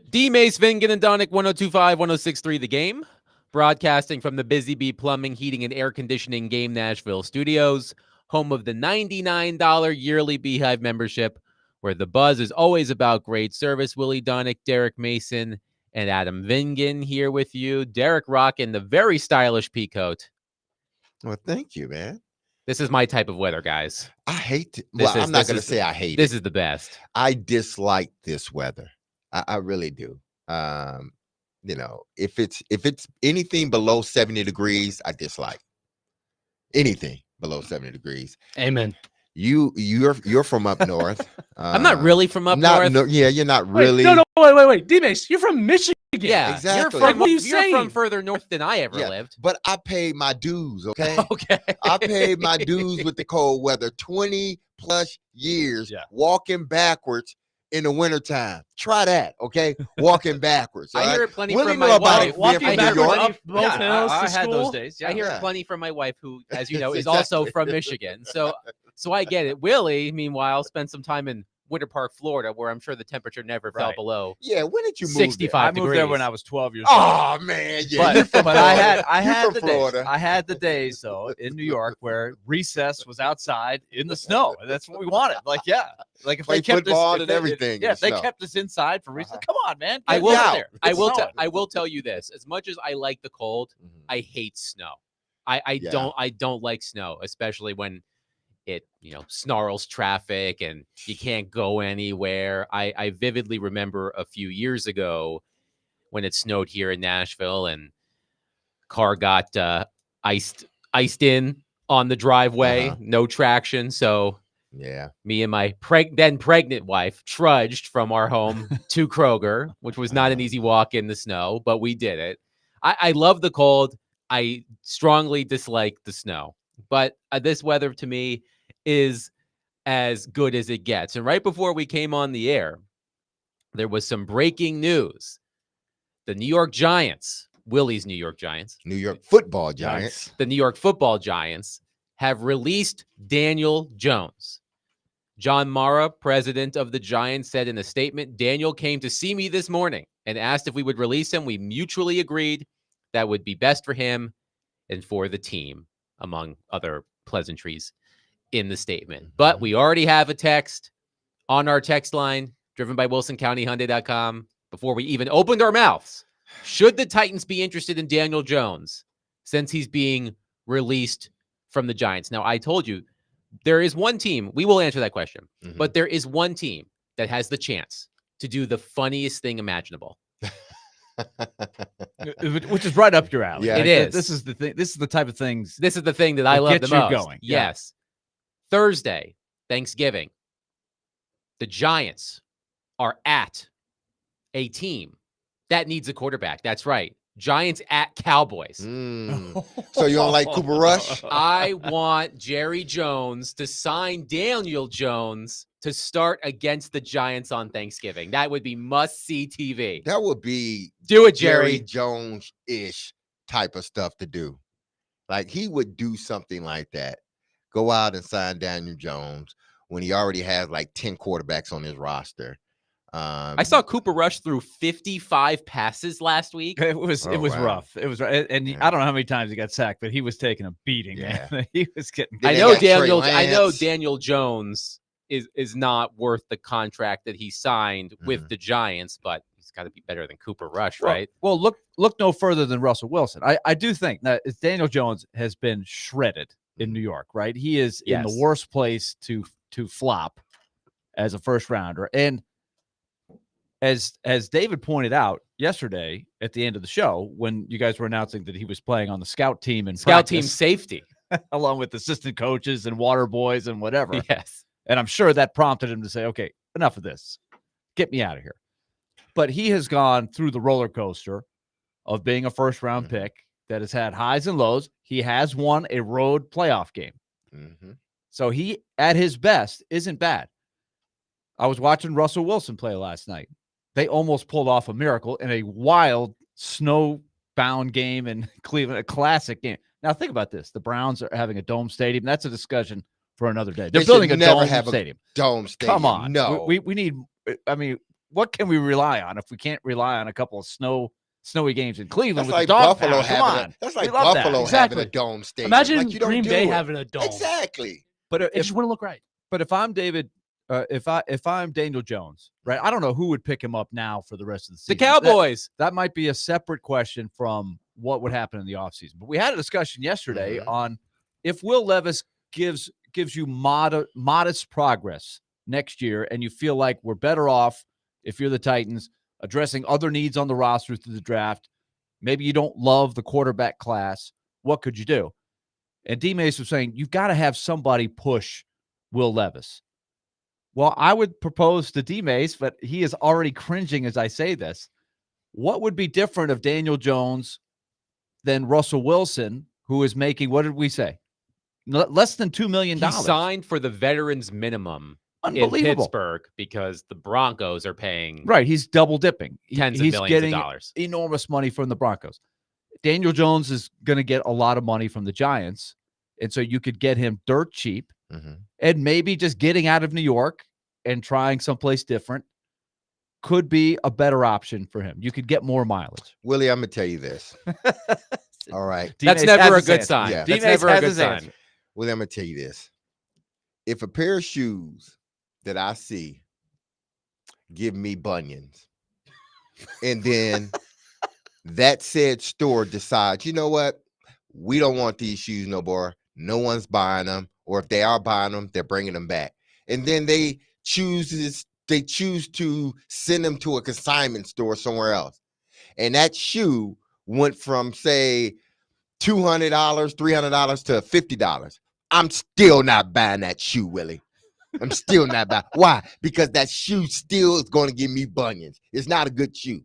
D. Mace, Vingan, and Donick, 1025, 1063 The Game. Broadcasting from the Busy Bee Plumbing, Heating, and Air Conditioning Game Nashville studios, home of the $99 yearly Beehive membership, where the buzz is always about great service. Willie Donick, Derek Mason, and Adam Vingan here with you. Derek rocking the very stylish peacoat. Well, thank you, man. This is my type of weather, guys. I hate it. Well, I'm not going to say I hate this it. This is the best. I dislike this weather. I really do. If it's anything below 70 degrees, I dislike anything below 70 degrees. Amen. You're from up north. I'm not really from up north. Yeah, you're not really. Wait. D-Mace, you're from Michigan. Yeah, exactly. You're from further north than I ever lived. But I paid my dues, okay? Okay. I paid my dues with the cold weather 20 plus years walking backwards in the wintertime. Try that, okay? Walking backwards. I hear it plenty from my wife. Walking backwards up both hills I to had school. those days. I hear it plenty from my wife, who, as you know, is also from Michigan. So I get it. Willie, meanwhile, spent some time in Winter Park, Florida, where I'm sure the temperature never fell below. Yeah, when did you move 65 I moved there when I was 12 years old. Oh man, yeah. But I had from the Florida. days. I had the days though in New York where recess was outside in the snow. And that's what we wanted. Like if Play they kept football us, and everything in if they the snow. kept us inside for recess. Come on, man. I Get will. out there. I It's will. snowing. I will tell you this: as much as I like the cold, I hate snow. I don't like snow, especially when it snarls traffic and you can't go anywhere. I vividly remember a few years ago when it snowed here in Nashville and car got iced in on the driveway, no traction. So Yeah. me and my then pregnant wife trudged from our home to Kroger, which was not an easy walk in the snow, but we did it. I love the cold. I strongly dislike the snow, but this weather to me is as good as it gets. And right before we came on the air, there was some breaking news. The New York Giants, Willie's New York Giants, New York football Giants. the New York football Giants, have released Daniel Jones. John Mara, president of the Giants, said in a statement, "Daniel came to see me this morning and asked if we would release him. We mutually agreed that would be best for him and for the team," among other pleasantries in the statement. But we already have a text on our text line, driven by WilsonCountyHyundai.com, before we even opened our mouths. Should the Titans be interested in Daniel Jones since he's being released from the Giants? Now, I told you, there is one team, we will answer that question, but there is one team that has the chance to do the funniest thing imaginable. Which is right up your alley. Yeah. It is. This is the thing. This is the type of things. This is the thing that I love the gets you most. going. Yeah. Yes. Thursday, Thanksgiving, the Giants are at a team that needs a quarterback. That's right. Giants at Cowboys. So you don't like Cooper Rush? I want Jerry Jones to sign Daniel Jones to start against the Giants on Thanksgiving. That would be must-see TV. That would be Do it, Jerry Jerry. Jones-ish type of stuff to do. Like he would do something like that. Go out and sign Daniel Jones when he already has like 10 quarterbacks on his roster. I saw Cooper Rush through 55 passes last week. It was wow. rough. It was, and I don't know how many times he got sacked, but he was taking a beating. Yeah. Man. He was getting. Then I they know got Trey I know Lance. Daniel Jones is not worth the contract that he signed with the Giants, but he's got to be better than Cooper Rush, right? Well, look no further than Russell Wilson. I do think that Daniel Jones has been shredded in New York, right? He is in the worst place to flop as a first rounder. And as David pointed out yesterday at the end of the show, when you guys were announcing that he was playing on the scout team and Scout team safety. along with assistant coaches and water boys and whatever. Yes. And I'm sure that prompted him to say, okay, enough of this. Get me out of here. But he has gone through the roller coaster of being a first round pick that has had highs and lows. He has won a road playoff game. So he, at his best, isn't bad. I was watching Russell Wilson play last night. They almost pulled off a miracle in a wild snow-bound game in Cleveland, a classic game. Now think about this. The Browns are having a dome stadium. That's a discussion for another day. They're They building should a never dome have a stadium. Dome stadium. Come on. No. We need, I mean, what can we rely on if we can't rely on a couple of snowy games in Cleveland That's with like the dog Buffalo pound? Come having on. that's We like love that. Buffalo having Exactly. a dome stadium. Imagine like you don't Green do Bay it. having a dome. Exactly. But It just wouldn't look right. But if I'm David, if I'm Daniel Jones, right? I don't know who would pick him up now for the rest of the The season. Cowboys. That might be a separate question from what would happen in the offseason. But we had a discussion yesterday Mhm. on if Will Levis gives you modest progress next year, and you feel like we're better off if you're the Titans addressing other needs on the roster through the draft. Maybe you don't love the quarterback class. What could you do? And D. Mace was saying, you've got to have somebody push Will Levis. Well, I would propose to D. Mace, but he is already cringing as I say this. What would be different of Daniel Jones than Russell Wilson, who is making, what did we say? Less than $2 million. He signed for the veterans minimum in Unbelievable. Pittsburgh because the Broncos are paying Right. He's double dipping. tens He's of millions getting of dollars. enormous money from the Broncos. Daniel Jones is going to get a lot of money from the Giants. And so you could get him dirt cheap Mhm. and maybe just getting out of New York and trying someplace different could be a better option for him. You could get more mileage. Willie, I'm gonna tell you this. All right. That's D-Mace has never a his good answer. sign. Yeah. That's D-Mace never a has good his sign. answer. Willie, I'm gonna tell you this. If a pair of shoes that I see give me bunions, and then that said store decides, you know what? We don't want these shoes no more. No one's buying them, or if they are buying them, they're bringing them back. And then they choose to send them to a consignment store somewhere else. And that shoe went from, say, $200, $300 to $50. I'm still not buying that shoe, Willie. I'm still not buying. Why? Because that shoe still is going to give me bunions. It's not a good shoe.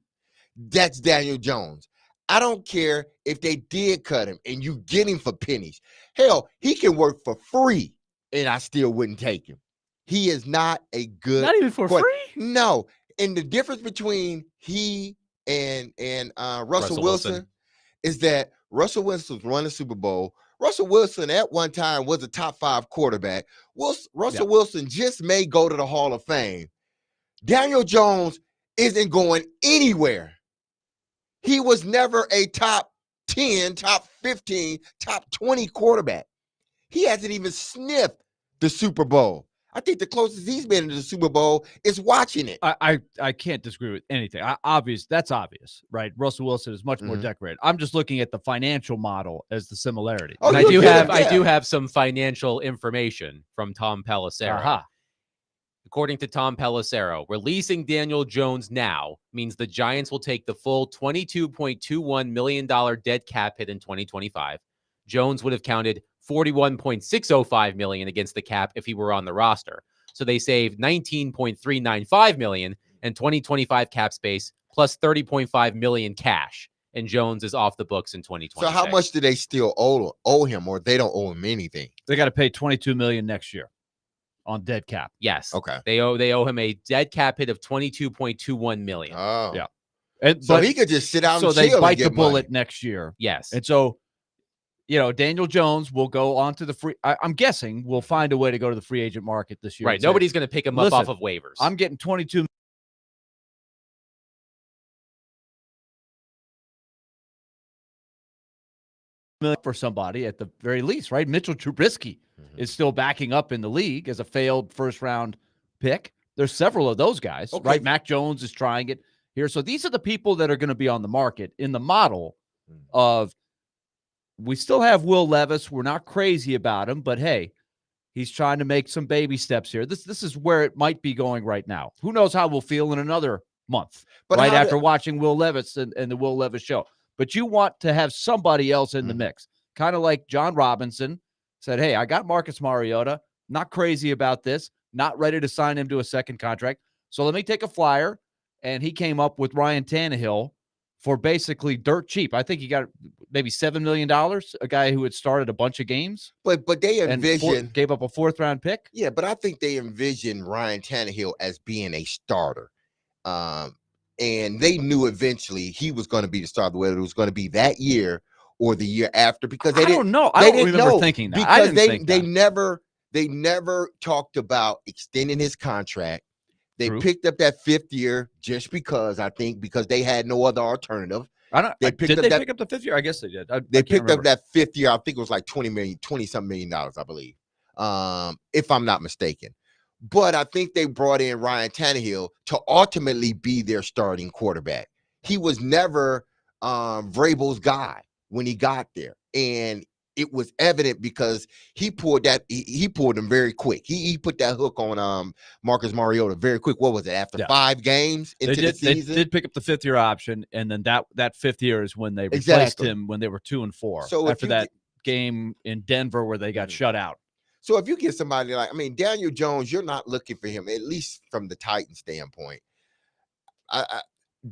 That's Daniel Jones. I don't care if they did cut him and you get him for pennies. Hell, he can work for free and I still wouldn't take him. He is not a good. Not even for quarter- free. No. And the difference between he and Russell Wilson is that Russell Wilson won the Super Bowl. Russell Wilson at one time was a top 5 quarterback. Russell Wilson just may go to the Hall of Fame. Daniel Jones isn't going anywhere. He was never a top 10, top 15, top 20 quarterback. He hasn't even sniffed the Super Bowl. I think the closest he's been to the Super Bowl is watching it. I can't disagree with anything. That's obvious, right? Russell Wilson is much more Mhm. decorated. I'm just looking at the financial model as the similarity. Oh, And I you're do good, have yeah. some financial information from Tom Pelissero. Aha. According to Tom Pelissero, releasing Daniel Jones now means the Giants will take the full $22.21 million dead cap hit in 2025. Jones would have counted $41.605 million against the cap if he were on the roster. So they saved $19.395 million and 2025 cap space plus $30.5 million cash. And Jones is off the books in 2020. So how much do they still owe him, or they don't owe him anything? They got to pay $22 million next year on dead cap. Yes. Okay. They owe him a dead cap hit of $22.21 million. Oh. Yeah. And So he could just sit down so and they chill and bite get the bullet money. next year. Yes. And so, Daniel Jones will go on to the free. I'm guessing we'll find a way to go to the free agent market this year. Right. and say, Nobody's going to pick him up Listen, off of waivers. I'm getting 22 million for somebody at the very least, right? Mitchell Trubisky Mhm. is still backing up in the league as a failed first round pick. There's several of those guys, Okay. right? Mac Jones is trying it here. So these are the people that are going to be on the market in the model Mhm. of we still have Will Levis. We're not crazy about him, but hey, he's trying to make some baby steps here. This is where it might be going right now. Who knows how we'll feel in another month, But right how after did- watching Will Levis and the Will Levis show. But you want to have somebody else in the Mhm. mix, kind of like John Robinson said, hey, I got Marcus Mariota, not crazy about this, not ready to sign him to a second contract. So let me take a flyer. And he came up with Ryan Tannehill for basically dirt cheap. I think he got maybe $7 million, a guy who had started a bunch of games But they and envision, gave up a 4th-round pick. yeah, but I think they envision Ryan Tannehill as being a starter. And they knew eventually he was going to be the starter, whether it was going to be that year or the year after, because they I didn't don't know. I they don't didn't remember know, thinking that. because I didn't they think they that. never talked about extending his contract. They True. picked up that 5th year just because they had no other alternative. I don't. They Did picked up they that- pick up the 5th year? I guess they did. I They can't picked remember. up that 5th year. I think it was like $20 million, I believe, if I'm not mistaken. But I think they brought in Ryan Tannehill to ultimately be their starting quarterback. He was never Vrabel's guy when he got there, and it was evident because he pulled him very quick. He put that hook on Marcus Mariota very quick. What was it, after Yeah. 5 games into They the did. season? They did pick up the 5th year option, and then that 5th year is when they replaced Exactly. him when they were 2-4. So if after you that game in Denver where they got Mhm. shut out. So if you get somebody like, Daniel Jones, you're not looking for him, at least from the Titan standpoint.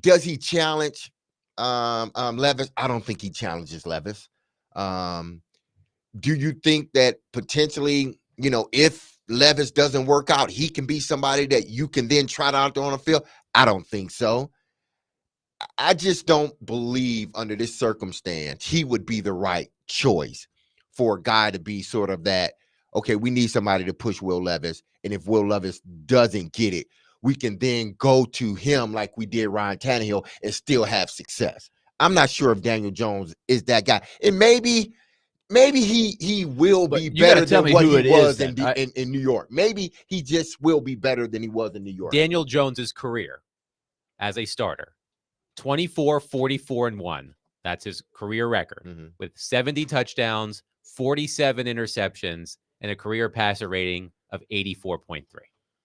Does he challenge Levis? I don't think he challenges Levis. Do you think that potentially, if Levis doesn't work out, he can be somebody that you can then trot out there on the field? I don't think so. I just don't believe under this circumstance he would be the right choice for a guy to be sort of that, okay, we need somebody to push Will Levis. And if Will Levis doesn't get it, we can then go to him like we did Ryan Tannehill and still have success. I'm not sure if Daniel Jones is that guy. And maybe he will But be you gotta better tell than me what who he it is was then. in New York. Maybe he just will be better than he was in New York. Daniel Jones's career as a starter, 24, 44, and 1. That's his career record Mhm. with 70 touchdowns, 47 interceptions, and a career passer rating of 84.3.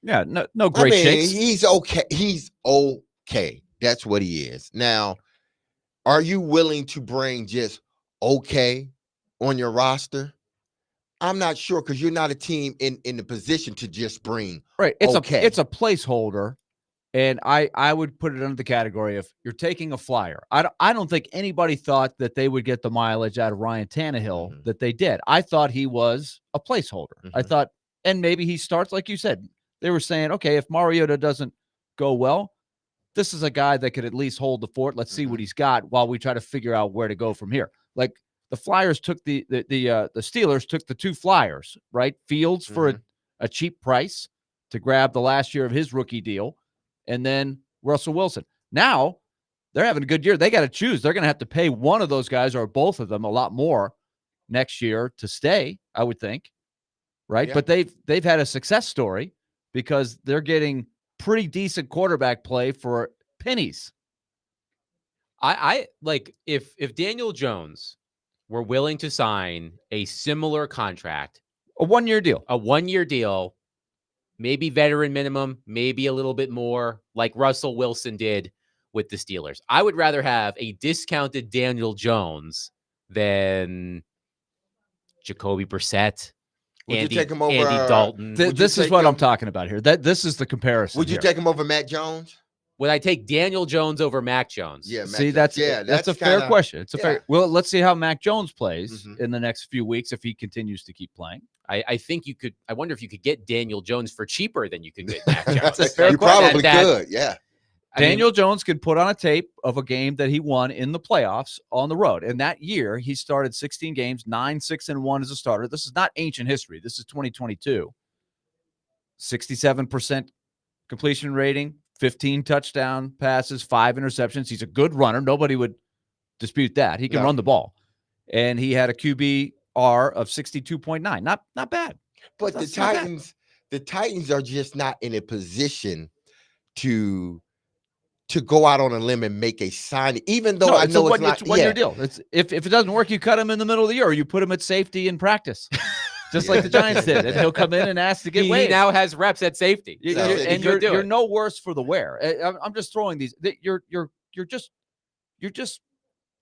Yeah, no great shakes. He's okay. He's okay. That's what he is. Now, are you willing to bring just okay on your roster? I'm not sure, because you're not a team in the position to just bring Right. It's okay. a placeholder. And I would put it under the category of you're taking a flyer. I don't think anybody thought that they would get the mileage out of Ryan Tannehill Mhm. that they did. I thought he was a placeholder. I Mhm. thought, and maybe he starts, like you said. They were saying, okay, if Mariota doesn't go well, this is a guy that could at least hold the fort. Let's see what he's got while we try to figure out where to go from here. Like the Flyers took the Steelers took the 2 flyers, right? Fields for a cheap price to grab the last year of his rookie deal, and then Russell Wilson. Now they're having a good year. They got to choose. They're going to have to pay one of those guys or both of them a lot more next year to stay, I would think. Right. Yeah. But they've had a success story because they're getting pretty decent quarterback play for pennies. I like if Daniel Jones were willing to sign a similar contract, A 1-year deal. a 1-year deal, maybe veteran minimum, maybe a little bit more, like Russell Wilson did with the Steelers. I would rather have a discounted Daniel Jones than Jacoby Brissett, Would Andy, you take him over Andy Dalton. Would you This is take what I'm him- talking about here. This is the comparison. Would you here. take him over Matt Jones? Would I take Daniel Jones over Mac Jones? Yeah, Matt See, Jones. that's a fair question. It's a yeah. fair. Well, let's see how Mac Jones plays Mhm. in the next few weeks if he continues to keep playing. I think you could. I wonder if you could get Daniel Jones for cheaper than you could get Mac Jones. That's a fair You question. probably That- could. Yeah. I mean, Daniel Jones could put on a tape of a game that he won in the playoffs on the road. And that year, he started 16 games, 9-6-1 as a starter. This is not ancient history. This is 2022. 67% completion rating, 15 touchdown passes, 5 interceptions. He's a good runner. Nobody would dispute that. He can No. run the ball. And he had a QBR of 62.9. Not bad. But That's not bad. the Titans are just not in a position to go out on a limb and make a sign, even though No, I it's know a it's not. one-year Yeah. deal. It's if it doesn't work, you cut him in the middle of the year, or you put him at safety in practice, just like the Giants did, and he'll come in and ask to get he waived. now has reps at safety. You- So you're- he and could do you're it. no worse for the wear. I'm just throwing these.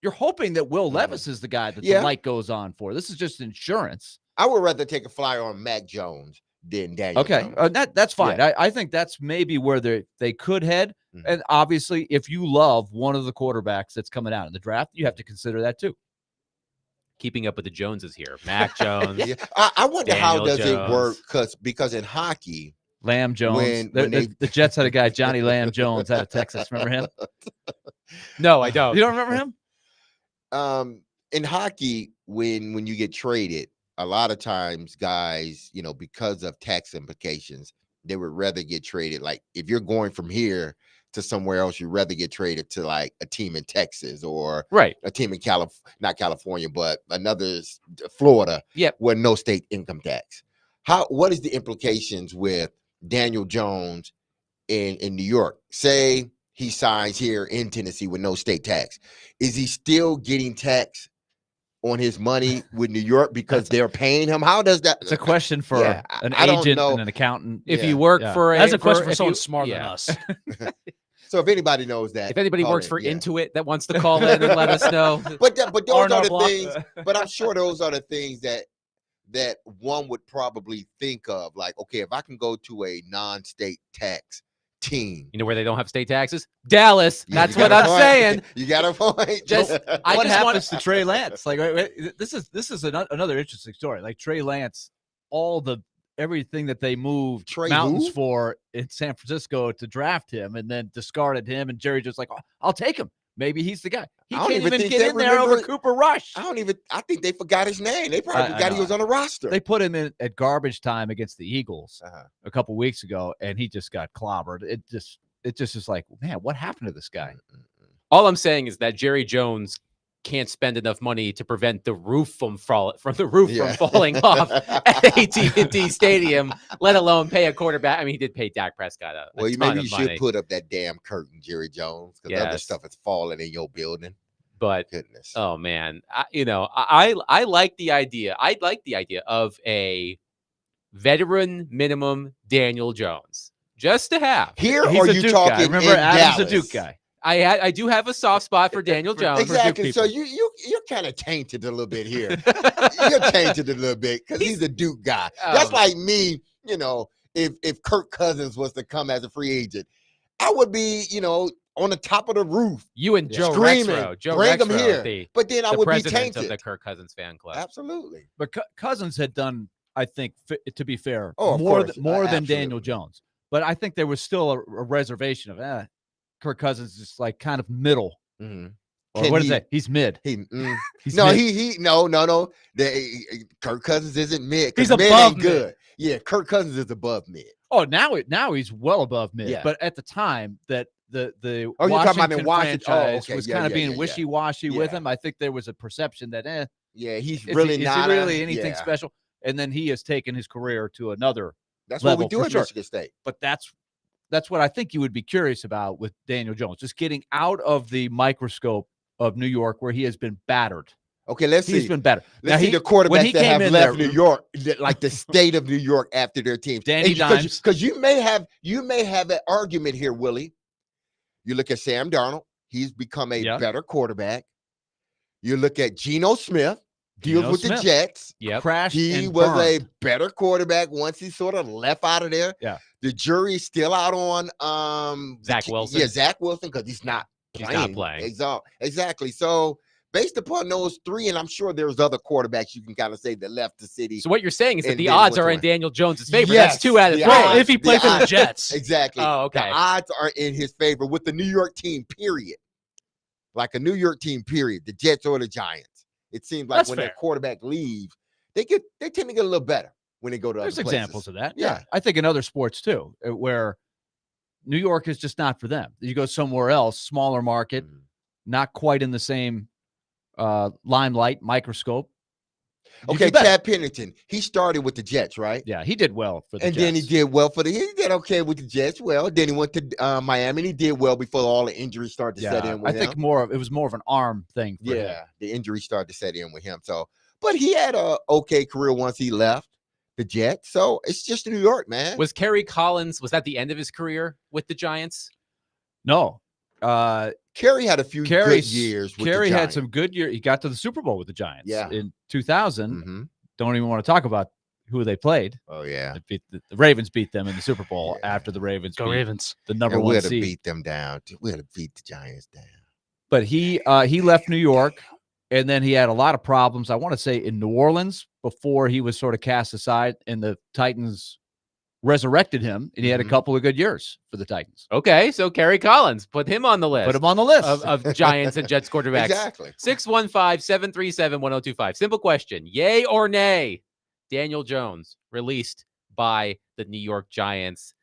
You're hoping that Will Levis is the guy that Yeah. the light goes on for. This is just insurance. I would rather take a flyer on Mac Jones than Daniel Okay, Jones. that's fine. I think that's maybe where they could head. Mhm. And obviously, if you love one of the quarterbacks that's coming out in the draft, you have to consider that too. Keeping up with the Joneses here. Mac Jones. Yeah. I wonder how Daniel does it work, Jones. because in hockey, Lamb Jones. When The Jets had a guy, Johnny Lamb Jones, out of Texas. Remember him? No, I don't. You don't remember him? in hockey, when you get traded, a lot of times guys, because of tax implications, they would rather get traded. Like if you're going from here to somewhere else, you'd rather get traded to like a team in Texas or Right. a team in not California, but Florida, Yep. where no state income tax. What is the implications with Daniel Jones in New York? Say he signs here in Tennessee with no state tax. Is he still getting tax on his money with New York because they're paying him? How does that? It's a question for Yeah, an I don't agent know. and an accountant. If Yeah. you work Yeah. for That's a question for if someone you- smarter yeah. than us. So if anybody knows that, If anybody call works in. for Yeah. Intuit that wants to call in and let us know. But those R&R are the block. things. But I'm sure those are the things that one would probably think of. Like, okay, if I can go to a non-state tax team, You know where they don't have state taxes? Dallas. Yeah, That's you what got I'm a point. saying. You got a point. Just- I what just happens to Trey Lance? Like, this is another interesting story. Like Trey Lance, everything that they moved Trey mountains who? for in San Francisco to draft him, and then discarded him, and Jerry just like, "Oh, I'll take him. Maybe he's the guy. He I don't can't even even think get they in there over remember- Cooper Rush. I think they forgot his name. They probably I forgot he know. was on the roster. They put him in at garbage time against the Eagles Uh-huh. a couple weeks ago, and he just got clobbered. It just is like, man, what happened to this guy? All I'm saying is that Jerry Jones can't spend enough money to prevent the roof from falling off at AT&T Stadium, let alone pay a quarterback. I mean, he did pay Dak Prescott a Well, ton maybe of you money, should put up that damn curtain, Jerry Jones, because other Yes. stuff is falling in your building. but Goodness. oh man, I like the idea. I like the idea of a veteran minimum Daniel Jones just to have. Here, He's or a you Duke talking guy. Remember, in Adam's Dallas? a Duke guy. I do have a soft spot for Daniel Jones. Exactly. So people. you're kind of tainted a little bit here. You're tainted a little bit because he's a Duke guy. That's Oh. like me. If Kirk Cousins was to come as a free agent, I would be on the top of the roof. You and Joe Screaming, Rexrow. Joe bring him Rexrow, here. the But then I would be president tainted. of the Kirk Cousins fan club. Absolutely. But Cousins had done, I think, to be fair, Oh, of more course. more than Absolutely. Daniel Jones. But I think there was still a reservation of Kirk Cousins is like kind of middle. Mhm. Or Can what is he- that? He's mid. He's He's mid. no. Kirk Cousins isn't mid. 'Cause He's mid above ain't good. Yeah, Kirk Cousins is above mid. Oh, now he's well above mid. Yeah. But at the time that the Oh, you're talking about in Washington Washington. Oh, franchise okay. was Yeah, kind of yeah, being yeah. wishy-washy with Yeah. him, I think there was a perception that Yeah, he's is really he not really anything yeah. special? And then he has taken his career to another. That's what we level, do for at sure. Michigan State. But that's what I think you would be curious about with Daniel Jones, just getting out of the microscope of New York where he has been battered. Okay, let's He's see. been battered. Now, Let's see he- the when quarterbacks he that came have in left there- New York, like the state of New York after their teams. Danny Dimes. Because you may have an argument here, Willie. You look at Sam Darnold, he's become a Yeah. better quarterback. You look at Geno Smith, deals Geno with Smith. the Jets. Yep. crashed He and was burned. a better quarterback once he sort of left out of there. Yeah. The jury's still out on Zach Wilson. Yeah, Zach Wilson, because he's not He's playing. not playing. Exactly. So based upon those three, and I'm sure there's other quarterbacks you can kind of say that left the city. So what you're saying is that And the then odds went are to in win. Daniel Jones's favor. Yes, That's 2 out of the 3. odds- Well, if he the played for the odds- Jets. Exactly. Oh, okay. The odds are in his favor with the New York team, period. Like a New York team, period. The Jets or the Giants. It seems like That's when fair. that quarterback leaves, they tend to get a little better when they go to There's other places. examples of that. Yeah. I think in other sports too, where New York is just not for them. You go somewhere else, smaller market, Mhm. not quite in the same limelight, microscope. You Okay, do better. Chad Pennington. He started with the Jets, right? Yeah, he did well for the And Jets. then he did well he did okay with the Jets. Well, then he went to Miami and he did well before all the injuries started to set in with I him. think it was more of an arm thing. For him. Yeah, the injuries started to set in with him. So, but he had a okay career once he left the Jets. So it's just New York, man. Was Kerry Collins, was that the end of his career with the Giants? No, Kerry had a few good Kerry's- years. With Kerry the had Giants. some good years. He got to the Super Bowl with the Giants. Yeah. In 2000. Mhm. Don't even want to talk about who they played. Oh yeah, The Ravens beat them in the Super Bowl Yeah. after the Ravens Go beat Ravens. the number and one we'd have seed. beat them down. We'd have beat the Giants down. But he left New York, and then he had a lot of problems. I want to say in New Orleans before he was sort of cast aside, and the Titans resurrected him, and he had a Mhm. couple of good years for the Titans. Okay, so Kerry Collins, put him on the list Put him on the list. of Giants and Jets quarterbacks. Exactly. 615-737-1025. Simple question. Yay or nay? Daniel Jones released by the New York Giants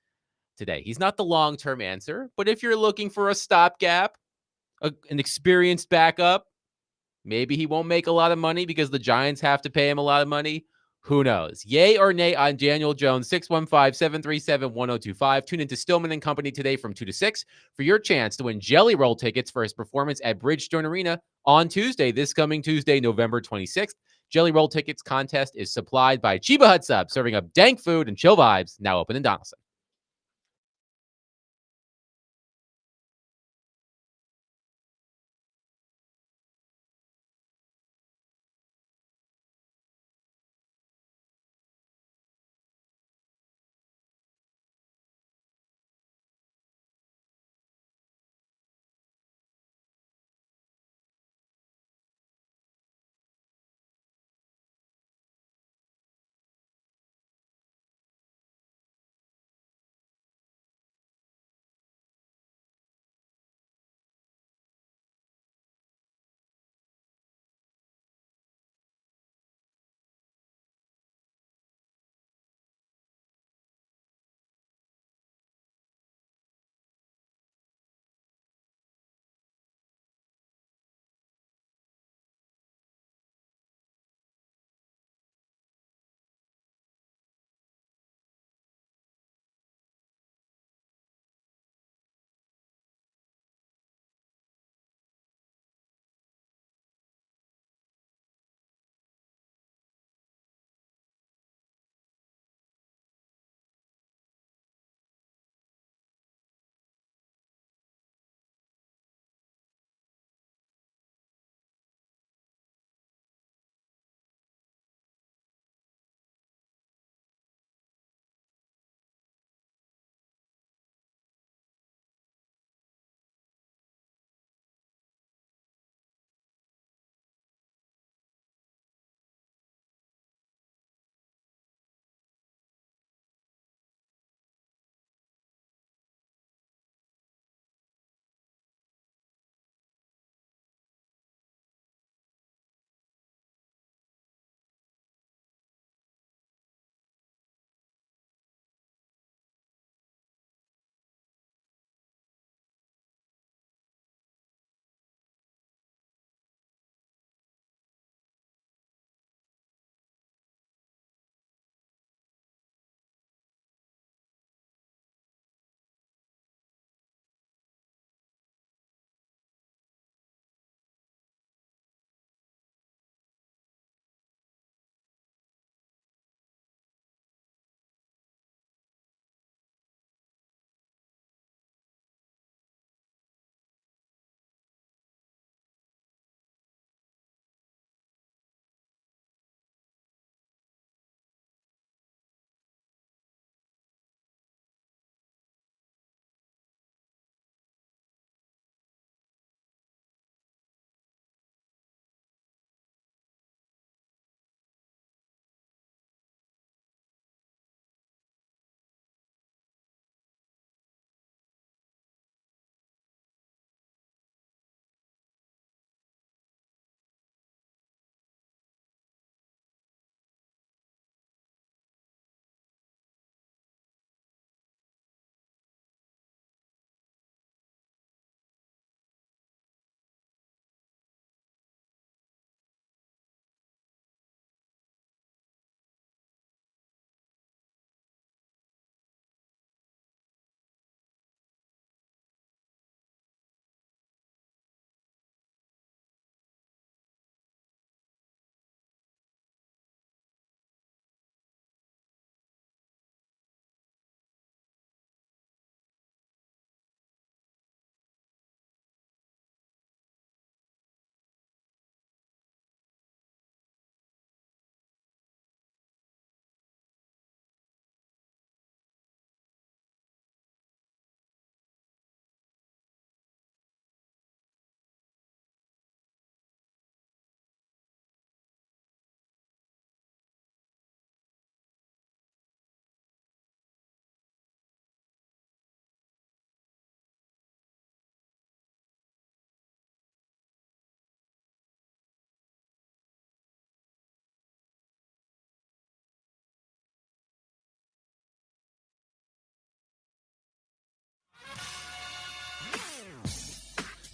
today. He's not the long-term answer, but if you're looking for a stopgap, an experienced backup, maybe he won't make a lot of money because the Giants have to pay him a lot of money. Who knows? Yay or nay on Daniel Jones, 615-737-1025. Tune into Stillman and Company today from 2 to 6 for your chance to win Jelly Roll tickets for his performance at Bridgestone Arena on Tuesday, this coming Tuesday, November 26th. Jelly Roll tickets contest is supplied by Chiba Hut Sub, serving up dank food and chill vibes, now open in Donaldson.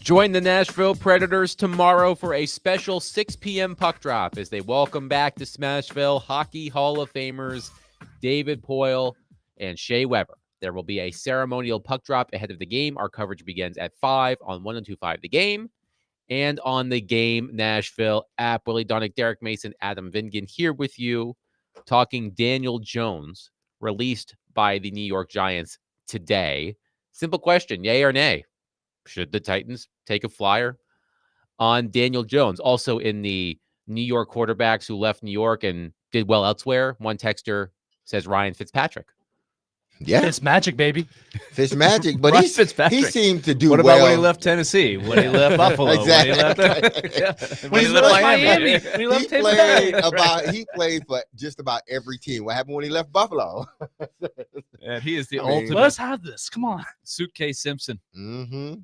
Join the Nashville Predators tomorrow for a special 6 p.m. puck drop as they welcome back to Smashville Hockey Hall of Famers David Poile and Shea Weber. There will be a ceremonial puck drop ahead of the game. Our coverage begins at 5 on 102.5 The Game and on the Game Nashville app. Willie Donick, Derek Mason, Adam Vingan here with you talking Daniel Jones, released by the New York Giants today. Simple question, yay or nay? Should the Titans take a flyer on Daniel Jones? Also in the New York quarterbacks who left New York and did well elsewhere, one texter says Ryan Fitzpatrick. Yeah, It's magic, baby. Fitzmagic, but Ryan he Fitzpatrick. seemed to do What well. about when he left Tennessee? When he left Buffalo? Exactly. When he left, yeah. When he left left Miami. When he left He Tampa Bay. he played for just about every team. What happened when he left Buffalo? And he is the I mean- ultimate Let's have this. Come on. suitcase Simpson.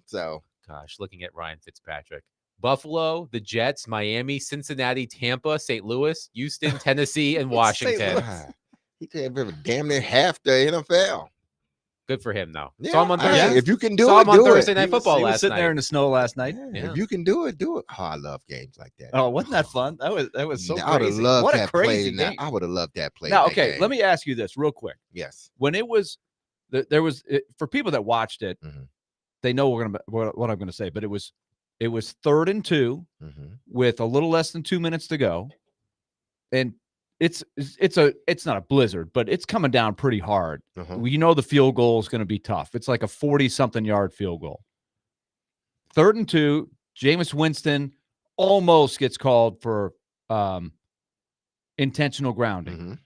So Gosh, looking at Ryan Fitzpatrick. Buffalo, the Jets, Miami, Cincinnati, Tampa, St. Louis, Houston, Tennessee, and Washington. God, he could have damn near half the NFL. Good for him, though. Yeah, Saw him on hey, Thursday. if you can do Saw it, him on do Thursday it. Night He was- Football He was last sitting there night. in the snow last night. Yeah. If you can do it, do it. Oh, I love games like that. Oh, wasn't that fun? That was so I would have crazy. loved What a that play. crazy in that- game. I would have loved that play. Now, in that okay, game. let me ask you this real quick. Yes. When it was, there was for people that watched it, Mhm. they know what I'm going to say. But it was 3rd and 2 Mhm. with a little less than 2 minutes to go, and it's not a blizzard, but it's coming down pretty hard. Uh-huh. You know the field goal is going to be tough. It's like a 40-something yard field goal. 3rd and 2, Jameis Winston almost gets called for intentional grounding. Mhm.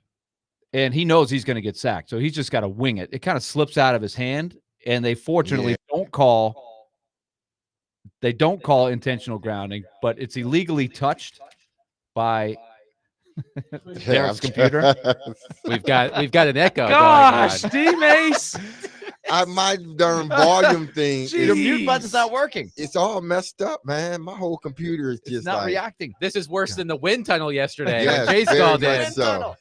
And he knows he's going to get sacked. So he's just got to wing it. It kind of slips out of his hand. And they fortunately don't call intentional grounding, but it's illegally touched by Derek's computer. We've got an echo. Gosh, going on. D-Mace. My darn volume thing. Your mute Jeez. button's not working. It's all messed up, man. My whole computer is It's just not like, reacting. This is worse than the wind tunnel yesterday. Yes, when Chase very called much in. so.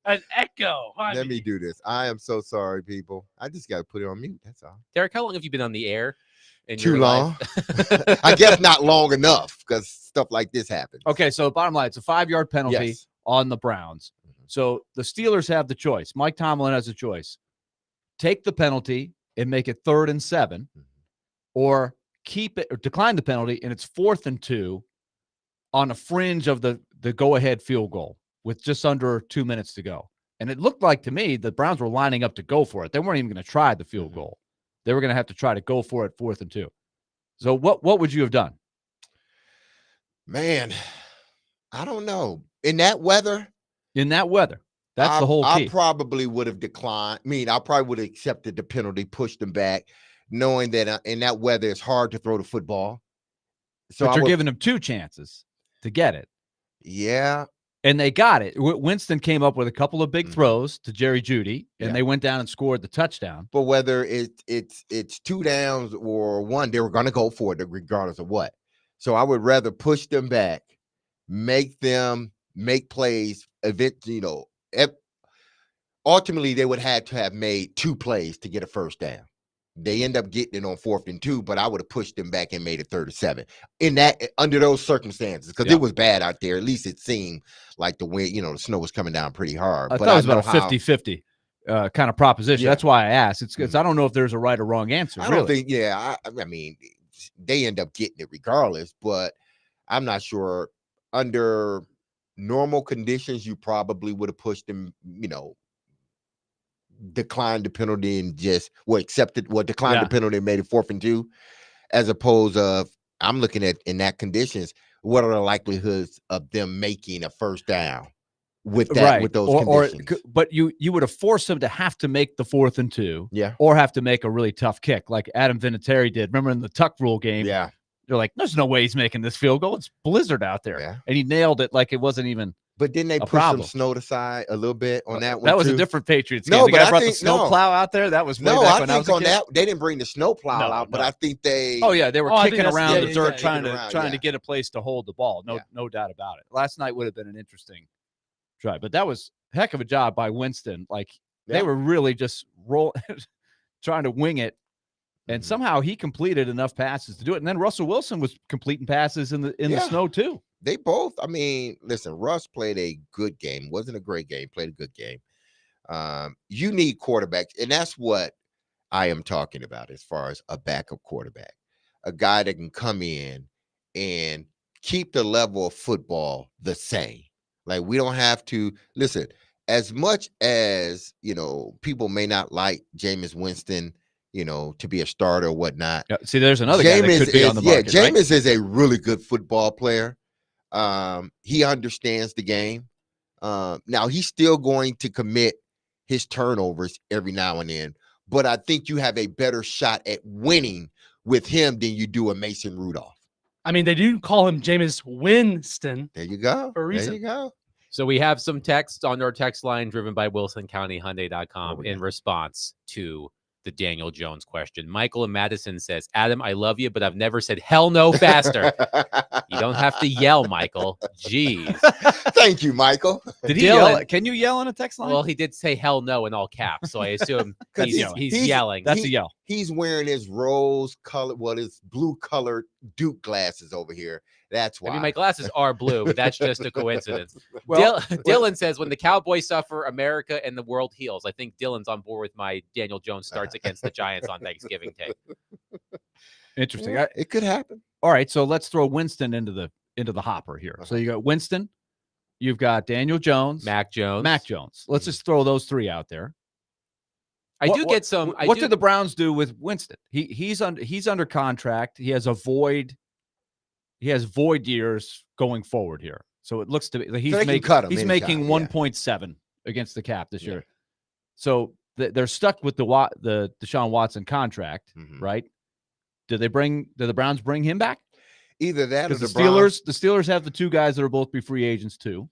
An echo. Let me do this. I am so sorry, people. I just got to put it on mute. That's all. Derek, how long have you been on the air? In Too your long. life? I guess not long enough because stuff like this happens. Okay, so bottom line, it's a 5-yard penalty Yes. on the Browns. So the Steelers have the choice. Mike Tomlin has a choice. Take the penalty and make it 3rd and 7, or keep it or decline the penalty and it's 4th and 2 on a fringe of the go-ahead field goal with just under 2 minutes to go. And it looked like to me the Browns were lining up to go for it. They weren't even going to try the field goal. They were going to have to try to go for it 4th and 2. So what would you have done? Man, I don't know. In that weather, In that weather? That's the whole key. I probably would have declined. I mean, I probably would have accepted the penalty, pushed them back, knowing that in that weather it's hard to throw the football. So But I you're would, giving them 2 chances to get it. yeah, And they got it. Winston came up with a couple of big Mhm. throws to Jerry Jeudy, and Yeah. they went down and scored the touchdown. but whether it's 2 downs or 1, they were going to go for it regardless of what. So I would rather push them back, make them make plays. Ultimately, they would have to have made 2 plays to get a first down. They end up getting it on 4th and 2, but I would have pushed them back and made it 3rd and 7 under those circumstances because Yeah. it was bad out there. At least it seemed like the wind, the snow was coming down pretty hard. I But thought it was know about a how- 50-50 kind of proposition. Yeah. That's why I asked. It's because I don't know if there's a right or wrong answer. I really. don't think, I mean, they end up getting it regardless, but I'm not sure under normal conditions, you probably would have pushed them, declined the penalty and declined the penalty and made it 4th and 2, as opposed of I'm looking at in that conditions, what are the likelihoods of them making a first down with that, with those conditions? But you would have forced them to have to make the 4th and 2, Yeah. or have to make a really tough kick like Adam Vinatieri did. Remember in the Tuck Rule game? Yeah. They're like, there's no way he's making this field goal. It's blizzard out there. Yeah. And he nailed it like it wasn't even. But didn't they A push problem. some snow aside a little bit on that one? That was too? a different Patriots No, game. The but guy I brought the think- snow no. plow out there. That was way No, back I when I was think a on kid. that they didn't bring the snow plow No, out, but no. I think they. Oh yeah, they were Oh, I think kicking that's- around yeah, the yeah, dirt, yeah, trying kicking to around, trying yeah. to get a place to hold the ball. Yeah. No doubt about it. Last night would have been an interesting try, but that was a heck of a job by Winston. Like Yeah. they were really just trying to wing it And Mhm. somehow he completed enough passes to do it. And then Russell Wilson was completing passes in the Yeah. snow too. They both, I mean, listen, Russ played a good game. Wasn't a great game, played a good game. You need quarterbacks, and that's what I am talking about as far as a backup quarterback. A guy that can come in and keep the level of football the same. Like, we don't have to listen, as much as people may not like Jameis Winston, to be a starter or whatnot. Yeah, see, there's another guy that could be on the market. Jameis right? is a really good football player. He understands the game. Now he's still going to commit his turnovers every now and then, but I think you have a better shot at winning with him than you do a Mason Rudolph. I mean, they do call him Jameis Winston. There you go. For a reason. There you go. So we have some texts on our text line driven by WilsonCountyHyundai.com What we in got? response to the Daniel Jones question. Michael in Madison says, Adam, I love you, but I've never said hell no faster. You don't have to yell, Michael. Jeez. Thank you, Michael. Did he Dylan- yell? Can you yell on a text line? Well, he did say hell no in all caps, so I assume 'Cause he's yelling. That's a yell. He's wearing his rose color, his blue colored Duke glasses over here. That's why. I mean, my glasses are blue, but that's just a coincidence. Well, Dylan says, when the Cowboys suffer, America and the world heals. I think Dylan's on board with my Daniel Jones starts against the Giants on Thanksgiving take. Interesting. Yeah, it could happen. All right, so let's throw Winston into the hopper here. So you got Winston, you've got Daniel Jones, Mac Jones. Mac Jones. Let's just throw those three out there. I What- do what- get some. What did the Browns do with Winston? He's under contract. He has void years going forward here. So it looks to be like So they can cut him he's anytime, making yeah. 1.7 against the cap this Yeah. year. So they're stuck with the Deshaun Watson contract, Mhm. right? Did the Browns bring him back? Either that or Because the the Steelers have the two guys that are both be free agents too.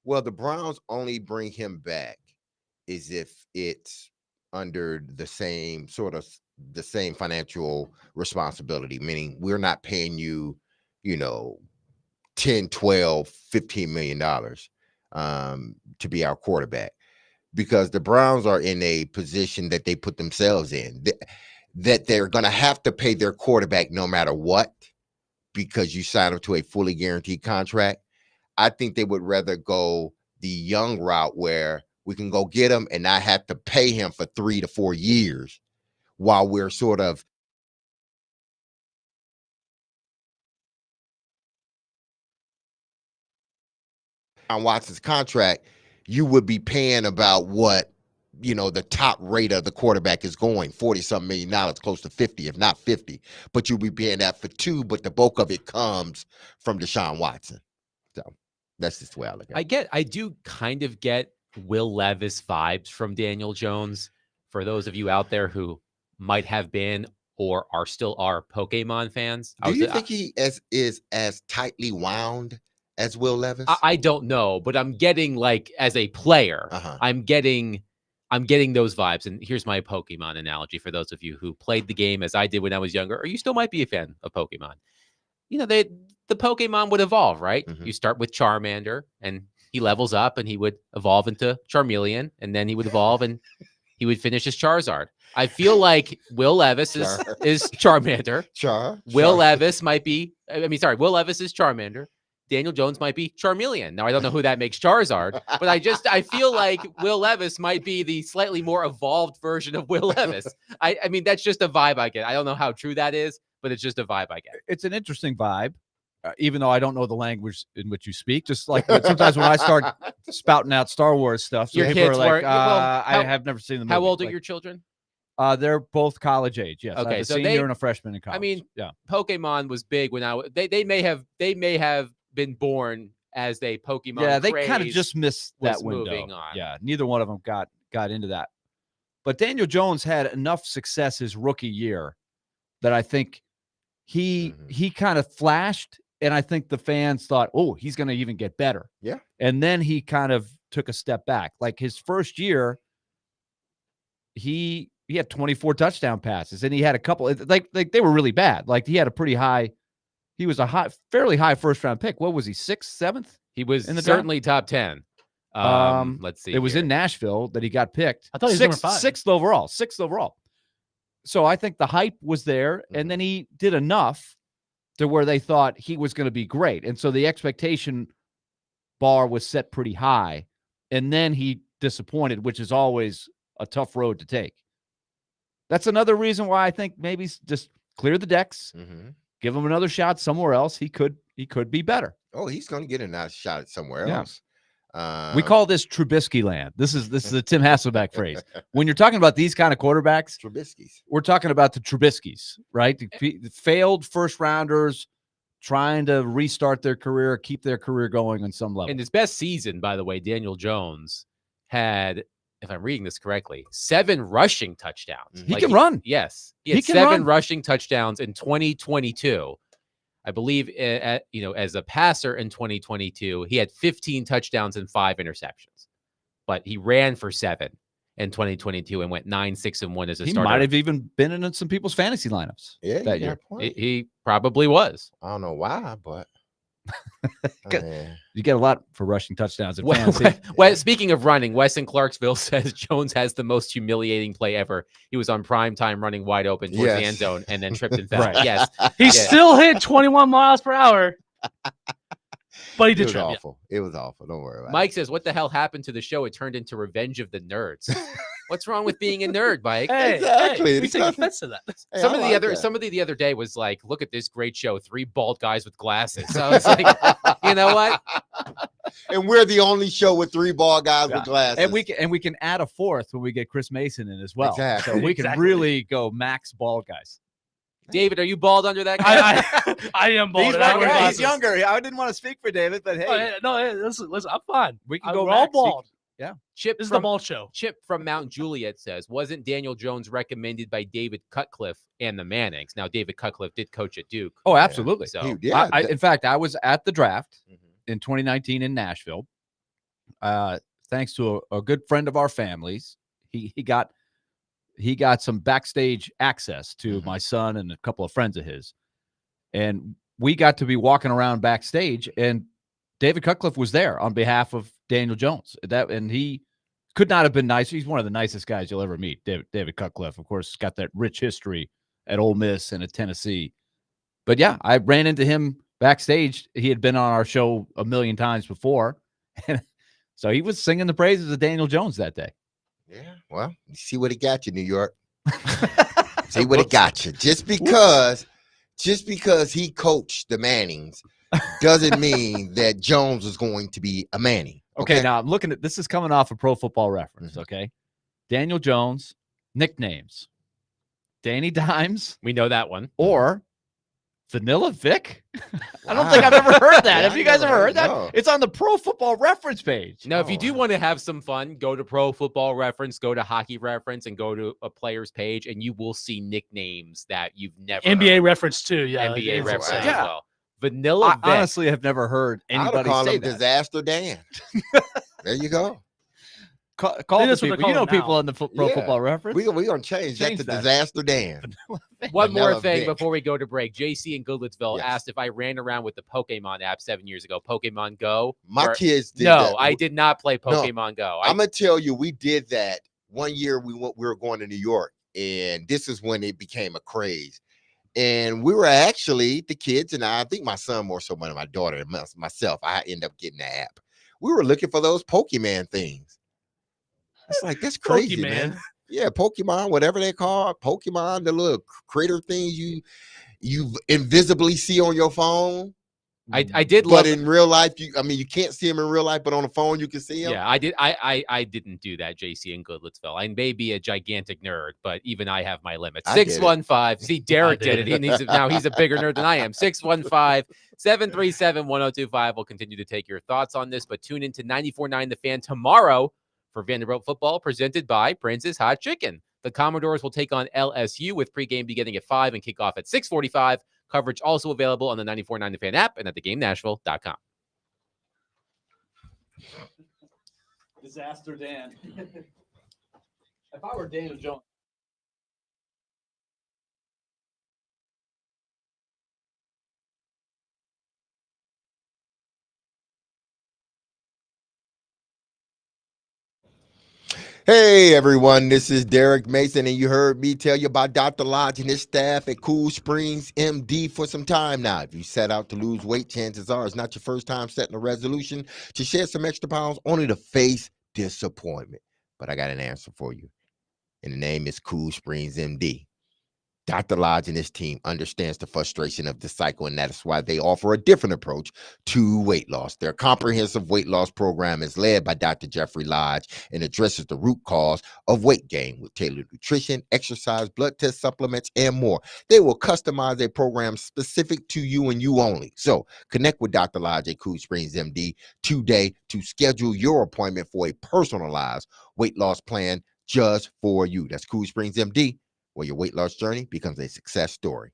Well, the Browns only bring him back is if it's under the same financial responsibility, meaning we're not paying you, 10, 12, $15 million to be our quarterback, because the Browns are in a position that they put themselves in, that they're going to have to pay their quarterback no matter what, because you sign them to a fully guaranteed contract. I think they would rather go the young route where we can go get him and not have to pay him for 3 to 4 years while we're sort of on Watson's contract. You would be paying about what, the top rate of the quarterback is going, 40-something $million, close to 50, if not 50. But you'll be paying that for 2, but the bulk of it comes from Deshaun Watson. So that's just the way I look at it. I do kind of get Will Levis vibes from Daniel Jones. For those of you out there who might have been or still are Pokemon fans, Do you think he is as tightly wound as Will Levis? I don't know, but I'm getting, like, as a player, Uh-huh. I'm getting those vibes. And here's my Pokemon analogy for those of you who played the game as I did when I was younger, or you still might be a fan of Pokemon. The Pokemon would evolve, right? Mhm. You start with Charmander, and he levels up, and he would evolve into Charmeleon, and then he would evolve, and he would finish as Charizard. I feel like Will Levis is Charmander. Will Levis might be. Will Levis is Charmander. Daniel Jones might be Charmeleon. Now, I don't know who that makes Charizard, but I feel like Will Levis might be the slightly more evolved version of Will Levis. I mean, that's just a vibe I get. I don't know how true that is, but it's just a vibe I get. It's an interesting vibe, even though I don't know the language in which you speak. Just like sometimes when I start spouting out Star Wars stuff, Your people are kids like, weren't- well, I have never seen the movie. How old are Like, your children? They're both college age. Yes. I Okay, have a so senior they- and a freshman in college. I mean, yeah. Pokemon was big when they may have been born as a Pokemon. Yeah, they kind of craze just missed that was window. moving on. Yeah, neither one of them got into that. But Daniel Jones had enough success his rookie year that I think he kind of flashed, and I think the fans thought, oh, he's going to even get better. Yeah. And then he kind of took a step back. Like his first year, he had 24 touchdown passes, and he had a couple like they were really bad. Like he had a pretty high. He was fairly high first round pick. What was he, 6th, 7th? He was in the certainly top 10. Let's see. It was here. in Nashville that he got picked. I thought he was number 5. Sixth overall. So I think the hype was there, and then he did enough to where they thought he was going to be great. And so the expectation bar was set pretty high. And then he disappointed, which is always a tough road to take. That's another reason why I think maybe just clear the decks, give him another shot somewhere else. He could be better. Oh, he's going to get another shot somewhere Yeah. else. We call this Trubisky land. This is a Tim Hasselbeck phrase. When you're talking about these kind of quarterbacks, Trubisky's. we're talking about the Trubiskys, right? The failed first rounders trying to restart their career, keep their career going on some level. In his best season, by the way, Daniel Jones had, if I'm reading this correctly, 7 rushing touchdowns. He can run. Yes. He He had can 7 run. rushing touchdowns in 2022. I believe, as a passer in 2022, he had 15 touchdowns and 5 interceptions. But he ran for 7 in 2022 and went 9-6-1 as a He starter. might have even been in some people's fantasy lineups. Yeah, that you got year. a point. He probably was. I don't know why, but Good. yeah. You get a lot for rushing touchdowns in Well, fantasy. speaking of running, Wes in Clarksville says Jones has the most humiliating play ever. He was on prime time running wide open towards the Yes. end zone and then tripped and fell. Right. Yes. He Yeah. still hit 21 miles per hour, but he It did was trip. Yeah. awful. It was awful. Don't worry about Mike says, what the hell happened to the show? It turned into Revenge of the Nerds. What's wrong with being a nerd, Mike? Hey, Exactly. Hey, we take offense to that. it. Hey, Some I of the like other that. somebody the other day was like, look at this great show, 3 bald guys with glasses. So it's like, you know what? And we're the only show with 3 ball guys Yeah. with glasses. And we can add a 4th when we get Chris Mason in as well. Exactly. So we can Exactly. really go max bald guys. David, are you bald under that guy? I am bald. He's and I wear younger. He's glasses. younger. I didn't want to speak for David, but hey, Oh, hey, no, hey, listen, I'm fine. we can I- go we're all max. He- bald. Chip This is the from bald show. Chip from Mount Juliet says, wasn't Daniel Jones recommended by David Cutcliffe and the Mannings? Now, David Cutcliffe did coach at Duke. Oh, absolutely. So He- yeah, In fact, I was at the draft Mhm. in 2019 in Nashville. Thanks to a good friend of our family's, he got some backstage access to my son and a couple of friends of his, and we got to be walking around backstage, and David Cutcliffe was there on behalf of Daniel Jones. And he could not have been nicer. He's one of the nicest guys you'll ever meet. David Cutcliffe, of course, got that rich history at Ole Miss and at Tennessee. But yeah, I ran into him backstage. He had been on our show a million times before. And so he was singing the praises of Daniel Jones that day. Yeah. Well, you see what it got you, New York. See what it got you. Just because he coached the Mannings doesn't mean that Jones is going to be a Manning. Okay, now I'm looking at this is coming off of Pro Football Reference. Okay. Daniel Jones, nicknames. Danny Dimes we know that one. or Vanilla Vic. I don't think I've ever heard that. Yeah, Have I you guys never ever heard- heard that? no. It's on the Pro Football Reference page. Now, if you Oh, do wow. want to have some fun, go to Pro Football Reference, go to Hockey Reference, and go to a player's page, and you will see nicknames that you've never NBA heard. reference too. Yeah, like NBA David reference said. as Yeah. well. Vanilla I Vic. honestly have never heard I'd anybody call say him that. Disaster Dan. There you go. Call think the that's what they're people. You know calling him people now. on the Pro Yeah. Football Reference. We're going to change that Change to that. Disaster Dan. One more Vanilla thing Vic. before we go to break. JC in Goodlettsville Yes. asked if I ran around with the Pokemon app 7 years ago, Pokemon Go. My or- kids did No, that. I did not play No, Pokemon Go. I'm gonna tell you, we did that one year. We were going to New York, and this is when it became a craze. And we were actually the kids, and I think my son more so than my daughter and myself. I ended up getting the app. We were looking for those Pokemon things. It's like that's crazy, man. Pokemon. Yeah, Pokemon, whatever they call it, Pokemon, the little critter things you invisibly see on your phone. I did love But in real life, you can't see them in real life, but on the phone you can see them. Yeah, I did. I didn't do that, JC in Goodlettsville. I may be a gigantic nerd, but even I have my limits. I did it. 615. See, Derek did did it. Now he's a bigger nerd than I am. 615-737-1025. We'll continue to take your thoughts on this, but tune into 94.9 The Fan tomorrow for Vanderbilt football, presented by Prince's Hot Chicken. The Commodores will take on LSU with pregame beginning at 5 and kickoff at 6:45. Coverage also available on the 94.9 The Fan app and at thegamenashville.com. Disaster Dan. If I were Daniel Jones. Hey everyone, this is Derek Mason, and you heard me tell you about Dr. Lodge and his staff at Cool Springs MD for some time now. If you set out to lose weight, chances are it's not your first time setting a resolution to shed some extra pounds only to face disappointment. But I got an answer for you, and the name is Cool Springs MD. Dr. Lodge and his team understands the frustration of the cycle, and that's why they offer a different approach to weight loss. Their comprehensive weight loss program is led by Dr. Jeffrey Lodge and addresses the root cause of weight gain with tailored nutrition, exercise, blood test supplements, and more. They will customize a program specific to you and you only. So connect with Dr. Lodge at Cool Springs MD today to schedule your appointment for a personalized weight loss plan just for you. That's Cool Springs MD, where your weight loss journey becomes a success story.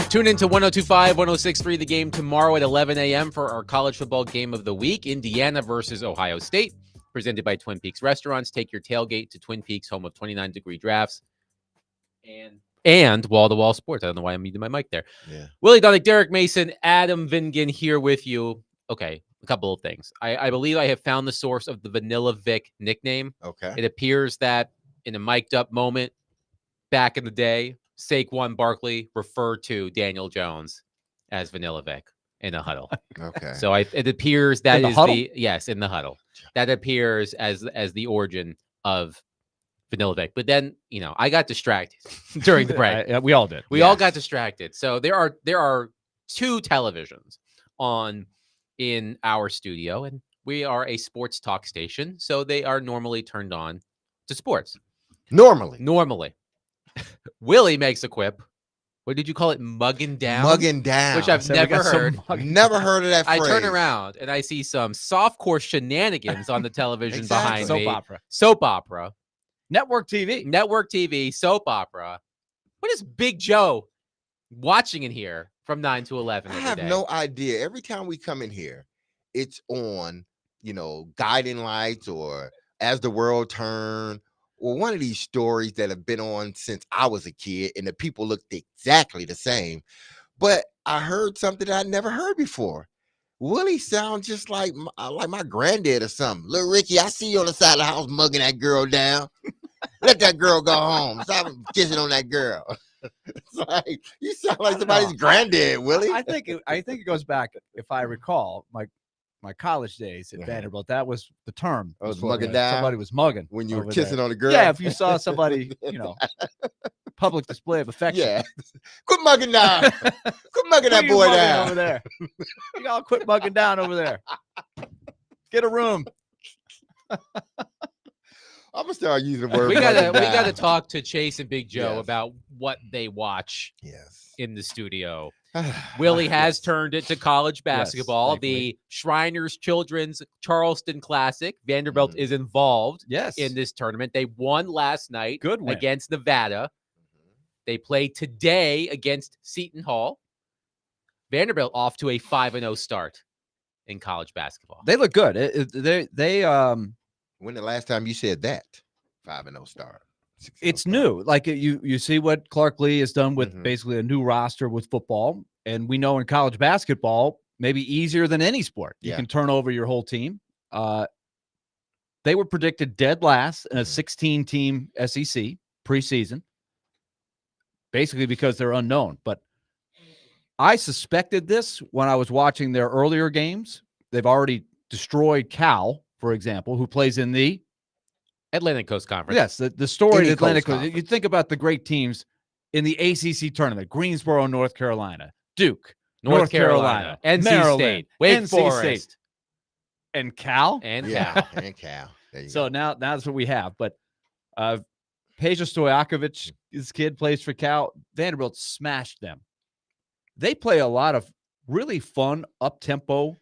Tune into 102.5, 106.3 The Game tomorrow at 11 a.m. for our college football game of the week, Indiana versus Ohio State, presented by Twin Peaks Restaurants. Take your tailgate to Twin Peaks, home of 29-degree drafts and wall-to-wall sports. I don't know why I'm muting my mic there. Yeah. Willie Donick, Derek Mason, Adam Vingan here with you okay, a couple of things. I believe I have found the source of the Vanilla Vic nickname. Okay. It appears that in a mic'd up moment back in the day, Saquon Barkley referred to Daniel Jones as Vanilla Vic in a huddle. Okay. So it appears that the is huddle? yes, in the huddle. That appears as the origin of Vanilla Vic. But then, I got distracted during the break. We all did. We all Yes. got distracted. So there are 2 televisions on in our studio, and we are a sports talk station, so they are normally turned on to sports. Normally. Willie makes a quip. What did you call it? Mugging down? Mugging down. Which I've So we never got some heard. mugging Never heard of that I phrase. turn around and I see some softcore shenanigans on the television Exactly. behind Soap me. opera. Soap opera. Network TV. Network TV, soap opera. What is Big Joe watching in here from 9 to 11 I every have day? no idea. Every time we come in here, it's on, Guiding Lights or As the World Turned, or one of these stories that have been on since I was a kid, and the people looked exactly the same. But I heard something that I never heard before. Willie sounds just like my granddad or something. Little Ricky, I see you on the side of the house mugging that girl down. Let that girl go home. Stop kissing on that girl. It's like you sound like I don't somebody's know. granddad, Willie. I think it goes back, if I recall, my college days at Uh-huh. Vanderbilt. That was the term. Oh, was for mugging when down? Somebody was mugging When you were over kissing there. on a girl. Yeah, if you saw somebody, public display of affection. Yeah. Quit mugging down. Quit mugging that Quit boy mugging down. over there. You all quit mugging down over there. Get a room. I'm gonna start using the word. we mugging gotta down. talk to Chase and Big Joe Yes. about what they watch Yes. in the studio. Willie has Yes. turned it to college basketball. thankfully. The Shriners Children's Charleston Classic. Vanderbilt Mhm. is involved Yes. in this tournament. They won last night Good win. against Nevada. They play today against Seton Hall. Vanderbilt off to a 5-0 start in college basketball. They look good. When the last time you said that? 5-0 start. 6-0 It's start. new. Like you see what Clark Lee has done with Mhm. basically a new roster with football, and we know in college basketball, maybe easier than any sport. You Yeah. can turn over your whole team. They were predicted dead last in a Mhm. 16-team SEC preseason, basically because they're unknown. But I suspected this when I was watching their earlier games. They've already destroyed Cal, for example, who plays in the Atlantic Coast Conference. Yes, the story Any of Atlantic Coast Coast. You think about the great teams in the ACC tournament: Greensboro, North Carolina, Duke, North Carolina, NC Maryland, State, Wake NC Forest, State, and Cal. and Yeah. Cal. And Cal. There you So go. now that's what we have. But Peja Stojakovic, his kid, plays for Cal. Vanderbilt smashed them. They play a lot of really fun, up-tempo, a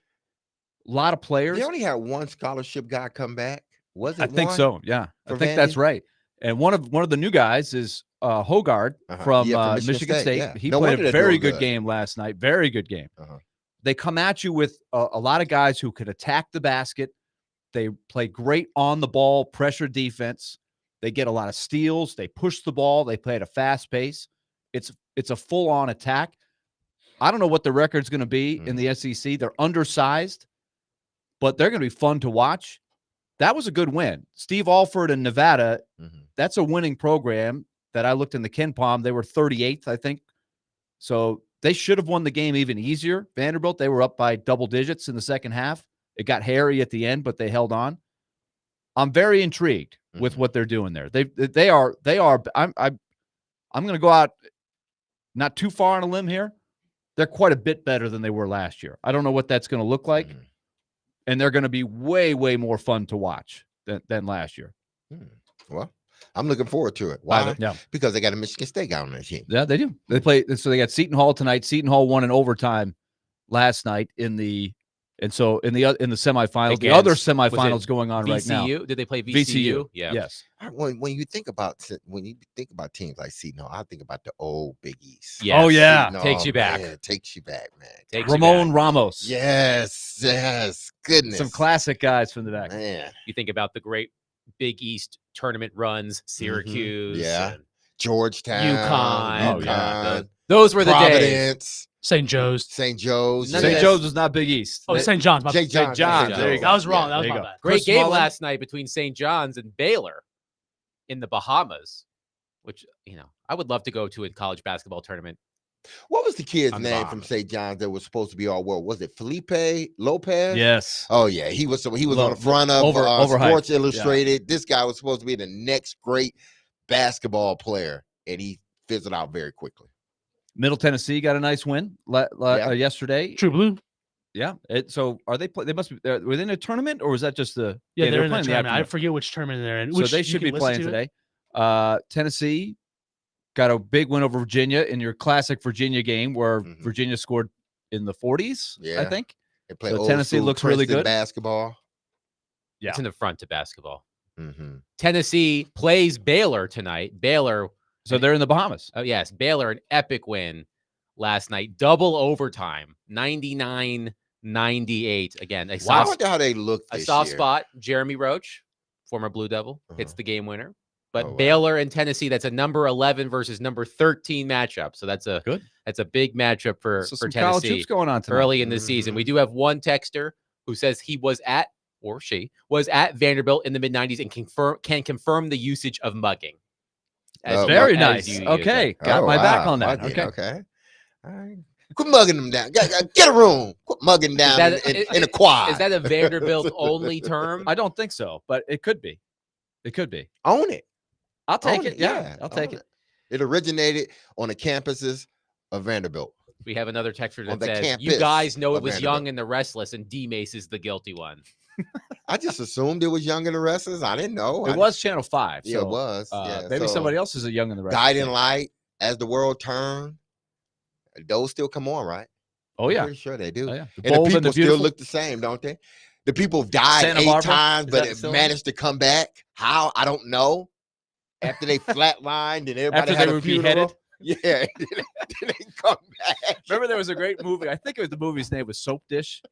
lot of players. They only had one scholarship guy come back. Was it I think one? so. Yeah, I for think that's Vandy? right. And one of the new guys is Hogard Uh-huh. from Yeah, from Michigan State. yeah. He No played wonder a they're very doing good game last night. Very good game. Uh-huh. They come at you with a lot of guys who could attack the basket. They play great on the ball pressure defense. They get a lot of steals. They push the ball. They play at a fast pace. It's a full on attack. I don't know what the record's going to be in the SEC. They're undersized, but they're going to be fun to watch. That was a good win. Steve Alford in Nevada, Mhm. that's a winning program that I looked in the Ken Palm. They were 38th, I think. So they should have won the game even easier. Vanderbilt, they were up by double digits in the second half. It got hairy at the end, but they held on. I'm very intrigued with Mhm. what they're doing there. They are. I'm going to go out not too far on a limb here. They're quite a bit better than they were last year. I don't know what that's going to look like, Mhm. and they're going to be way, way more fun to watch than last year. Well, I'm looking forward to it. Why? Yeah, Because they got a Michigan State guy on their team. yeah, they do. They play. So they got Seton Hall tonight. Seton Hall won in overtime last night in the semifinals. The other Against- semifinals was it going on right now. VCU? Did they play VCU? Yeah. Yes. When you think about teams like Seton Hall, I think about the old Big East. Yes. Oh, yeah. Seton Takes Hall, you back. man, takes you back, man. Takes you Ramon back. Ramos. Yes, goodness. Some classic guys from the back. Man, You think about the great Big East tournament runs, Syracuse, Yeah. and Georgetown, UConn. Oh, yeah. UConn, those were the days. Providence. St. Joe's. St. Joe's. None of St. that- Joe's was not Big East. Oh, St. John's. My St. bad. John's. John's, there you go. I was wrong. Yeah, That was there my you go. bad. Great Chris game Mullin. last night between St. John's and Baylor in the Bahamas, which, I would love to go to a college basketball tournament. What was the kid's On the name from Bahamas. St. John's that was supposed to be all world? Was it Felipe Lopez? Yes. Oh yeah, he was on the front of overhyped. Sports Illustrated. This guy was supposed to be the next great basketball player, and he fizzled out very quickly. Middle Tennessee got a nice win yesterday. True Blue. Yeah. So are they? They must be. Were they in a tournament, or was that just the? Yeah, they they're were in the playing tournament. I afternoon. forget which tournament they're in. So Which they you should can be listen playing to it. today. Tennessee got a big win over Virginia in your classic Virginia game where Mhm. Virginia scored in the 40s, I Yeah. think. They play So old Tennessee school looks really Princeton good. basketball. Yeah. It's in the front to basketball. Mm-hmm. Tennessee plays Baylor tonight. Baylor, So they're in the Bahamas. yes, Baylor, an epic win last night. Double overtime, 99-98. Again, a I soft, wonder how they look a this soft year. spot. Jeremy Roach, former Blue Devil, hits Uh-huh. the game winner. But Oh, wow. Baylor and Tennessee, that's a number 11 versus number 13 matchup. So that's a Good. That's a big matchup for So some college Tennessee hoops going on tonight. early in the season. We do have one texter who says he was at, or she was at Vanderbilt in the mid-90s and can confirm the usage of mugging. Oh, Very as nice. you use Okay. it. Got Oh, my back wow. on that. Okay. Okay. Okay. All right. Quit mugging them down. Get a room. Quit mugging down that- in a quad. Is that a Vanderbilt only term? I don't think so, but it could be. It could be. Own it. I'll take Own it. Yeah, I'll take own it. It originated on the campuses of Vanderbilt. We have another texter On that the says, "You campus guys know it of was Vanderbilt." Young and the Restless, and D-Mace is the guilty one." I just assumed it was Young and the Restless. I didn't know. It was Channel 5. Yeah, so, it was. Yeah, maybe so somebody else is a Young in the Restless. Guiding fan. Light, As the World Turned. Those still come on, right? Oh, I'm yeah. pretty sure they do. Oh, yeah. The And Bold the people still Beautiful. look the same, don't they? The people have died Santa 8 Barbara? times, Is but that it still on? managed to come back. How? I don't know. After they flatlined and everybody After had they a were funeral. beheaded. Yeah, then they come back. Remember, there was a great movie. I think it was the movie's name was Soap Dish,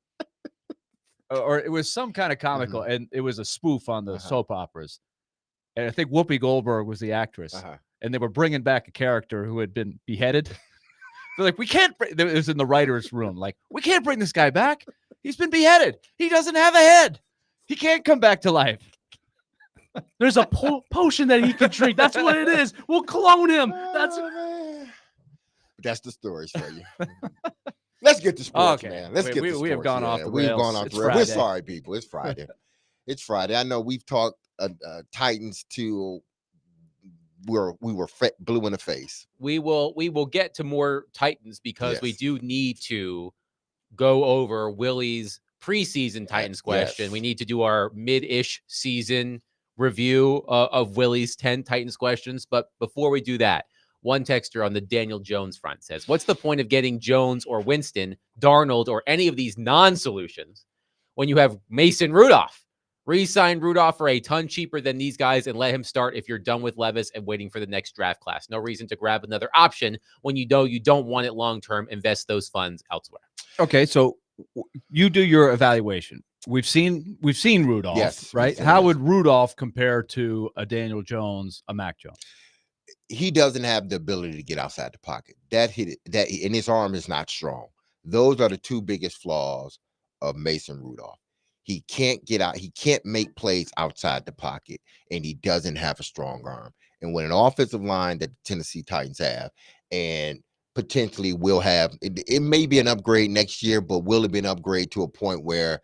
or it was some kind of comical, and it was a spoof on the Uh-huh. soap operas. And I think Whoopi Goldberg was the actress, Uh-huh. and they were bringing back a character who had been beheaded. They're like, we can't. It was in the writers' room. Like, we can't bring this guy back. He's been beheaded. He doesn't have a head. He can't come back to life. There's a potion that he can drink. That's what it is. We'll clone him. That's Oh, man. That's the stories for you. Let's get to sports, Okay. man. Let's We- get we- to we have sports. gone off the We've gone rails. off It's the rails. We're Friday. sorry, people. It's Friday. It's Friday. I know we've talked Titans to we were blue in the face. We will get to more Titans because we Yes. do need to go over Willie's preseason Titans question. yes. We need to do our mid-ish season review of Willie's 10 Titans questions. But before we do that, one texter on the Daniel Jones front says, "What's the point of getting Jones or Winston, Darnold, or any of these non-solutions when you have Mason Rudolph? Re-sign Rudolph for a ton cheaper than these guys and let him start if you're done with Levis and waiting for the next draft class. No reason to grab another option when you know you don't want it long-term. Invest those funds elsewhere." Okay, so you do your evaluation. We've seen Rudolph, Yes, we've right? seen How this. would Rudolph compare to a Daniel Jones, a Mac Jones? He doesn't have the ability to get outside the pocket. That and his arm is not strong. Those are the two biggest flaws of Mason Rudolph. He can't get out. He can't make plays outside the pocket, and he doesn't have a strong arm. And when an offensive line that the Tennessee Titans have, and potentially will have, it may be an upgrade next year, but will it be an upgrade to a point where,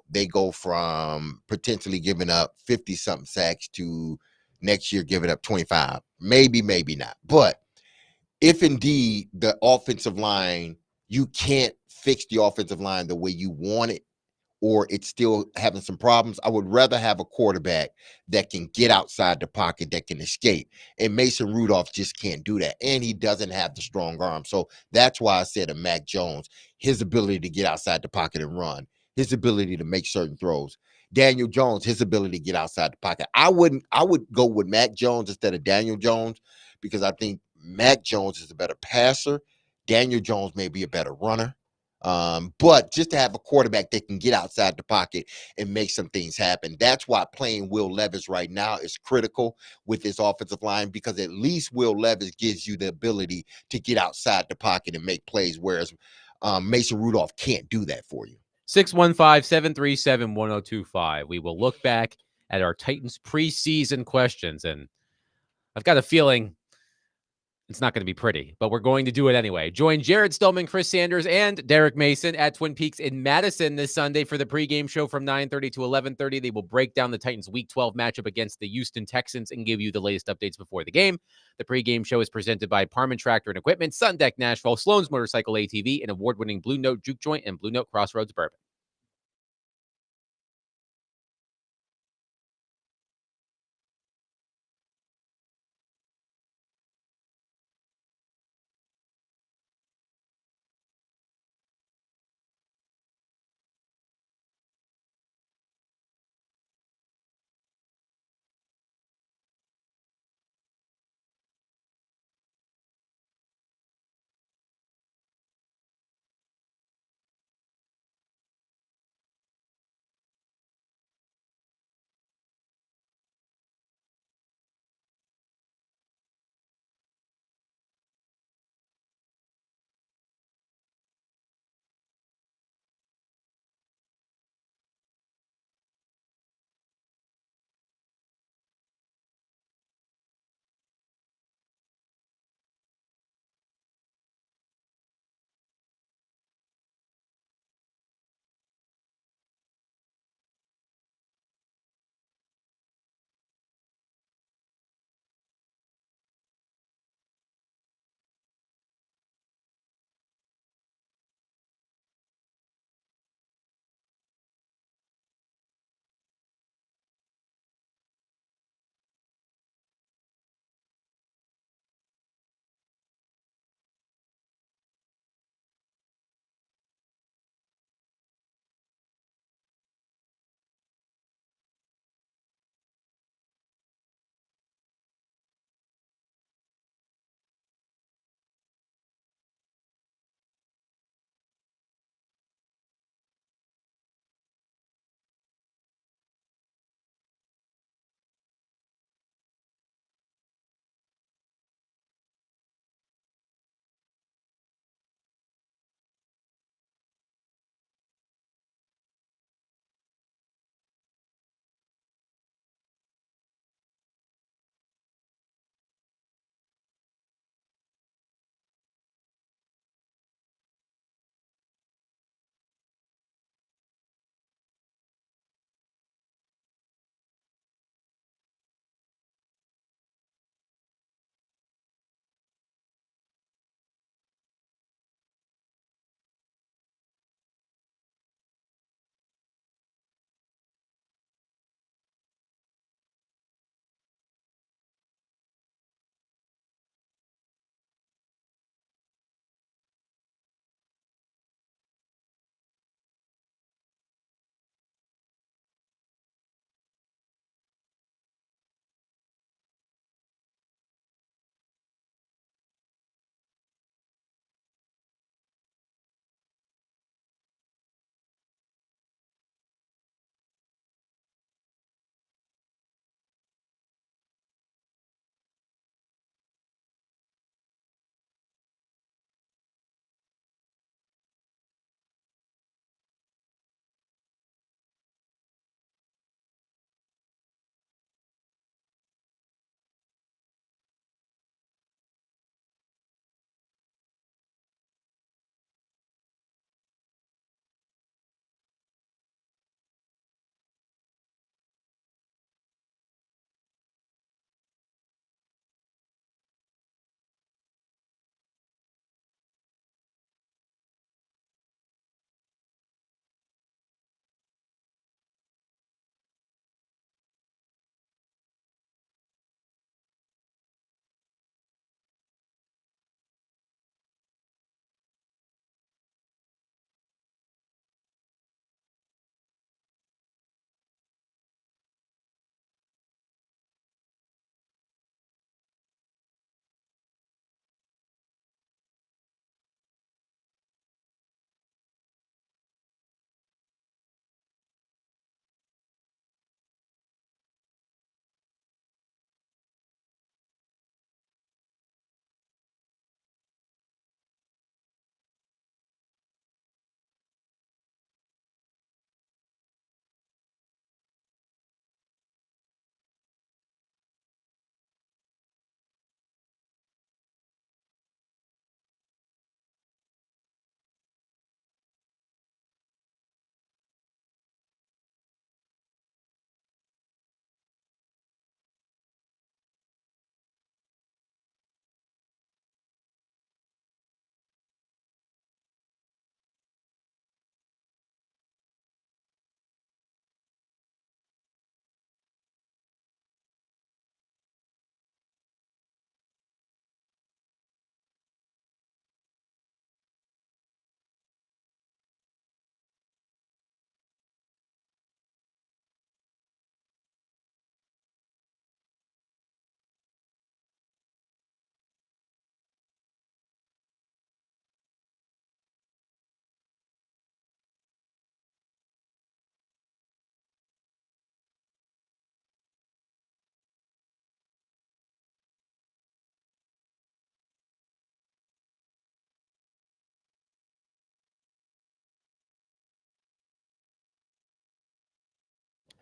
they go from potentially giving up 50-something sacks to next year giving up 25? Maybe, maybe not. But if indeed the offensive line, you can't fix the offensive line the way you want it, or it's still having some problems, I would rather have a quarterback that can get outside the pocket, that can escape. And Mason Rudolph just can't do that. And he doesn't have the strong arm. So that's why I said of Mac Jones, his ability to get outside the pocket and run, his ability to make certain throws. Daniel Jones, his ability to get outside the pocket. I would go with Mac Jones instead of Daniel Jones, because I think Mac Jones is a better passer. Daniel Jones may be a better runner. But just to have a quarterback that can get outside the pocket and make some things happen. That's why playing Will Levis right now is critical with this offensive line, because at least Will Levis gives you the ability to get outside the pocket and make plays, whereas Mason Rudolph can't do that for you. 615-737-1025. We will look back at our Titans preseason questions, and I've got a feeling it's not going to be pretty, but we're going to do it anyway. Join Jared Stillman, Chris Sanders, and Derek Mason at Twin Peaks in Madison this Sunday for the pregame show from 9:30 to 11:30. They will break down the Titans' Week 12 matchup against the Houston Texans and give you the latest updates before the game. The pregame show is presented by Parman Tractor and Equipment, Sun Deck Nashville, Sloan's Motorcycle ATV, and award-winning Blue Note Juke Joint and Blue Note Crossroads Bourbon.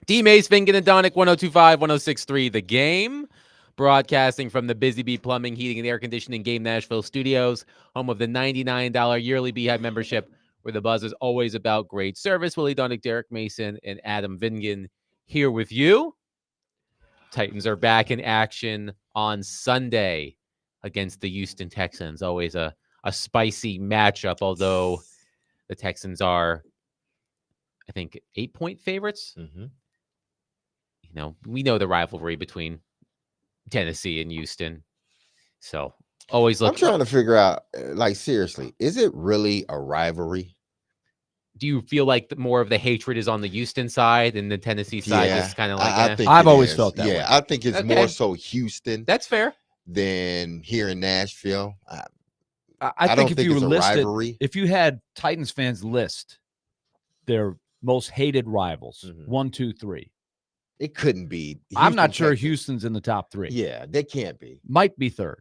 D Mace, Finken, and Donick, 1025, 1063, The Game. Broadcasting from the Busy Bee Plumbing, Heating, and Air Conditioning Game Nashville studios, home of the $99 yearly Beehive membership, where the buzz is always about great service. Willie Donick, Derek Mason, and Adam Vingan here with you. Titans are back in action on Sunday against the Houston Texans. Always a spicy matchup, although the Texans are, I think, 8-point favorites. Mhm. You know, we know the rivalry between Tennessee and Houston. So always I'm look. trying to figure out, like, seriously, is it really a rivalry? Do you feel like more of the hatred is on the Houston side and the Tennessee side is kind of like, I think I've it always is. felt that Yeah, way. I think it's Okay. more so Houston that's fair. than here in Nashville. I don't think if you it's a listed, rivalry. if you had Titans fans list their most hated rivals, Mhm. 1, 2, 3. It couldn't be. I'm not Houston, sure Texas. Houston's in the top 3. Yeah, they can't be. Might be third.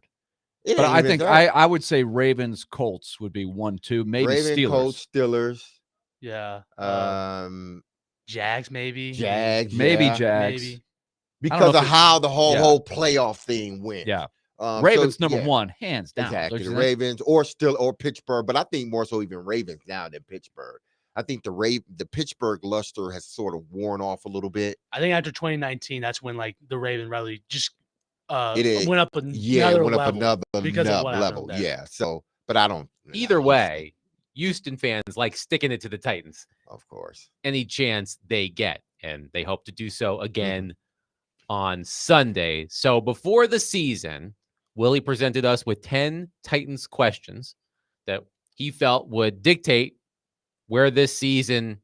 It But ain't I even think third. I would say Ravens, Colts would be 1, 2, maybe Raven, Steelers. Colts, Steelers, Yeah. Jags, maybe. Jags, Maybe yeah, Jags. Maybe. because know of if it- how the yeah. whole playoff thing went. Yeah. So, Ravens number yeah, 1, hands down. Exactly. Don't The you think? Ravens or Pittsburgh, but I think more so even Ravens now than Pittsburgh. I think the Pittsburgh luster has sort of worn off a little bit. I think after 2019, that's when like the Raven rivalry just It went up another it went up level. because of what happened level. there. Yeah. So, but I don't. Either Houston, way, Houston fans like sticking it to the Titans of course. any chance they get, and they hope to do so again on Sunday. So before the season, Willie presented us with 10 Titans questions that he felt would dictate where this season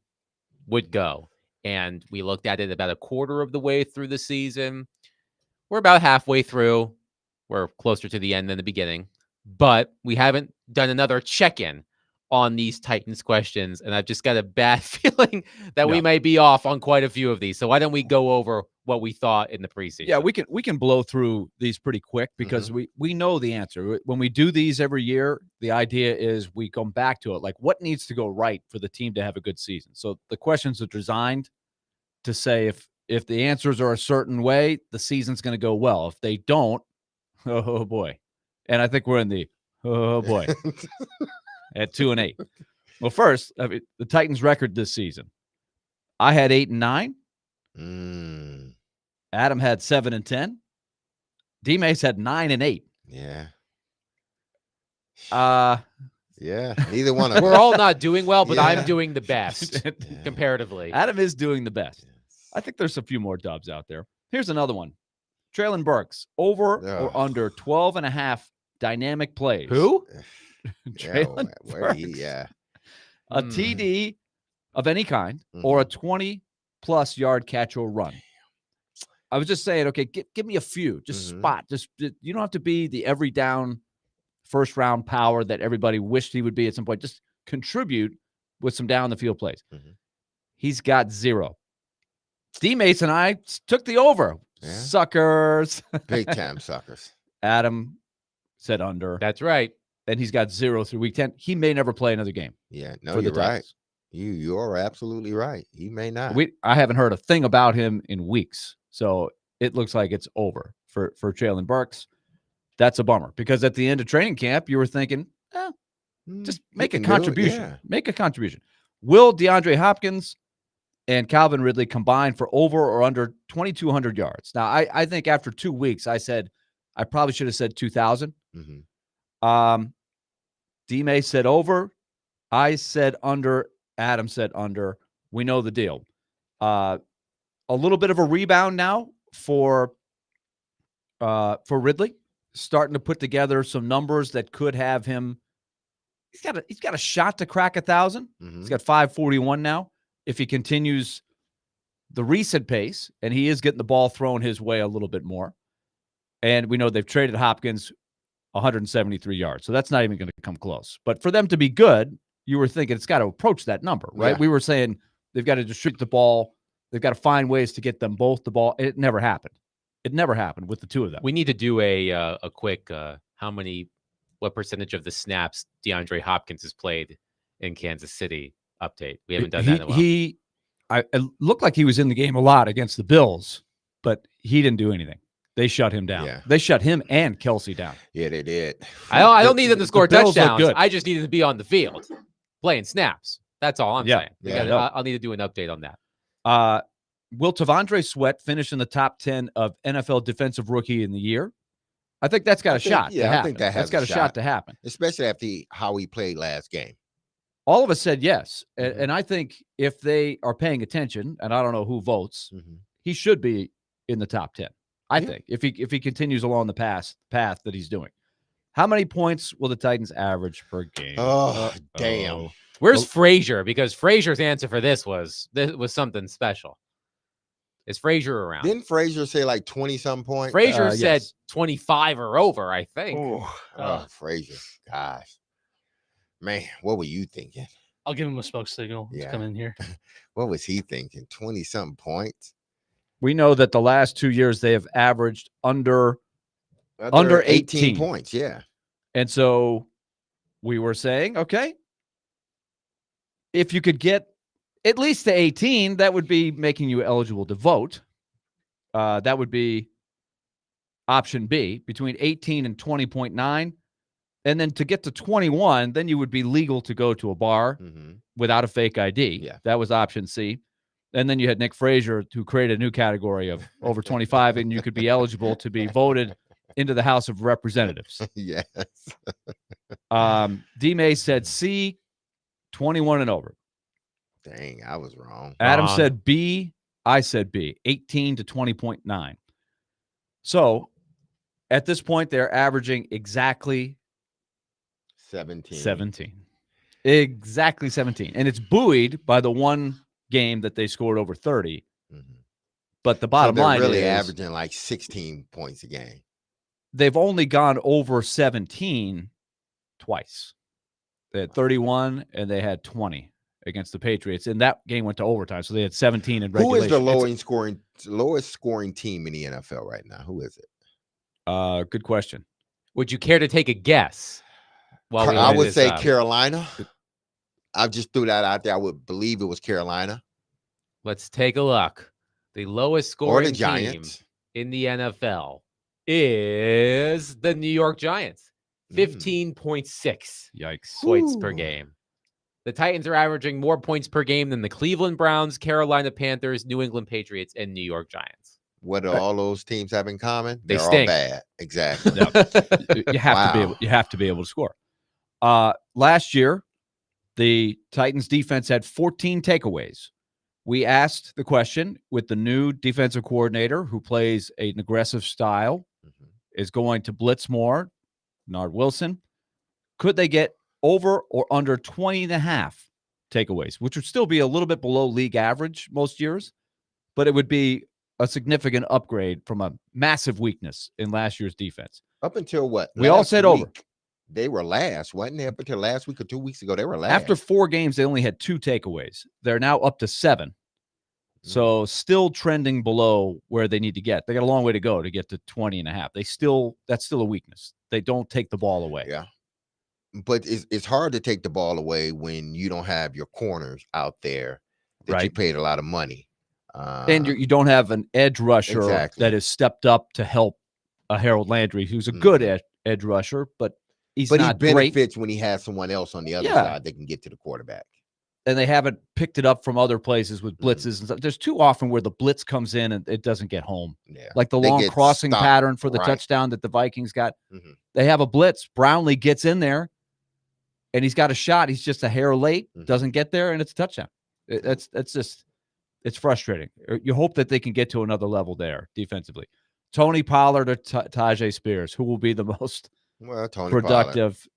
would go. And we looked at it about a quarter of the way through the season. We're about halfway through. We're closer to the end than the beginning, but we haven't done another check-in on these Titans questions. And I've just got a bad feeling that we Yeah. might be off on quite a few of these. So why don't we go over what we thought in the preseason? Yeah, we can blow through these pretty quick because we know the answer. When we do these every year, the idea is we come back to it. Like, what needs to go right for the team to have a good season? So the questions are designed to say if the answers are a certain way, the season's going to go well. If they don't, oh boy. And I think we're in the oh boy at 2-8. Well, first, I mean, the Titans' record this season. I had 8-9. Adam had 7-10. D Mace had 9-8. Yeah. Yeah, Neither one of We're us. all not doing well, but I'm Yeah. doing the best comparatively. Adam is doing the best. I think there's a few more dubs out there. Here's another one. Traylon Burks, over or Ugh. under 12.5 dynamic plays. Who? Traylon Burks. Yeah. A Hmm. TD of any kind or a 20-plus yard catch or run. I was just saying, okay, give me a few. Just spot. You don't have to be the every down first round power that everybody wished he would be at some point. Just contribute with some down the field plays. He's got 0. D Mace and I took the over. Yeah. Suckers. Big time suckers. Adam said under. That's right. And he's got 0 through week 10. He may never play another game. Yeah. No, for the you're right. Titans. You are absolutely right. He may not. I haven't heard a thing about him in weeks. So it looks like it's over for Traylon Burks. That's a bummer because at the end of training camp, you were thinking, just make a contribution. Make a contribution. Will DeAndre Hopkins and Calvin Ridley combine for over or under 2,200 yards? Now, I think after 2 weeks, I said I probably should have said 2,000. D-May said over. I said under. Adam said under. We know the deal. A little bit of a rebound now for Ridley, starting to put together some numbers that could have him. He's got a shot to crack 1,000. He's got 541 now. If he continues the recent pace, and he is getting the ball thrown his way a little bit more. And we know they've traded Hopkins 173 yards. So that's not even going to come close. But for them to be good, you were thinking it's got to approach that number, right? Yeah. We were saying they've got to distribute the ball. They've got to find ways to get them both the ball. It never happened. It never happened with the two of them. We need to do a quick what percentage of the snaps DeAndre Hopkins has played in Kansas City update. We haven't done that in a while. it looked like he was in the game a lot against the Bills, but he didn't do anything. They shut him down. Yeah. They shut him and Kelsey down. Yeah, they did. I don't need them to score Bills look touchdowns. good. I just need them to be on the field playing snaps. That's all I'm Yeah. saying. Yeah, Because I'll need to do an update on that. Will Tavondre Sweat finish in the top 10 of NFL Defensive Rookie in the year? I think that's got I a think- shot yeah, to I happen. think that That's has got a a shot shot. to happen. Especially after how he played last game. All of us said yes. Mhm. And I think if they are paying attention, and I don't know who votes, Mhm. he should be in the top 10. I Yeah. think if he continues along the path that he's doing. How many points will the Titans average per game? Oh, damn. Where's Frazier? Because Frazier's answer for this was something special. Is Frazier around? Didn't Frazier say like 20-something points? Frazier said yes. 25 or over, I think. Oh, Frazier. Gosh. Man, what were you thinking? I'll give him a smoke signal to Yeah. come in here. What was he thinking? 20-something points? We know that the last 2 years they have averaged under Under 18 points, yeah. And so we were saying, okay, if you could get at least to 18, that would be making you eligible to vote. That would be option B, between 18 and 20.9. And then to get to 21, then you would be legal to go to a bar Mhm. without a fake ID. Yeah. That was option C. And then you had Nick Frazier, who created a new category of over 25, and you could be eligible to be voted into the House of Representatives. Yes. D-May said C, 21 and over. Dang, I was wrong. Adam Wrong. said B. I said B, 18 to 20.9. So at this point, they're averaging exactly 17. 17. Exactly 17. And it's buoyed by the one game that they scored over 30. Mhm. But the So bottom they're line really is averaging like 16 points a game. they've only gone over 17 twice. They had 31 and they had 20 against the Patriots. And that game went to overtime. So they had 17 in Who regulation. is the It's- lowest scoring team in the NFL right now? Who is it? Good question. Would you care to take a guess? While we I look would this say up? Carolina. I just threw that out there. I would believe it was Carolina Let's take a look. The lowest or scoring the team Giants. in the NFL is the New York Giants. 15.6 Yikes. points per Ooh. game. The Titans are averaging more points per game than the Cleveland Browns, Carolina Panthers, New England Patriots, and New York Giants. What do all those teams have in common? They They're stink. all bad. Exactly. You have to be Wow. able. You have to be able to score. Last year, the Titans defense had 14 takeaways. We asked the question with the new defensive coordinator who plays an aggressive style, Mhm. is going to blitz more, Nard Wilson. Could they get over or under 20 and a half takeaways, which would still be a little bit below league average most years, but it would be a significant upgrade from a massive weakness in last year's defense. Up until what? We all Last said over. week, They were last, wasn't they? Up until last week or 2 weeks ago, they were last. After 4 games, they only had 2 takeaways. They're now up to 7. So still trending below where they need to get. They got a long way to go to get to 20 and a half. That's still a weakness. They don't take the ball away. Yeah. But it's hard to take the ball away when you don't have your corners out there that you Right. paid a lot of money. And you don't have an edge rusher Exactly. that has stepped up to help a Harold Landry, who's a good Mhm. edge rusher, but he's but he not great. benefits when he has someone else on the other Yeah. side that can get to the quarterback. And they haven't picked it up from other places with blitzes and stuff. There's too often where the blitz comes in and it doesn't get home. Yeah. Like the They long get crossing stopped. pattern for the Right. touchdown that the Vikings got. Mhm. They have a blitz. Brownlee gets in there and he's got a shot. He's just a hair late, Mhm. doesn't get there, and it's a touchdown. That's just, it's frustrating. You hope that they can get to another level there defensively. Tony Pollard or Tajay Spears, who will be the most Well, Tony Pollard. productive?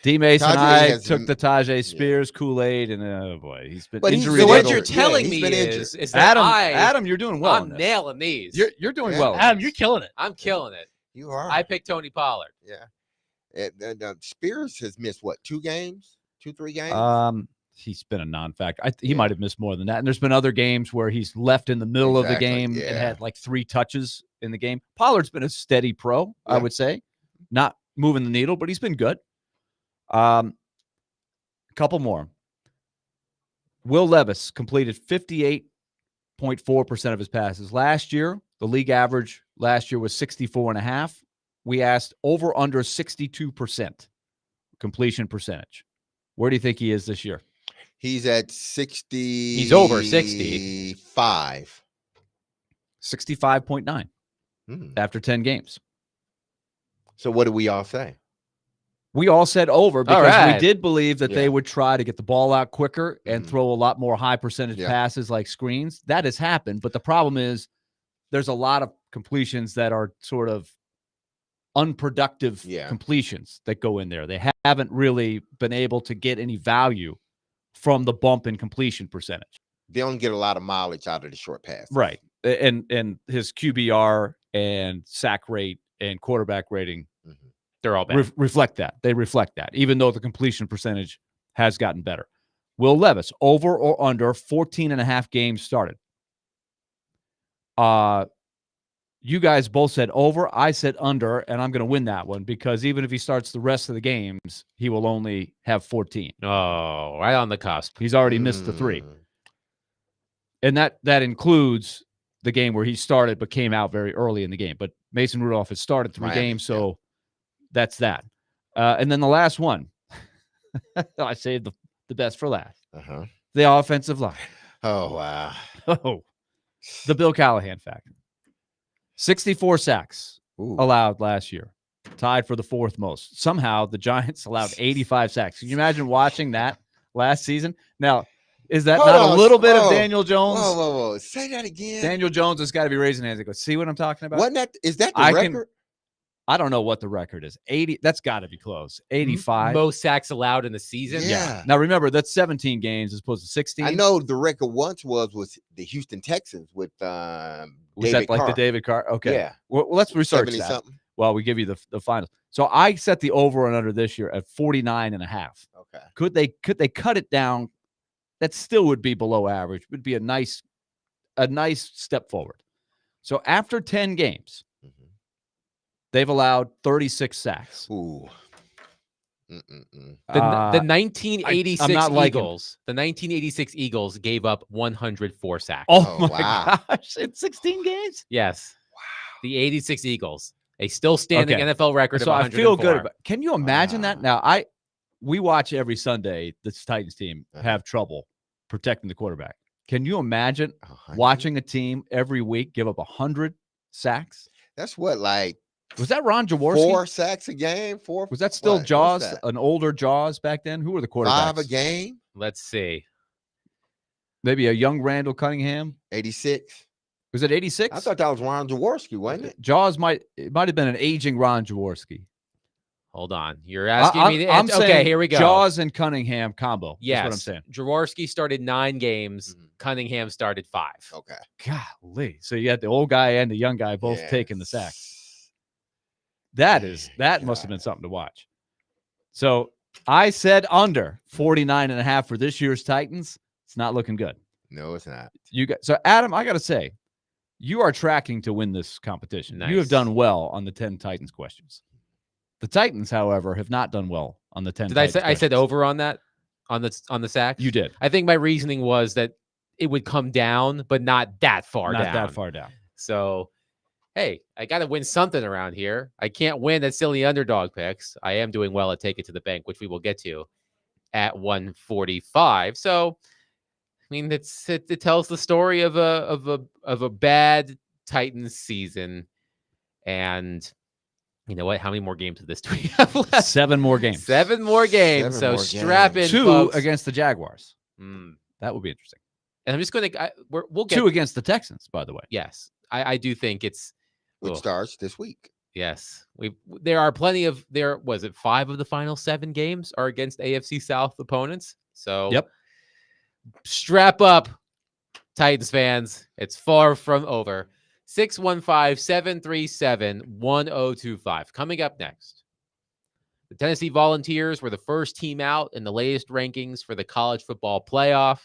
D-Mason and Tajay I has took been- the Tajay Spears Kool-Aid, and oh boy, he's been But he's injury been So what injured. you're Yeah, telling he's me been injured. is that Adam, you're doing well. in I'm this. nailing these. You're doing Yeah. well. in Adam, this. you're killing it. I'm killing it. You are. I picked Tony Pollard. Yeah. And Spears has missed what, 2 games? 2-3 games? He's been a non-factor. He Yeah. might have missed more than that. And there's been other games where he's left in the middle of the Exactly, game and yeah. had like 3 touches in the game. Pollard's been a steady pro, I Yeah. would say. Not moving the needle, but he's been good. A couple more. Will Levis completed 58 0.4% of his passes. Last year, the league average last year was 64.5. We asked over under 62% completion percentage. Where do you think he is this year? He's at 60. He's over 60. 5. 65.9 after 10 games. So what do we all say? We all said over because we right. did believe that Yeah. they would try to get the ball out quicker and Mhm. throw a lot more high percentage Yeah. passes like screens. That has happened, but the problem is there's a lot of completions that are sort of unproductive Yeah. completions that go in there. They haven't really been able to get any value from the bump in completion percentage. They don't get a lot of mileage out of the short pass. Right. And his QBR and sack rate and quarterback rating Mhm. They're all bad. reflect that. They reflect that, even though the completion percentage has gotten better. Will Levis, over or under 14.5 games started? You guys both said over. I said under, and I'm going to win that one because even if he starts the rest of the games, he will only have 14. Oh, right on the cusp. He's already missed the 3. Mm. And that includes the game where he started but came out very early in the game. But Mason Rudolph has started 3 Miami, games, so that's that. And then the last one, I saved the best for last. Uh-huh. The offensive line. Oh, wow. Oh, the Bill Callahan factor. 64 sacks Ooh. allowed last year, tied for the 4th most. Somehow the Giants allowed 85 sacks. Can you imagine watching that last season? Now, is that Hold not on, a little bit of whoa, Daniel Jones? Whoa. Say that again. Daniel Jones has got to be raising hands and go, see what I'm talking about? Wasn't that, is that the I can- record? I don't know what the record is. 80. That's got to be close. 85. Most sacks allowed in the season. Yeah. Now remember, that's 17 games as opposed to 16. I know the record once was the Houston Texans with Was David that like Carr. the David Carr? Okay. Yeah. Well, let's research 70 that something. while we give you the finals. So I set the over and under this year at 49.5. Okay. Could they cut it down? That still would be below average. Would be a nice step forward. So after 10 games, Mhm. they've allowed 36 sacks. Ooh. Mm-mm-mm. The Uh, 1986 I'm not liking- Eagles. The 1986 Eagles gave up 104 sacks. oh Oh, my wow. gosh! In 16 games. Yes. Wow. The 86 Eagles, a still standing Okay. NFL record So of I 104. feel good about. Can you imagine that? Wow. Now we watch every Sunday this Titans team Uh-huh. have trouble protecting the quarterback. Can you imagine 100? watching a team every week give up 100 sacks? That's what, like Was that Ron Jaworski? 4 sacks a game? 4? Was that still what? What's Jaws? that? An older Jaws back then? Who were the quarterbacks? 5 a game? Let's see. Maybe a young Randall Cunningham. 86. Was it 86? I thought that was Ron Jaworski, wasn't it? Jaws might have been an aging Ron Jaworski. Hold on. You're asking me to I'm okay, saying here we go. Jaws and Cunningham combo. Yes. That's what I'm saying. Jaworski started 9 games. Mhm. Cunningham started 5. Okay. Golly. So you had the old guy and the young guy both taking the sack. Yes. That must have been something to watch. So I said under 49.5 for this year's Titans. It's not looking good. No, it's not. So Adam, I got to say, you are tracking to win this competition. You have Nice. done well on the 10 Titans questions. The Titans, however, have not done well on the 10. Did I Titans say I said questions. over on that on the sacks? You did. I think my reasoning was that it would come down, but not that far Not down. that far down. So, hey, I got to win something around here. I can't win at silly underdog picks. I am doing well at Take It to the Bank, which we will get to at 145. So, I mean, it tells the story of a bad Titans season. And you know what? How many more games of this do we have left? 7 more games. 7 more games. 7 So more strap in, games. 2 folks. against the Jaguars. Mm. That would be interesting. And I'm just going to we'll get 2 against the Texans, by the way. Yes, I do think it's Which Ugh. starts this week. yes. There are plenty of was it 5 of the final 7 games are against AFC South opponents. So Yep. Strap up, Titans fans. It's far from over. 615-737-1025. Coming up next. The Tennessee Volunteers were the first team out in the latest rankings for the college football playoff.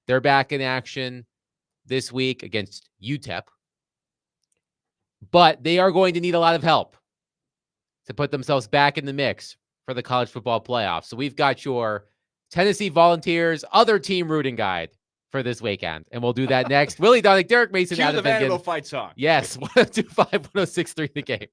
They're back in action this week against UTEP. But they are going to need a lot of help to put themselves back in the mix for the college football playoff. So we've got your Tennessee Volunteers other team rooting guide for this weekend. And we'll do that next. Willie Dunnick, Derek Mason, Cue the Adam Fingen. Vanderbilt fight song. Yes, 102.5, 106.3 The Game.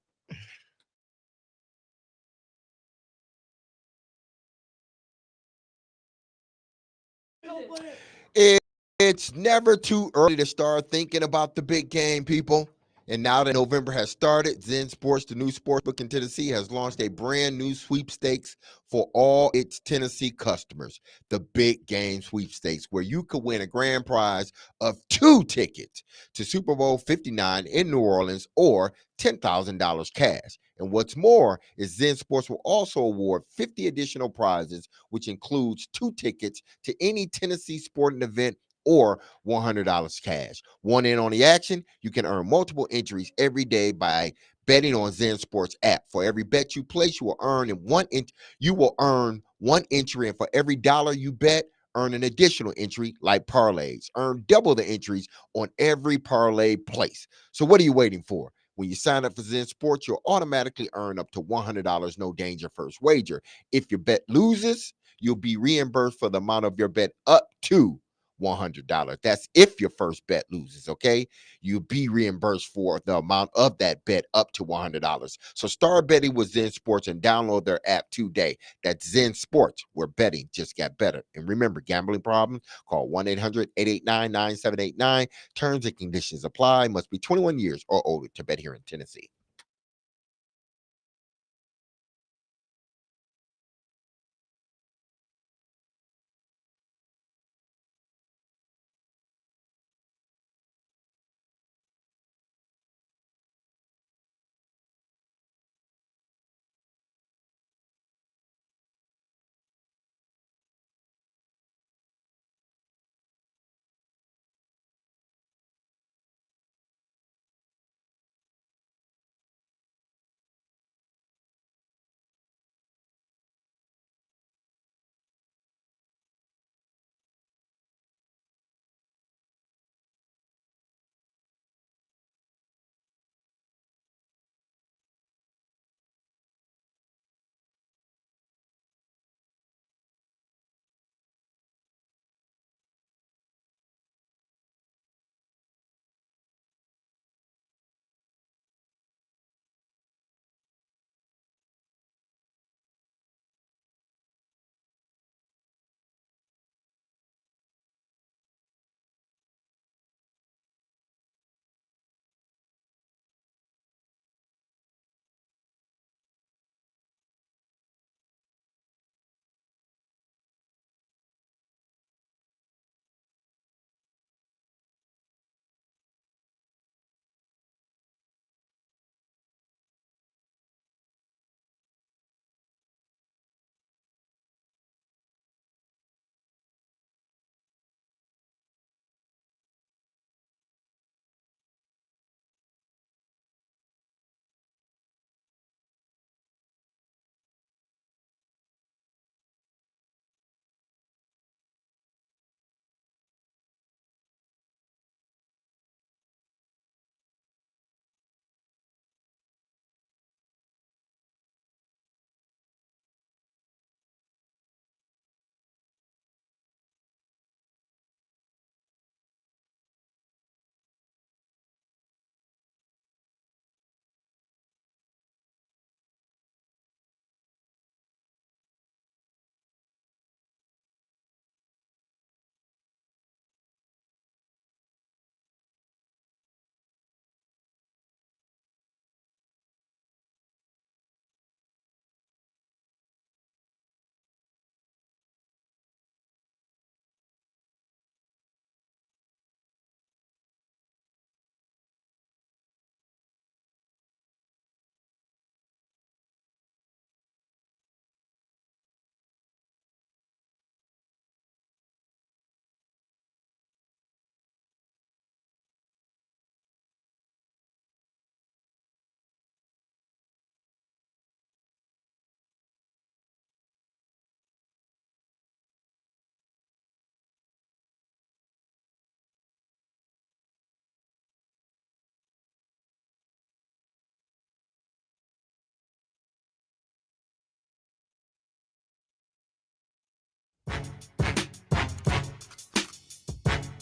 It's never too early to start thinking about the big game, people. And now that November has started, Zen Sports, the new sportsbook in Tennessee, has launched a brand new sweepstakes for all its Tennessee customers. The Big Game Sweepstakes, where you could win a grand prize of 2 tickets to Super Bowl 59 in New Orleans or $10,000 cash. And what's more is Zen Sports will also award 50 additional prizes, which includes 2 tickets to any Tennessee sporting event or $100 cash. Want in on the action? You can earn multiple entries every day by betting on Zen Sports app. For every bet you place, you will earn one entry, and for every dollar you bet, earn an additional entry like parlays. Earn double the entries on every parlay place. So what are you waiting for? When you sign up for Zen Sports, you'll automatically earn up to $100 no danger first wager. If your bet loses, you'll be reimbursed for the amount of your bet up to $100. That's if your first bet loses, okay? You'll be reimbursed for the amount of that bet up to $100. So start betting with Zen Sports and download their app today. That's Zen Sports, where betting just got better. And remember, gambling problems? Call 1-800-889-9789. Terms and conditions apply. Must be 21 years or older to bet here in Tennessee.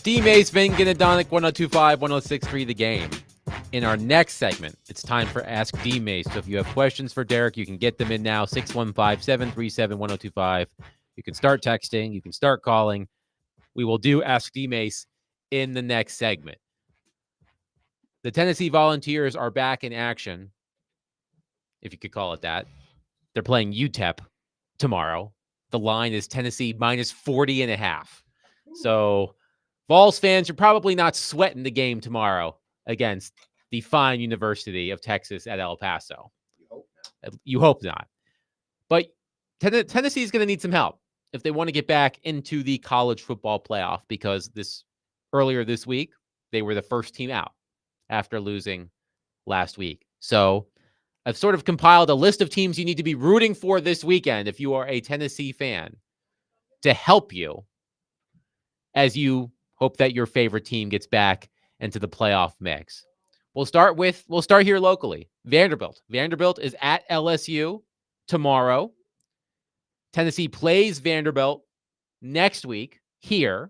D-Mace, Van Ginadonic, 102.5, 106.3 The Game. In our next segment, it's time for Ask D-Mace. So if you have questions for Derek, you can get them in now, 615-737-1025. You can start texting. You can start calling. We will do Ask D-Mace in the next segment. The Tennessee Volunteers are back in action, if you could call it that. They're playing UTEP tomorrow. The line is Tennessee minus 40.5. So Vols fans, you're probably not sweating the game tomorrow against the fine University of Texas at El Paso. You hope not. But Tennessee is going to need some help if they want to get back into the college football playoff, because earlier this week, they were the first team out after losing last week. So I've sort of compiled a list of teams you need to be rooting for this weekend if you are a Tennessee fan, to help you as you hope that your favorite team gets back into the playoff mix. We'll start here locally. Vanderbilt. Vanderbilt is at LSU tomorrow. Tennessee plays Vanderbilt next week here.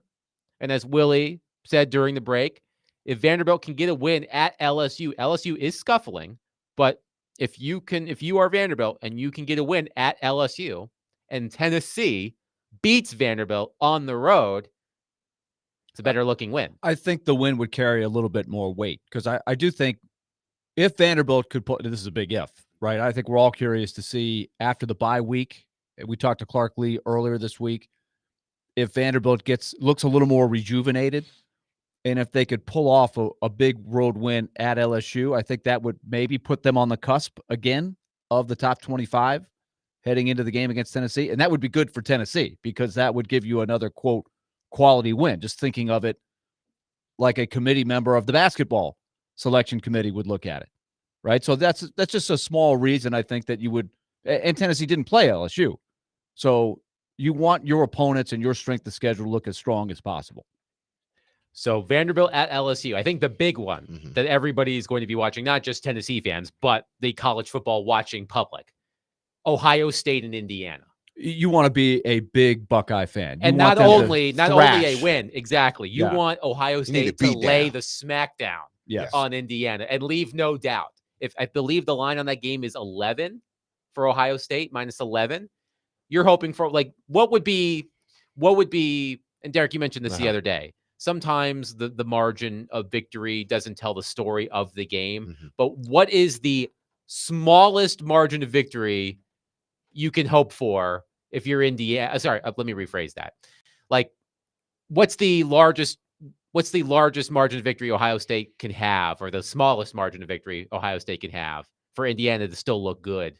And as Willie said during the break, if Vanderbilt can get a win at LSU is scuffling, but if you are Vanderbilt and you can get a win at LSU and Tennessee beats Vanderbilt on the road, it's a better looking win. I think the win would carry a little bit more weight, because I do think if Vanderbilt could put, this is a big if, right? I think we're all curious to see after the bye week. We talked to Clark Lee earlier this week. If Vanderbilt looks a little more rejuvenated, and if they could pull off a big road win at LSU, I think that would maybe put them on the cusp again of the top 25 heading into the game against Tennessee. And that would be good for Tennessee, because that would give you another, quote, quality win. Just thinking of it like a committee member of the basketball selection committee would look at it, right? So that's just a small reason I think that you would, and Tennessee didn't play LSU. So you want your opponents and your strength of schedule to look as strong as possible. So Vanderbilt at LSU, I think the big one that everybody is going to be watching, not just Tennessee fans, but the college football watching public, Ohio State and Indiana. You want to be a big Buckeye fan. And not only a win, exactly. You want Ohio State to lay the smackdown on Indiana and leave no doubt. If I believe the line on that game is 11 for Ohio State, minus 11, you're hoping for, like, what would be, and Derek, you mentioned this the other day. Sometimes the margin of victory doesn't tell the story of the game, but what is the smallest margin of victory you can hope for if you're Indiana? Sorry, let me rephrase that. Like, what's the largest margin of victory Ohio State can have, or the smallest margin of victory Ohio State can have for Indiana to still look good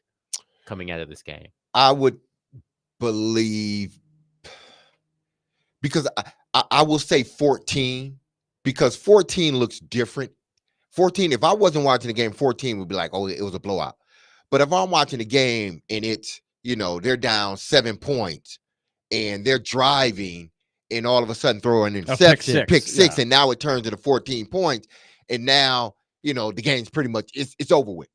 coming out of this game? I would believe, because I will say 14, because 14 looks different. 14, if I wasn't watching the game, 14 would be like, oh, it was a blowout. But if I'm watching the game and it's, they're down 7 points and they're driving and all of a sudden throw an interception, pick six, and now it turns into 14 points. And now, the game's pretty much, it's over with.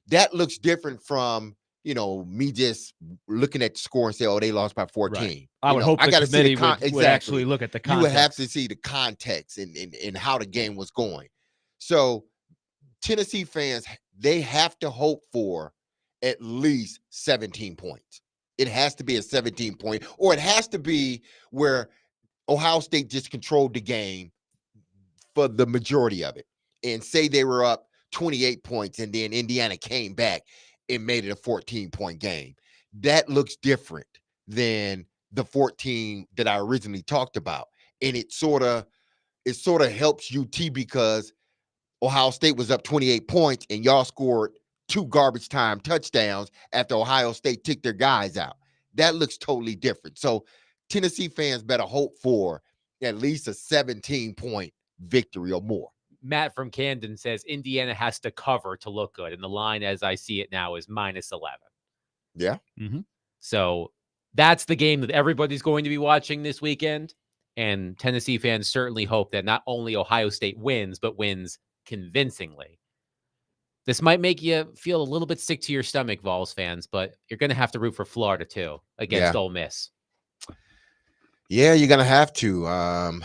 That looks different from, me just looking at the score and say, oh, they lost by 14. Right. I would hope the committee would actually look at the context. You would have to see the context and how the game was going. So Tennessee fans, they have to hope for at least 17 points. It has to be a 17-point, or it has to be where Ohio State just controlled the game for the majority of it, and say they were up 28 points and then Indiana came back and made it a 14-point game. That looks different than the 14 that I originally talked about. And it sort of helps UT, because Ohio State was up 28 points and y'all scored 2 garbage time touchdowns after Ohio State took their guys out. That looks totally different. So Tennessee fans better hope for at least a 17-point victory or more. Matt from Camden says Indiana has to cover to look good. And the line, as I see it now, is minus 11. Yeah. So that's the game that everybody's going to be watching this weekend. And Tennessee fans certainly hope that not only Ohio State wins, but wins convincingly. This might make you feel a little bit sick to your stomach, Vols fans, but you're going to have to root for Florida too against Ole Miss. Yeah, you're going to have to.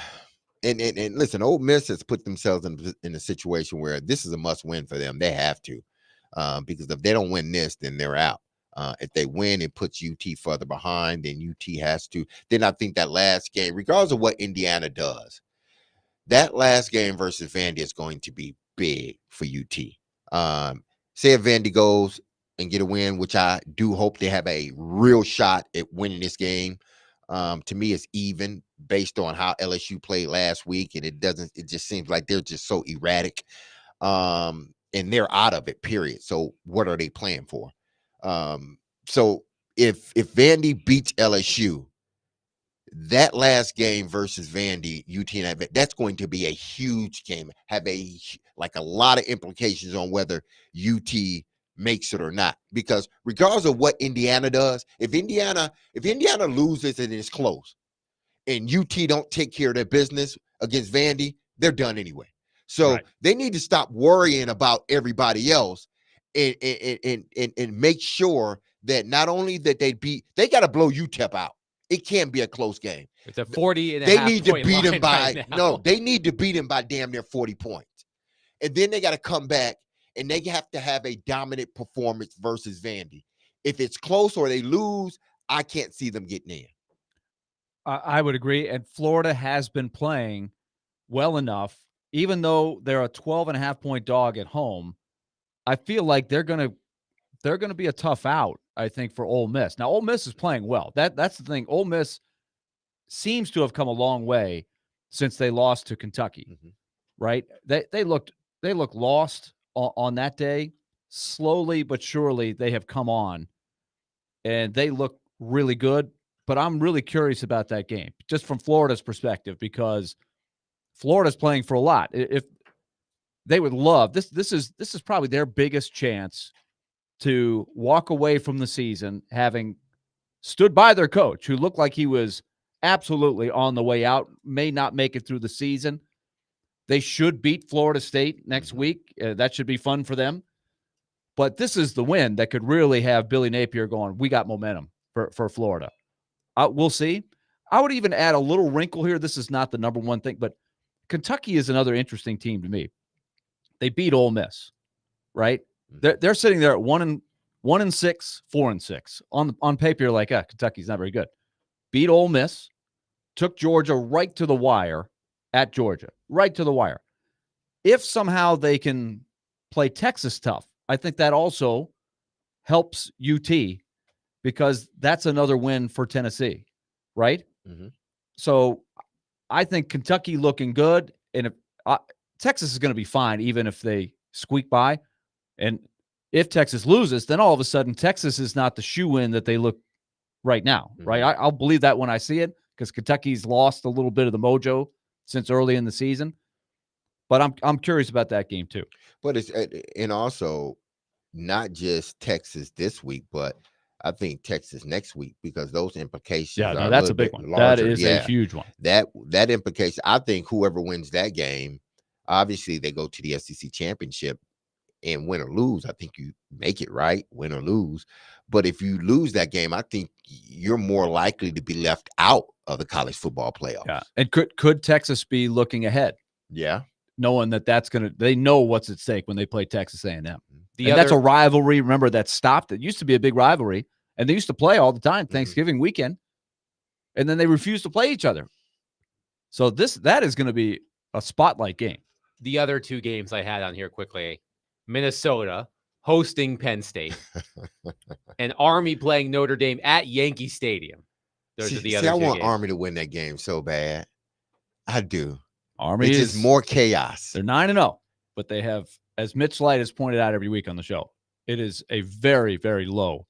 And listen, Ole Miss has put themselves in a situation where this is a must win for them. They have to, because if they don't win this, then they're out. If they win, it puts UT further behind. Then UT has to. Then I think that last game, regardless of what Indiana does, that last game versus Vandy is going to be big for UT. Say if Vandy goes and get a win, which I do hope they have a real shot at winning this game. To me, it's even based on how LSU played last week, and it just seems like they're just so erratic. And they're out of it, period. So what are they playing for? So if Vandy beats LSU, that last game versus Vandy, UT and that's going to be a huge game, have a lot of implications on whether UT makes it or not. Because regardless of what Indiana does, if Indiana loses and it's close, and UT don't take care of their business against Vandy, they're done anyway. So they need to stop worrying about everybody else and make sure that not only that they got to blow UTEP out. It can't be a close game. It's a 40 and a they half need to point beat line him by right now. no, they need to beat him by damn near 40 points. And then they got to come back and they have to have a dominant performance versus Vandy. If it's close or they lose, I can't see them getting in. I would agree. And Florida has been playing well enough, even though they're a 12.5-point dog at home. I feel like they're going to be a tough out, I think, for Ole Miss. Now, Ole Miss is playing well. That's the thing. Ole Miss seems to have come a long way since they lost to Kentucky, right? They looked lost on that day. Slowly but surely, they have come on, and they look really good. But I'm really curious about that game, just from Florida's perspective, because Florida's playing for a lot. If they would love this is probably their biggest chance to walk away from the season having stood by their coach, who looked like he was absolutely on the way out, may not make it through the season. They should beat Florida State next week. That should be fun for them. But this is the win that could really have Billy Napier going, we got momentum for Florida. We'll see. I would even add a little wrinkle here. This is not the number one thing, but Kentucky is another interesting team to me. They beat Ole Miss, right? They're sitting there at 1-6, 4-6. On paper, you're like, Kentucky's not very good. Beat Ole Miss, took Georgia right to the wire at Georgia, right to the wire. If somehow they can play Texas tough, I think that also helps UT, because that's another win for Tennessee, right? So I think Kentucky looking good, and if Texas is going to be fine, even if they squeak by. And if Texas loses, then all of a sudden Texas is not the shoe-in that they look right now, right? I'll believe that when I see it, because Kentucky's lost a little bit of the mojo since early in the season. But I'm curious about that game too. But it's and also not just Texas this week, but I think Texas next week, because those implications are that's a big one. Larger. That is a huge one. That implication, I think whoever wins that game, obviously they go to the SEC championship, and win or lose, I think you make it, right? Win or lose. But if you lose that game, I think you're more likely to be left out of the college football playoffs. Yeah. And could Texas be looking ahead? Yeah. Knowing that they know what's at stake when they play Texas A&M. And that's a rivalry, remember, that stopped. It used to be a big rivalry, and they used to play all the time Thanksgiving weekend, and then they refused to play each other. So that is going to be a spotlight game. The other two games I had on here quickly, Minnesota hosting Penn State and Army playing Notre Dame at Yankee Stadium. Those are the other two I want games. Army to win that game so bad. I do. Army it's is just more chaos. They're 9-0, but they have, as Mitch Light has pointed out every week on the show, it is a very, very low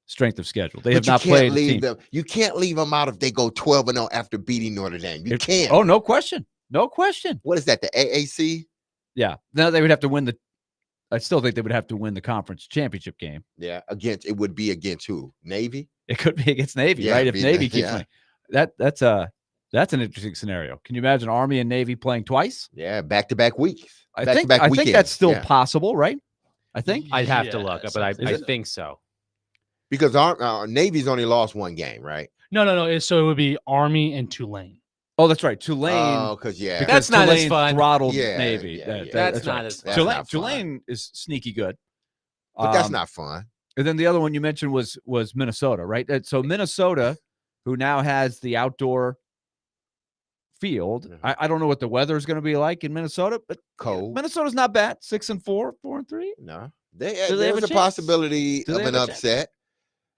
strength of schedule. They have not played them. You can't leave them out if they go 12-0 after beating Notre Dame. You can't. Oh, no question. No question. What is that, the AAC? Yeah. Now they would have to I still think they would have to win the conference championship game. Yeah. It would be against who? Navy? It could be against Navy, right? If Navy keeps winning. That's an interesting scenario. Can you imagine Army and Navy playing twice? Yeah, back-to-back weeks. I think that's still possible, right? I think. I'd have to look, but I think so. Because Navy's only lost one game, right? No. So it would be Army and Tulane. Oh, that's right. Tulane. Oh, because because That's not as Tulane fun. throttled Yeah, Navy. yeah, That- yeah. that- That's not right. as That's fun. not fun. Tulane is sneaky good. But that's Um, not fun. And then the other one you mentioned was Minnesota, right? So Minnesota, who now has the outdoor field. Mhm. I don't know what the weather is going to be like in Minnesota, but Cold. Minnesota's not bad. 6-4, 4-3. No, Do they have there's a a chance? possibility Do of they an have a chance? upset.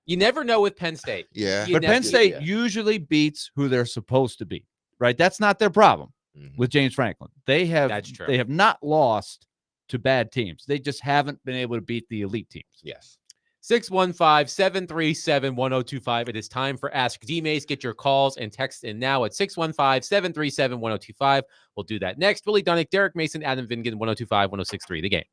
You never know with Penn State. Yeah. You But never- Penn State yeah. usually beats who they're supposed to beat, right? That's not their problem Mhm. with James Franklin. They have That's true. They have not lost to bad teams. They just haven't been able to beat the elite teams. Yes. 615-737-1025. It is time for Ask D-Mace. Get your calls and texts in now at 615-737-1025. We'll do that next. Willie Dunnick, Derek Mason, Adam Vingan, 1025, 1063. The Game.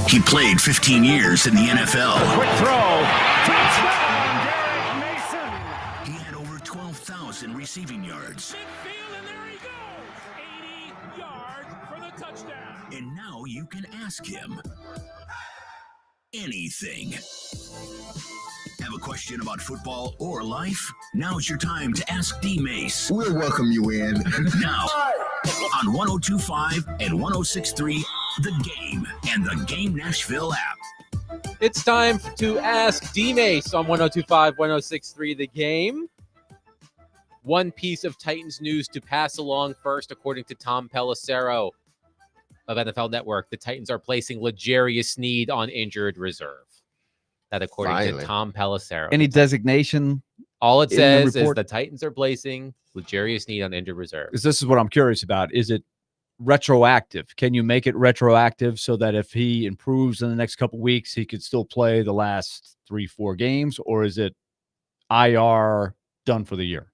He played 15 years in the NFL. Quick throw. Touchdown, Derek Mason. He had over 12,000 receiving yards. Midfield, and there he goes. 80 yards for the touchdown. And now you can ask him anything. Have a question about football or life? Now's your time to ask D Mace. We'll welcome you in. Now on 102.5 and 106.3 The Game and the Game Nashville app. It's time to ask D-Mace on 102.5, 106.3 The Game. One piece of Titans news to pass along first, according to Tom Pelissero of NFL Network. The Titans are placing L'Jarius Sneed on injured reserve. That according Finally. to Tom Pelissero. Any designation? All it in the says is report? the Titans are placing L'Jarius Sneed on injured reserve. Because this is what I'm curious about. Is it retroactive? Can you make it retroactive so that if he improves in the next couple weeks, he could still play the last 3-4 games? Or is it IR done for the year?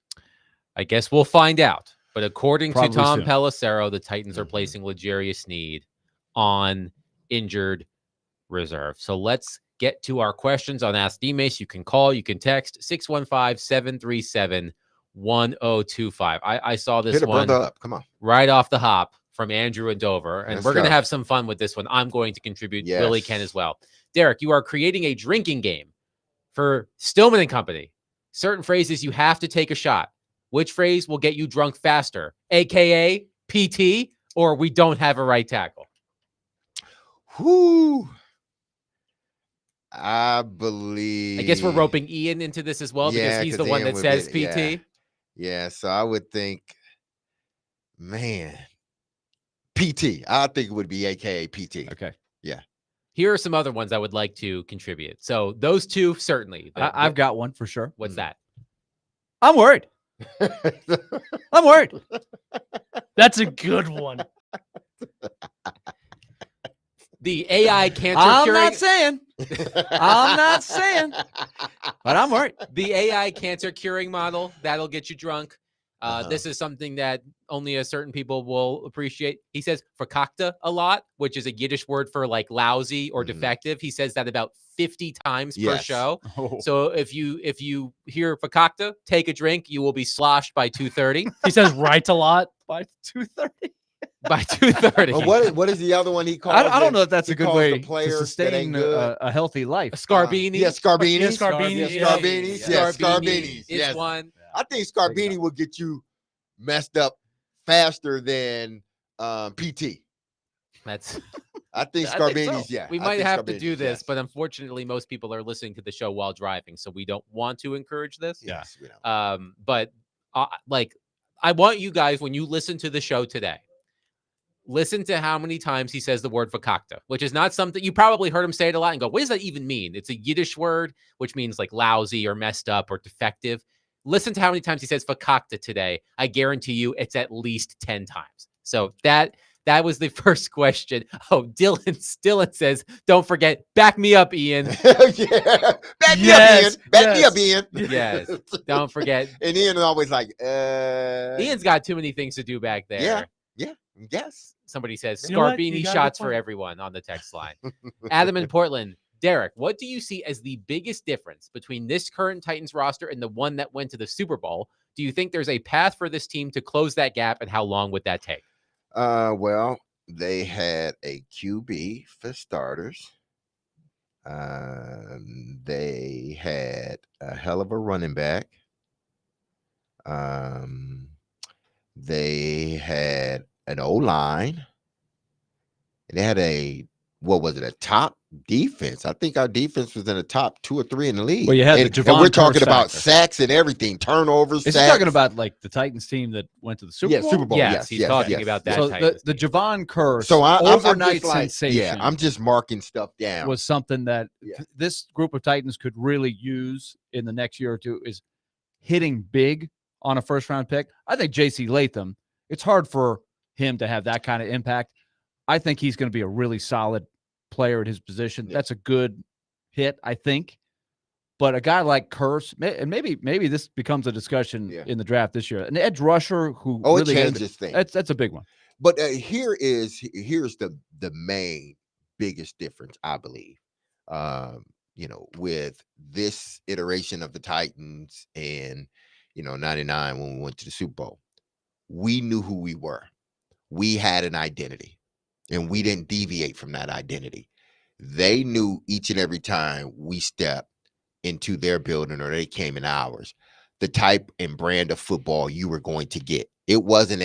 I guess we'll find out. But according Probably to Tom soon. Pelissero, the Titans are Mhm. placing L'Jarius Sneed on injured reserve. So let's get to our questions on Ask D-Mace. You can call, you can text 615-737-1025. I saw this Hit a one brother up. Come on. right off the hop from Andrew and Dover, and Let's we're going to go. have some fun with this one. I'm going to contribute. Yes. Willie can as well. Derek, you are creating a drinking game for Stillman and Company. Certain phrases you have to take a shot. Which phrase will get you drunk faster? AKA PT or we don't have a right tackle? Whoo. I believe. I guess we're roping Ian into this as well because Yeah, he's the 'cause one Ian that would says be- PT. Yeah, so I would think, man, PT. I think it would be AKA PT. Okay. Here are some other ones I would like to contribute. So those two, certainly. I've got one for sure. What's that? I'm worried. I'm worried. That's a good one. The AI cancer I'm curing. not saying. I'm not saying. But I'm worried. The AI cancer curing model that'll get you drunk. Uh-huh. This is something that only a certain people will appreciate. He says verkakte a lot, which is a Yiddish word for like lousy or Mhm. defective. He says that about 50 times per Yes. show. Oh. So if you hear verkakte, take a drink. You will be sloshed by 2:30. He says right a lot. By 2:30. By 2:30. But what is the other one he called? I don't know if that's he a good calls the way to players that sustain ain't good. a healthy life. Scarbini. Yeah, Scarbini. Scarbini, Yeah, Scarbinis. Yeah, Scarbinis. is Yes. one. I think Scarbini will get you messed up faster than PT. That's I think I think Scarbini's, so. yeah. we I might think have to Scarbini's, do this, yes. but unfortunately, most people are listening to the show while driving, so we don't want to encourage this. Yes, we know. But like, I want you guys when you listen to the show today, listen to how many times he says the word verkakte, which is not something you probably heard him say it a lot and go, what does that even mean? It's a Yiddish word, which means like lousy or messed up or defective. Listen to how many times he says verkakte today. I guarantee you it's at least 10 times. So that was the first question. Oh, Dylan says, don't forget, back me up, Ian. Yeah. Back me up, Ian. Back me up, Ian. Yes. Don't forget. And Ian is always like, Ian's got too many things to do back there. Yeah. Yes. Somebody says You know what? Scarbini You got a shots good for point. everyone on the text line. Adam in Portland. Derek, what do you see as the biggest difference between this current Titans roster and the one that went to the Super Bowl? Do you think there's a path for this team to close that gap, and how long would that take? Well, they had a QB for starters. They had a hell of a running back. They had an O-line. They had a top defense. I think our defense was in the top 2 or 3 in the league. Well, you had the and Javon we're talking Curse about factor. sacks and everything, turnovers. Is he sacks. talking about like the Titans team that went to the Super Yeah, Bowl? Super Bowl. Yes, yes, he's yes, talking yes, about yes. that. So Titans the team. Javon Curse So I'm overnight just like, sensation yeah, I'm just marking stuff down. was something that Yeah. this group of Titans could really use in the next year or two, is hitting big on a first round pick. I think JC Latham, it's hard for him to have that kind of impact. I think he's going to be a really solid player at his position. Yeah. That's a good hit, I think. But a guy like Curse, and maybe this becomes a discussion Yeah. in the draft this year. An edge rusher who Oh, really it has- changes things. that's a big one. But here's the main biggest difference, I believe. With this iteration of the Titans and 99 when we went to the Super Bowl, we knew who we were. We had an identity, and we didn't deviate from that identity. They knew each and every time we stepped into their building or they came in ours, the type and brand of football you were going to get. It wasn't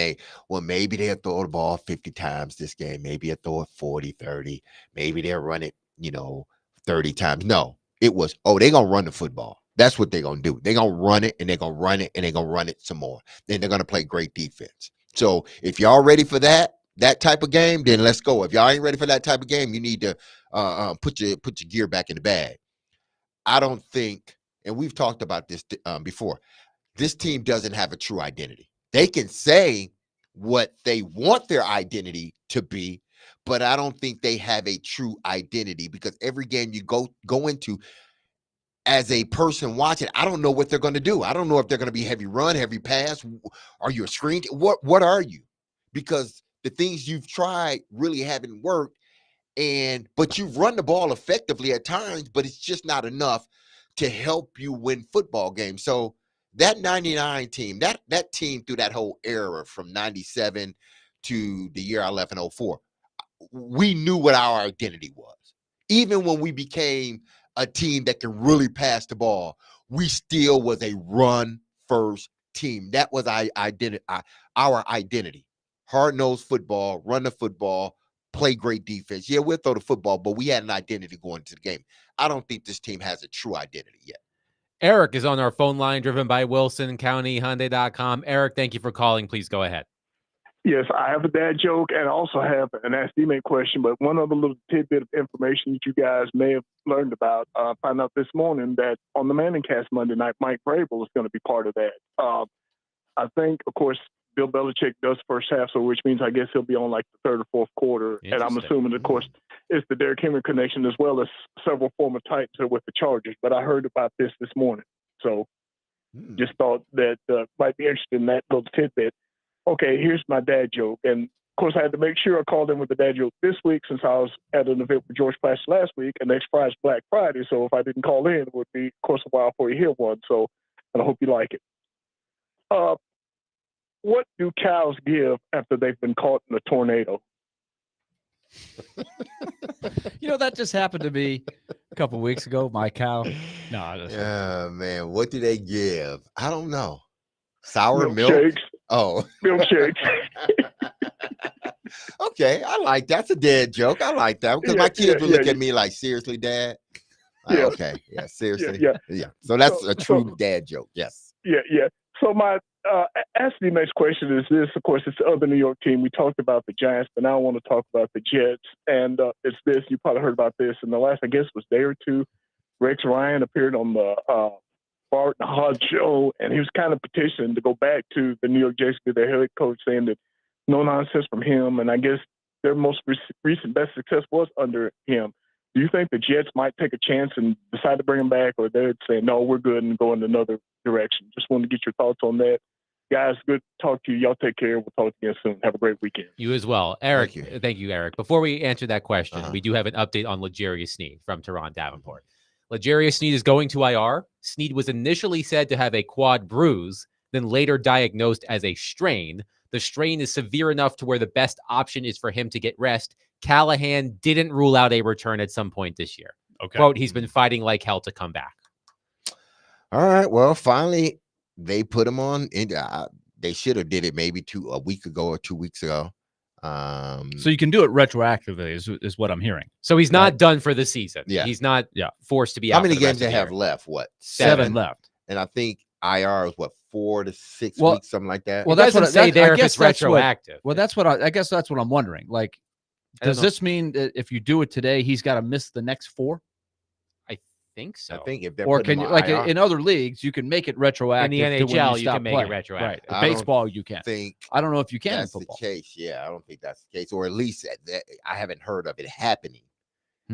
maybe they'll throw the ball 50 times this game. Maybe they'll throw it 40, 30. Maybe they'll run it, 30 times. No, it was, they're going to run the football. That's what they're going to do. They're going to run it, and they're going to run it, and they're going to run it some more. Then they're going to play great defense. So if y'all ready for that type of game, then let's go. If y'all ain't ready for that type of game, you need to put your gear back in the bag. I don't think, and we've talked about this before, this team doesn't have a true identity. They can say what they want their identity to be, but I don't think they have a true identity, because every game you go into as a person watching, I don't know what they're going to do. I don't know if they're going to be heavy run, heavy pass. Are you a screen? What are you? Because the things you've tried really haven't worked. But you've run the ball effectively at times, but it's just not enough to help you win football games. So that 99 team, that team through that whole era from 97 to the year I left in 04, we knew what our identity was. Even when we became a team that can really pass the ball, we still was a run first team. That was our identity. Hard-nosed football, run the football, play great defense. Yeah, we'll throw the football, but we had an identity going into the game. I don't think this team has a true identity yet. Eric is on our phone line, driven by WilsonCountyHyundai.com. Eric, thank you for calling. Please go ahead. Yes, I have a dad joke and I also have an Ask D-Mate question, but one other little tidbit of information that you guys may have learned about, found out this morning that on the Manningcast Monday night, Mike Vrabel is going to be part of that. I think, of course, Bill Belichick does first half, so which means I guess he'll be on like the third or fourth quarter. And I'm assuming, of course, it's the Derrick Henry connection as well as several former Titans are with the Chargers. But I heard about this morning. So just thought that might be interested in that little tidbit. Okay, here's my dad joke. And, of course, I had to make sure I called in with the dad joke this week since I was at an event with George Plaster last week, and next Friday's Black Friday. So if I didn't call in, it would be, of course, a while before you hear one. So and I hope you like it. What do cows give after they've been caught in a tornado? That just happened to me a couple of weeks ago. My cow. No, Yeah, man. What do they give? I don't know. Sour milk? Milkshakes. Oh. Milkshakes. Okay, I like that's a dad joke. I like that because my kids would look at me like, seriously, Dad? Like, Yeah. Okay, yeah, seriously. Yeah. So that's a true dad joke. Yes. Yeah. So my Ask the next question is this. Of course, it's the other New York team. We talked about the Giants, but now I want to talk about the Jets. And it's this. You probably heard about this in the last, I guess, was day or two. Rex Ryan appeared on the Bart and Hod show, and he was kind of petitioning to go back to the New York Jets, their head coach, saying that no nonsense from him. And I guess their most recent best success was under him. Do you think the Jets might take a chance and decide to bring him back, or they'd say, no, we're good and go in another direction? Just wanted to get your thoughts on that. Guys, good to talk to you. Y'all take care. We'll talk to you soon. Have a great weekend. You as well. Eric, thank you, Eric. Before we answer that question, we do have an update on L'Jarius Sneed from Teron Davenport. L'Jarius Sneed is going to IR. Sneed was initially said to have a quad bruise, then later diagnosed as a strain. The strain is severe enough to where the best option is for him to get rest. Callahan didn't rule out a return at some point this year. Okay. Quote, he's been fighting like hell to come back. All right. Well, finally, they put him on. They should have did it maybe a week ago or 2 weeks ago. So you can do it retroactively is what I'm hearing. So he's not done for the season. Yeah. He's not forced to be how out. many for the games rest they of the have year. left? What? 7 left. And I think IR is 4 to 6 Well- weeks, something like that. Well, It that's doesn't what say there I if guess it's that's what- retroactive. Well, that's what I guess that's what I'm wondering. Like, I don't does know. this mean that if you do it today, he's got to miss the next 4? I think so. I think if they're Or putting can him you, on like IR, in other leagues, you can make it retroactive. In the to when NHL, you stop can make it playing. retroactive. Right. I don't Baseball, you can. think I don't know if you can in that's the football. case. Yeah, I don't think that's the case, or at least I haven't heard of it happening.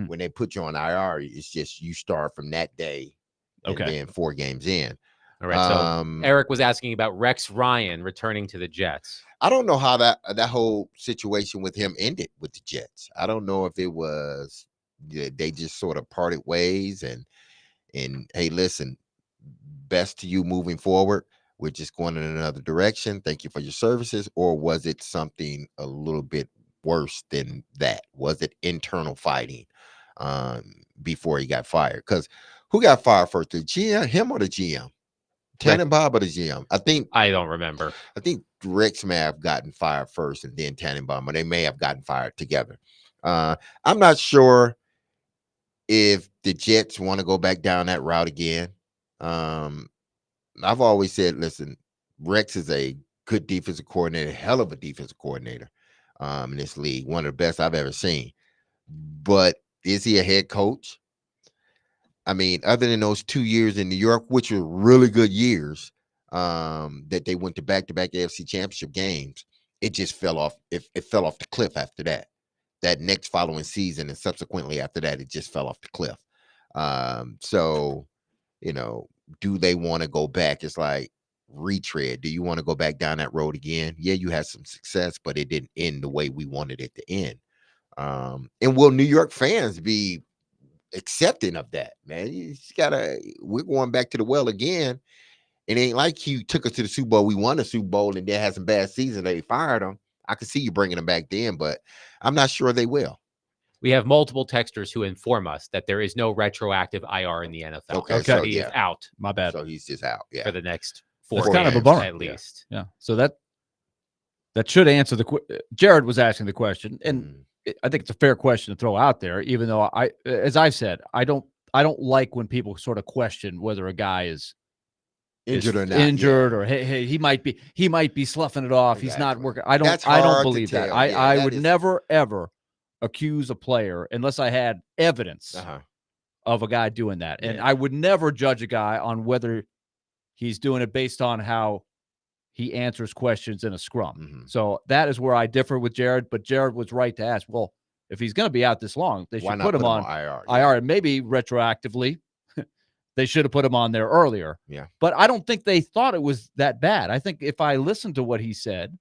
When they put you on IR, it's just you start from that day, and Okay. then 4 games in. All right. So Eric was asking about Rex Ryan returning to the Jets. I don't know how that whole situation with him ended with the Jets. I don't know if it was they just sort of parted ways and hey, listen, best to you moving forward. We're just going in another direction. Thank you for your services. Or was it something a little bit worse than that? Was it internal fighting before he got fired? Because who got fired first, the GM, him or the GM? Tannenbaum or the GM? I don't remember. I think Rex may have gotten fired first and then Tannenbaum, or they may have gotten fired together. I'm not sure if the Jets want to go back down that route again. I've always said, listen, Rex is a good defensive coordinator, hell of a defensive coordinator in this league, one of the best I've ever seen. But is he a head coach? I mean, other than those 2 years in New York, which were really good years, that they went to back-to-back AFC Championship games, it just fell off. It fell off the cliff after that. That next following season and subsequently after that, it just fell off the cliff. So, do they want to go back? It's like retread. Do you want to go back down that road again? Yeah, you had some success, but it didn't end the way we wanted it to end. And will New York fans be accepting of that, man? We're going back to the well again. It ain't like he took us to the Super Bowl. We won the Super Bowl and then had some bad season. They fired him. I could see you bringing them back then, but I'm not sure they will. We have multiple texters who inform us that there is no retroactive IR in the NFL. Okay, So so he is yeah. out My bad. So he's just out. Yeah. for the next 4 That's kind of a games bummer. at least. Yeah. So that should answer Jared was asking the question, and I think it's a fair question to throw out there, even though as I've said, I don't like when people sort of question whether a guy is Injured or not. injured, yeah. or hey, he might be sloughing it off. He's not Exactly. working. I That's don't hard to believe that. tell. I Yeah, would that is- never ever accuse a player unless I had evidence Uh-huh. of a guy doing that. And Yeah. I would never judge a guy on whether he's doing it based on how he answers questions in a scrum. Mhm. So that is where I differ with Jared, but Jared was right to ask, well, if he's going to be out this long, they Why should not put him on IR? IR, and maybe retroactively they should have put him on there earlier. Yeah. But I don't think they thought it was that bad. I think if I listened to what he said,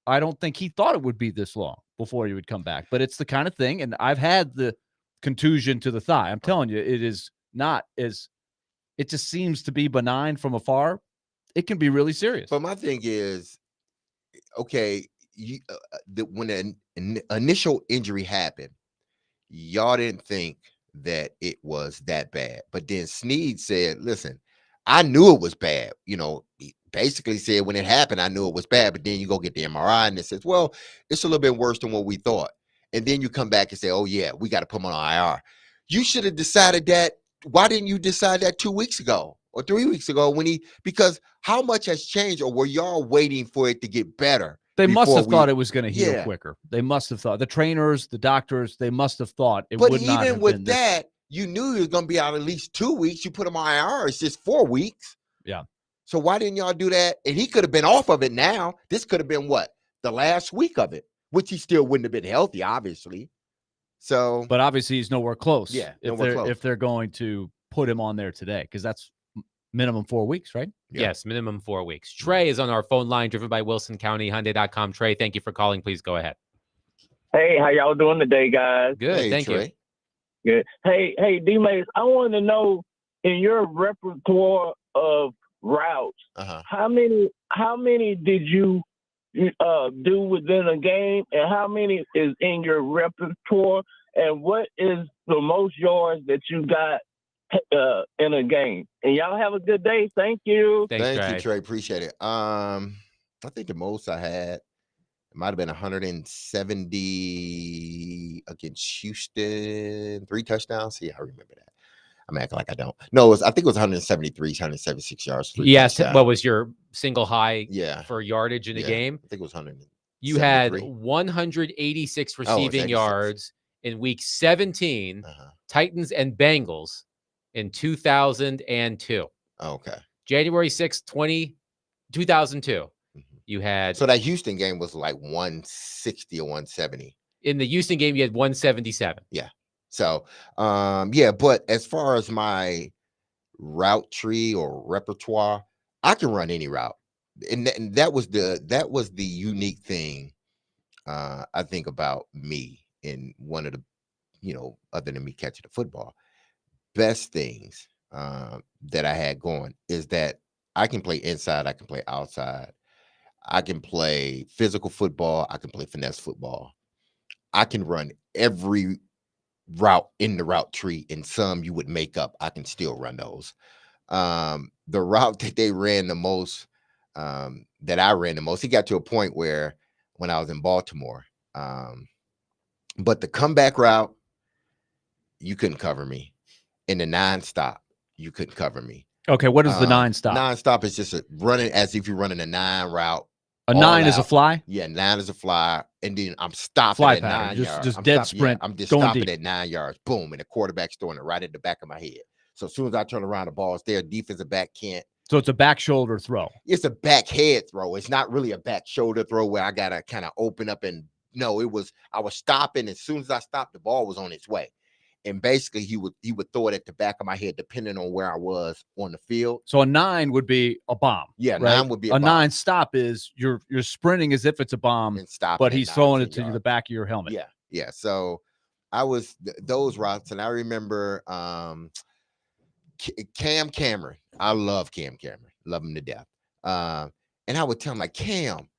I don't think he thought it would be this long before he would come back. But it's the kind of thing, and I've had the contusion to the thigh. I'm telling you, it is not as – it just seems to be benign from afar. It can be really serious. But my thing is, okay, when the initial injury happened, y'all didn't think that it was that bad. But then Snead said, listen, I knew it was bad. He basically said when it happened, I knew it was bad. But then you go get the MRI and it says, well, it's a little bit worse than what we thought. And then you come back and say, oh, yeah, we got to put him on IR. You should have decided that. Why didn't you decide that 2 weeks ago or 3 weeks ago because how much has changed, or were y'all waiting for it to get better? They must have before thought it was going to heal Yeah. quicker. They must have thought. The trainers, the doctors, they must have thought it But would not even have with been this. that, you knew he was going to be out at least 2 weeks. You put him on IR, it's just 4 weeks. Yeah. So why didn't y'all do that? And he could have been off of it now. This could have been what? The last week of it, which he still wouldn't have been healthy, obviously. So, But obviously, he's nowhere close. Yeah, if nowhere they're close. if they're going to put him on there today, because that's minimum 4 weeks, right? Yeah. Yes, minimum 4 weeks. Trey is on our phone line, driven by Wilson County Hyundai.com. Trey, thank you for calling. Please go ahead. Hey, how y'all doing today, guys? Good. hey, Thank you. Trey. Good. Hey, D-Mace, I want to know, in your repertoire of routes, Uh-huh. how many did you do within a game, and how many is in your repertoire, and what is the most yards that you got in a game? And y'all have a good day. Thank you. Thanks, Thank Trey. you, Trey. Appreciate it. I think the most I had, it might have been 170 against Houston, 3 touchdowns. Yeah, I remember that. I'm acting like I don't. No, I think it was 173, 176 yards. 3 Yes. touchdowns. What was your single high Yeah. for yardage in a Yeah. game? I think it was 100. You had 73. 186 it's receiving 86. yards in week 17, Uh-huh. Titans and Bengals in 2002. Oh, okay. January 6th, 2002. Mhm. You had So that Houston game was like 160 or 170. in the Houston game, you had 177. So, yeah, but as far as my route tree or repertoire, I can run any route, and that was the unique thing I think about me, in one of the, other than me catching the football, best things that I had going is that I can play inside, I can play outside, I can play physical football, I can play finesse football, I can run every route in the route tree, and some you would make up, I can still run those. The route that they ran the most, that I ran the most, it got to a point where when I was in Baltimore, but the comeback route, you couldn't cover me. In the non-stop, you couldn't cover me. Okay, what is the non-stop? Non-stop is just running as if you're running a 9 route. A all 9 is a out. fly? Yeah, 9 is a fly, and then I'm stopping Fly at pattern, 9 just- yards. just I'm dead stopping, sprint, I'm just going stopping deep. at 9 yards. Boom, and the quarterback's throwing it right at the back of my head. So as soon as I turn around, the ball's there. Defensive back can't. So it's a back shoulder throw. It's a back head throw. It's not really a back shoulder throw where I gotta kind of open up and no, I was stopping. As soon as I stopped, the ball was on its way. And basically he would throw it at the back of my head, depending on where I was on the field. So a 9 would be a bomb. Yeah, right? 9 would be a bomb. 9 stop is you're sprinting as if it's a bomb, And stopping but at he's 9, throwing 10 it to yards. the back of your helmet. Yeah. So I was those routes, and I remember Cam Cameron. I love Cam Cameron, love him to death. And I would tell him, like, Cam,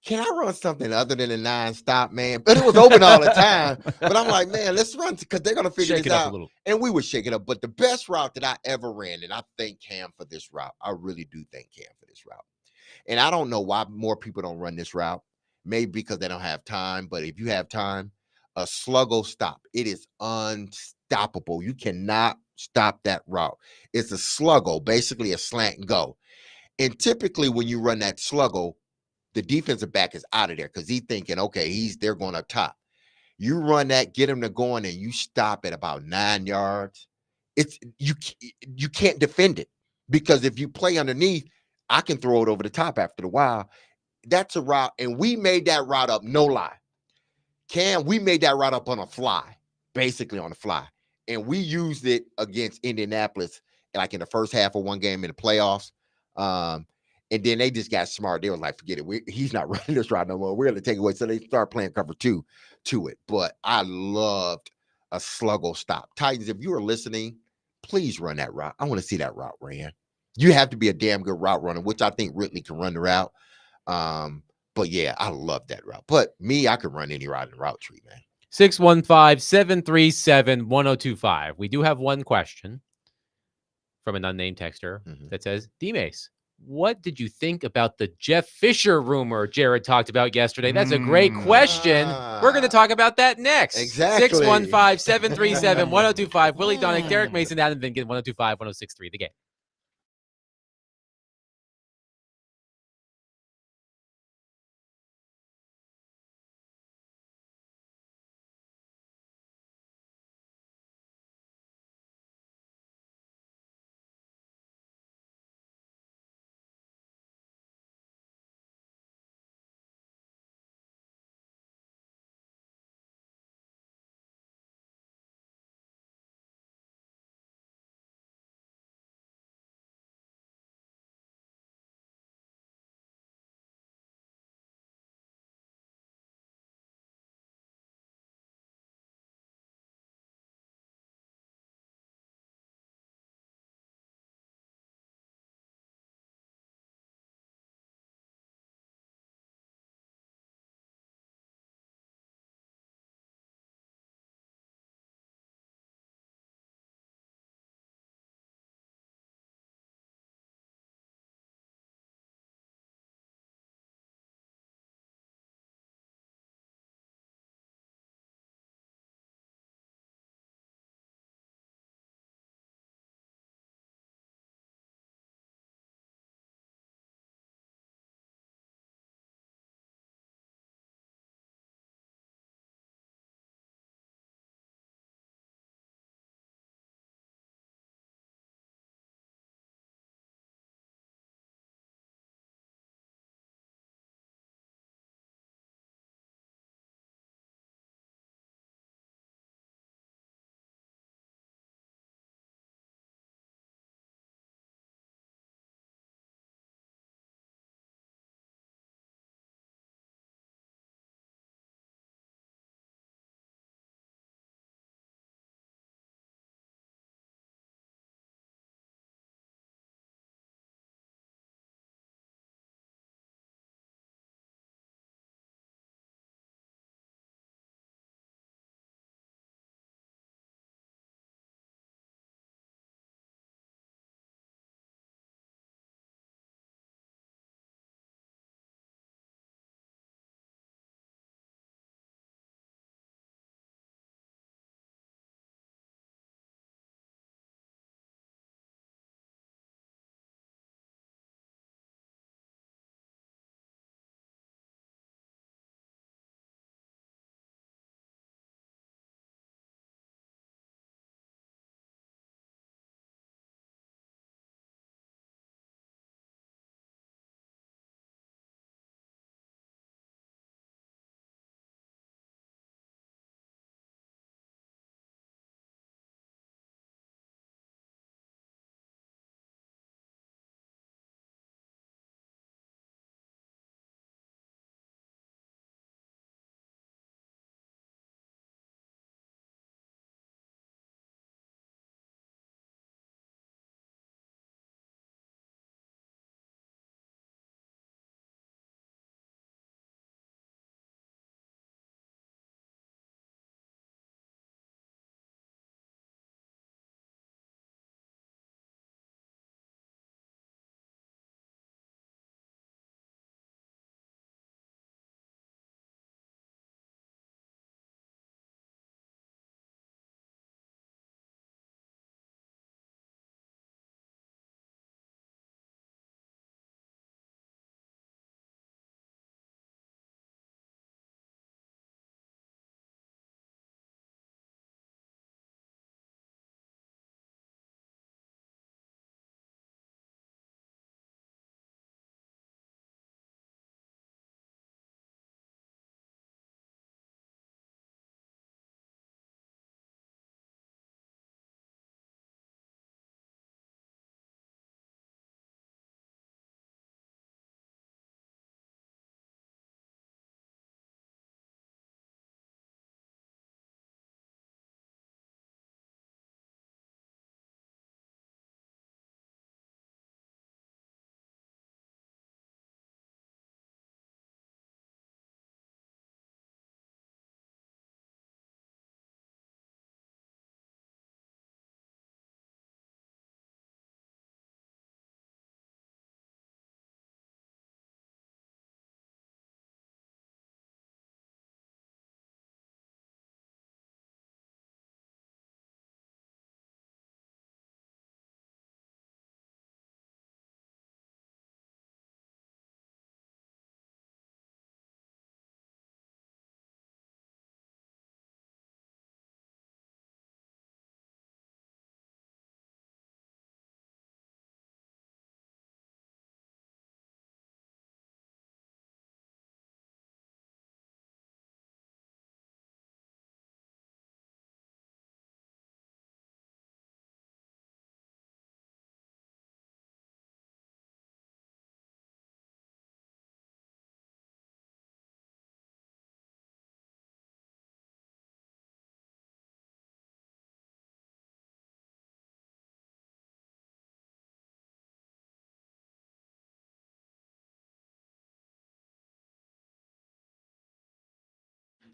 can I run something other than a 9-stop, man? But it was open all the time. But I'm like, man, let's run, because they're gonna figure Shake this it up out. a little. And we would shake it up. But the best route that I ever ran, and I thank Cam for this route. I really do thank Cam for this route. And I don't know why more people don't run this route. Maybe because they don't have time. But if you have time, a sluggo stop. It is unstoppable. You cannot stop that route. It's a sluggo, basically a slant and go. And typically when you run that sluggo, the defensive back is out of there because he's thinking, okay, they're going up top. You run that, get him to going, and you stop at about 9 yards. It's you can't defend it, because if you play underneath, I can throw it over the top after a while. That's a route, and we made that route up, no lie. Cam, we made that route up on a fly, basically on the fly. And we used it against Indianapolis, like in the first half of one game in the playoffs. And then they just got smart. They were like, forget it. He's not running this route no more. We're going to take it away. So they start playing cover 2 to it. But I loved a sluggo stop. Titans, if you are listening, please run that route. I want to see that route ran. You have to be a damn good route runner, which I think Ridley can run the route. But yeah, I love that route. But me, I could run any route in the route tree, man. 615-737-1025. We do have one question from an unnamed texter that says, D-Mace, what did you think about the Jeff Fisher rumor Jared talked about yesterday? That's a great question. We're going to talk about that next. Exactly. 615-737-1025. Willie Donick, Derek Mason, Adam Vinkin, 1025-1063. The Game.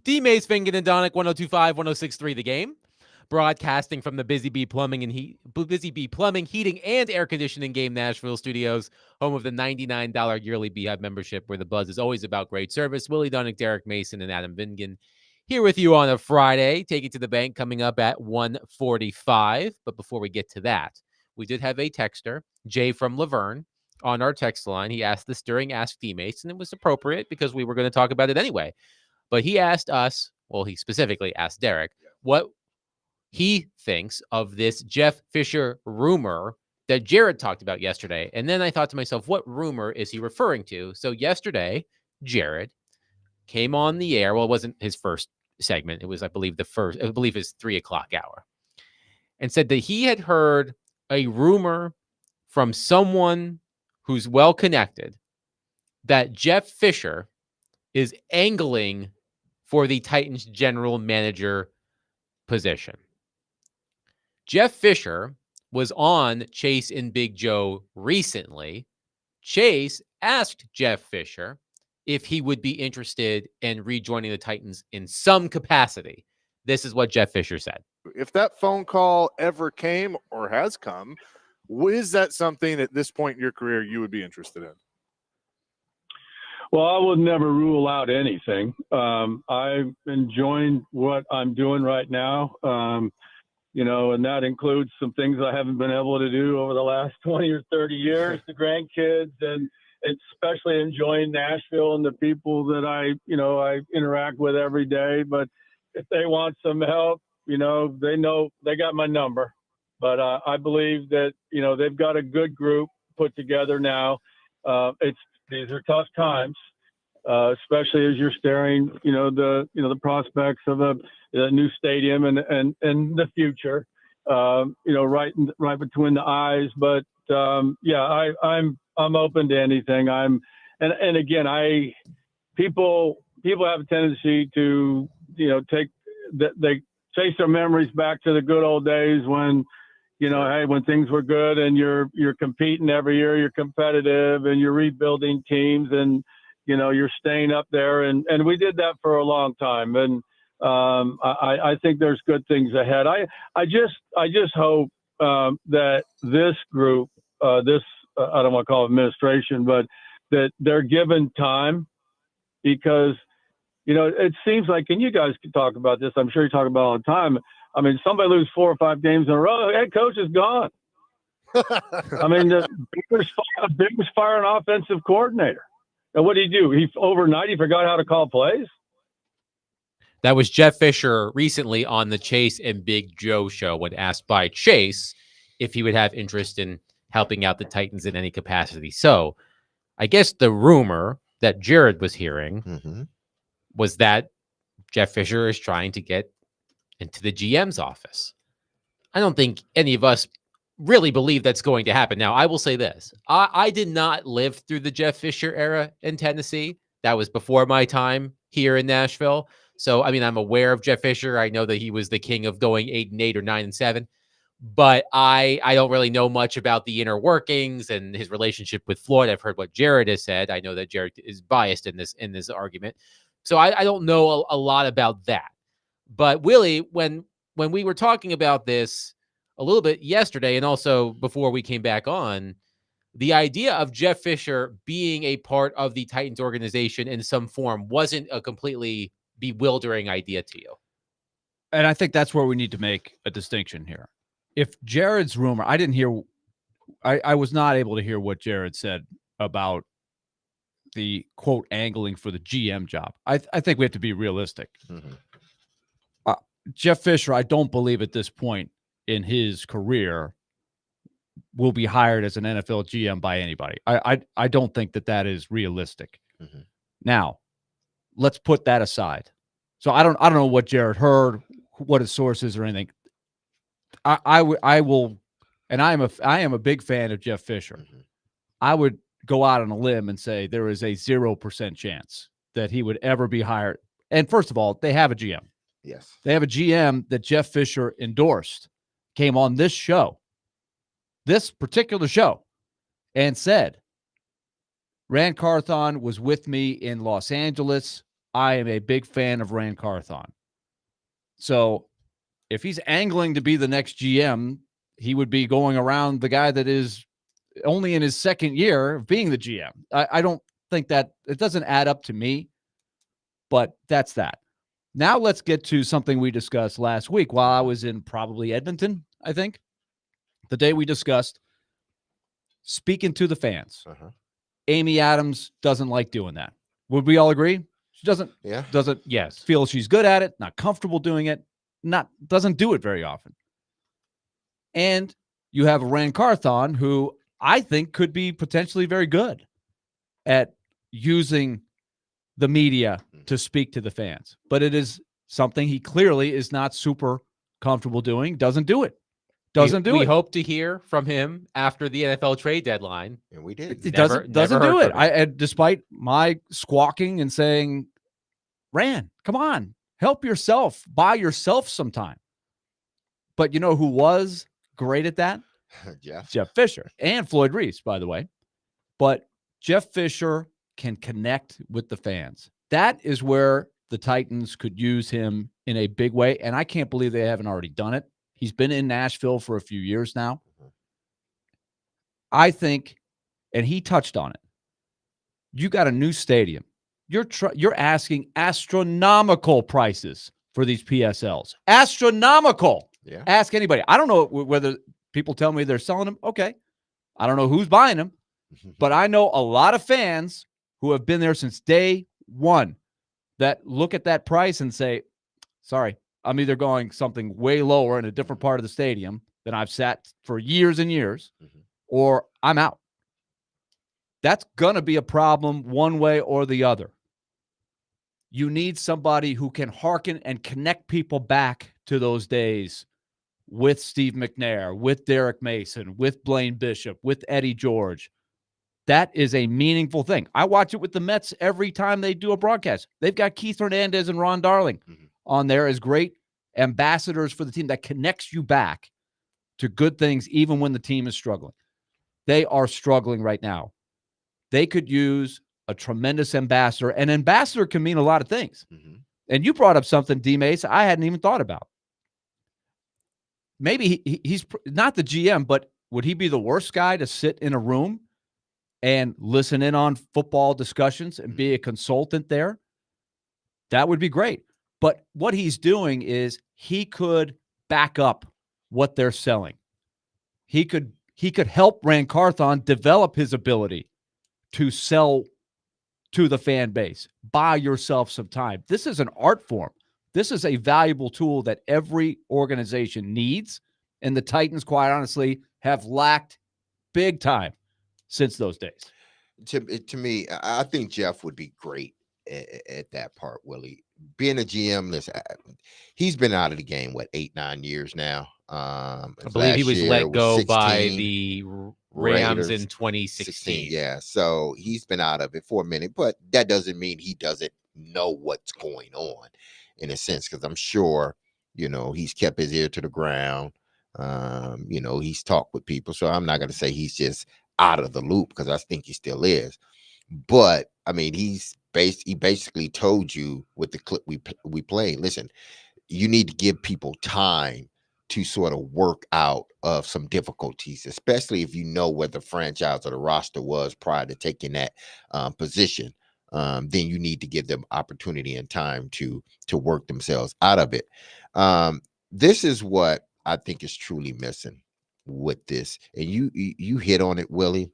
D-Mace, Fingan, and Donick, 102.5, 106.3 The Game. Broadcasting from the Busy Bee Plumbing, Heating, and Air Conditioning Game Nashville studios, home of the $99 yearly Beehive membership, where the buzz is always about great service. Willie Donick, Derek Mason, and Adam Vingan here with you on a Friday. Take It to the Bank coming up at 1:45. But before we get to that, we did have a texter, Jay from Laverne, on our text line. He asked this during Ask D-Mace, and it was appropriate because we were going to talk about it anyway. But he asked us, well, he specifically asked Derek, what he thinks of this Jeff Fisher rumor that Jared talked about yesterday. And then I thought to myself, what rumor is he referring to? So yesterday, Jared came on the air. Well, it wasn't his first segment. It was, I believe, his 3:00 hour, and said that he had heard a rumor from someone who's well connected that Jeff Fisher is angling for the Titans general manager position. Jeff Fisher was on Chase and Big Joe recently. Chase asked Jeff Fisher if he would be interested in rejoining the Titans in some capacity. This is what Jeff Fisher said. If that phone call ever came or has come, is that something at this point in your career you would be interested in? Well, I would never rule out anything. I'm enjoying what I'm doing right now, and that includes some things I haven't been able to do over the last 20 or 30 years, the grandkids, and especially enjoying Nashville and the people that I interact with every day. But if they want some help, they know they got my number. But I believe that, they've got a good group put together now. These are tough times, especially as you're staring, the prospects of a new stadium and the future, right between the eyes. But I'm open to anything. And again, people have a tendency to, they chase their memories back to the good old days when, hey, when things were good and you're competing every year, you're competitive and you're rebuilding teams and, you're staying up there. And we did that for a long time. And I think there's good things ahead. I just hope that this group, I don't want to call it administration, but that they're given time, because, it seems like, and you guys can talk about this, I'm sure you talk about it all the time. I mean, somebody lose 4 or 5 games in a row, head coach is gone. I mean, the biggest fire an offensive coordinator. And what did he do? Overnight, he forgot how to call plays? That was Jeff Fisher recently on the Chase and Big Joe show when asked by Chase if he would have interest in helping out the Titans in any capacity. So I guess the rumor that Jared was hearing was that Jeff Fisher is trying to get into the GM's office. I don't think any of us really believe that's going to happen. Now, I will say this. I did not live through the Jeff Fisher era in Tennessee. That was before my time here in Nashville. So, I mean, I'm aware of Jeff Fisher. I know that he was the king of going 8-8 or 9-7. But I don't really know much about the inner workings and his relationship with Floyd. I've heard what Jared has said. I know that Jared is biased in this argument. So I don't know a lot about that. But Willie, when we were talking about this a little bit yesterday and also before we came back on, the idea of Jeff Fisher being a part of the Titans organization in some form wasn't a completely bewildering idea to you. And I think that's where we need to make a distinction here. If Jared's rumor, I was not able to hear what Jared said about the quote angling for the GM job. I think we have to be realistic. Jeff Fisher, I don't believe at this point in his career will be hired as an NFL GM by anybody. I don't think that is realistic. Now, let's put that aside. So I don't know what Jared heard, what his source is or anything. I will, and I am a big fan of Jeff Fisher. I would go out on a limb and say there is a 0% chance that he would ever be hired. And first of all, they have a GM. Yes. They have a GM that Jeff Fisher endorsed, came on this particular show, and said, Rand Carthon was with me in Los Angeles I am a big fan of Ran Carthon. So if he's angling to be the next GM, he would be going around the guy that is only in his second year of being the GM. I don't think that it doesn't add up to me, but that's that. Now let's get to something we discussed last week while I was in probably Edmonton, I think. The day we discussed speaking to the fans. Uh-huh. Amy Adams doesn't like doing that. Would we all agree? She doesn't Yes. feel she's good at it, not comfortable doing it, doesn't do it very often. And you have Ran Carthon, who I think could be potentially very good at using the media to speak to the fans. But it is something he clearly is not super comfortable doing, doesn't do it. We hope to hear from him after the NFL trade deadline. And we did. He doesn't do it. Despite my squawking and saying, Ran, come on, help yourself, buy yourself some time. But you know who was great at that? Jeff Fisher and Floyd Reese, by the way. But Jeff Fisher can connect with the fans. That is where the Titans could use him in a big way. And I can't believe they haven't already done it. He's been in Nashville for a few years now. I think, and he touched on it, you got a new stadium. You're asking astronomical prices for these PSLs. Astronomical. Yeah. Ask anybody. I don't know whether people tell me they're selling them. Okay. I don't know who's buying them, but I know a lot of fans who have been there since day one that look at that price and say, sorry, I'm either going something way lower in a different part of the stadium than I've sat for years and years, or I'm out. That's going to be a problem one way or the other. You need somebody who can hearken and connect people back to those days with Steve McNair, with Derek Mason, with Blaine Bishop, with Eddie George. That is a meaningful thing. I watch it with the Mets every time they do a broadcast. They've got Keith Hernandez and Ron Darling on there as great ambassadors for the team that connects you back to good things even when the team is struggling. They are struggling right now. They could use a tremendous ambassador. An ambassador can mean a lot of things. And you brought up something, D-Mace, I hadn't even thought about. Maybe he's not the GM, but would he be the worst guy to sit in a room and listen in on football discussions and be a consultant there? That would be great. But what he's doing is he could back up what they're selling. He could help Ran Carthon develop his ability to sell to the fan base. Buy yourself some time. This is an art form. This is a valuable tool that every organization needs, and the Titans, quite honestly, have lacked big time since those days. To me, I think Jeff would be great at that part, Willie. Being a GM, listen, he's been out of the game, 8-9 years now. I believe he was let go by the Rams in 2016. Yeah, so he's been out of it for a minute, but that doesn't mean he doesn't know what's going on in a sense, because I'm sure, he's kept his ear to the ground. He's talked with people, so I'm not going to say he's just out of the loop, because I think he still is. But I mean, he basically told you with the clip we played, listen, you need to give people time to sort of work out of some difficulties, especially if you know where the franchise or the roster was prior to taking that position. Then you need to give them opportunity and time to work themselves out of it. This is what I think is truly missing with this. And you hit on it, Willie,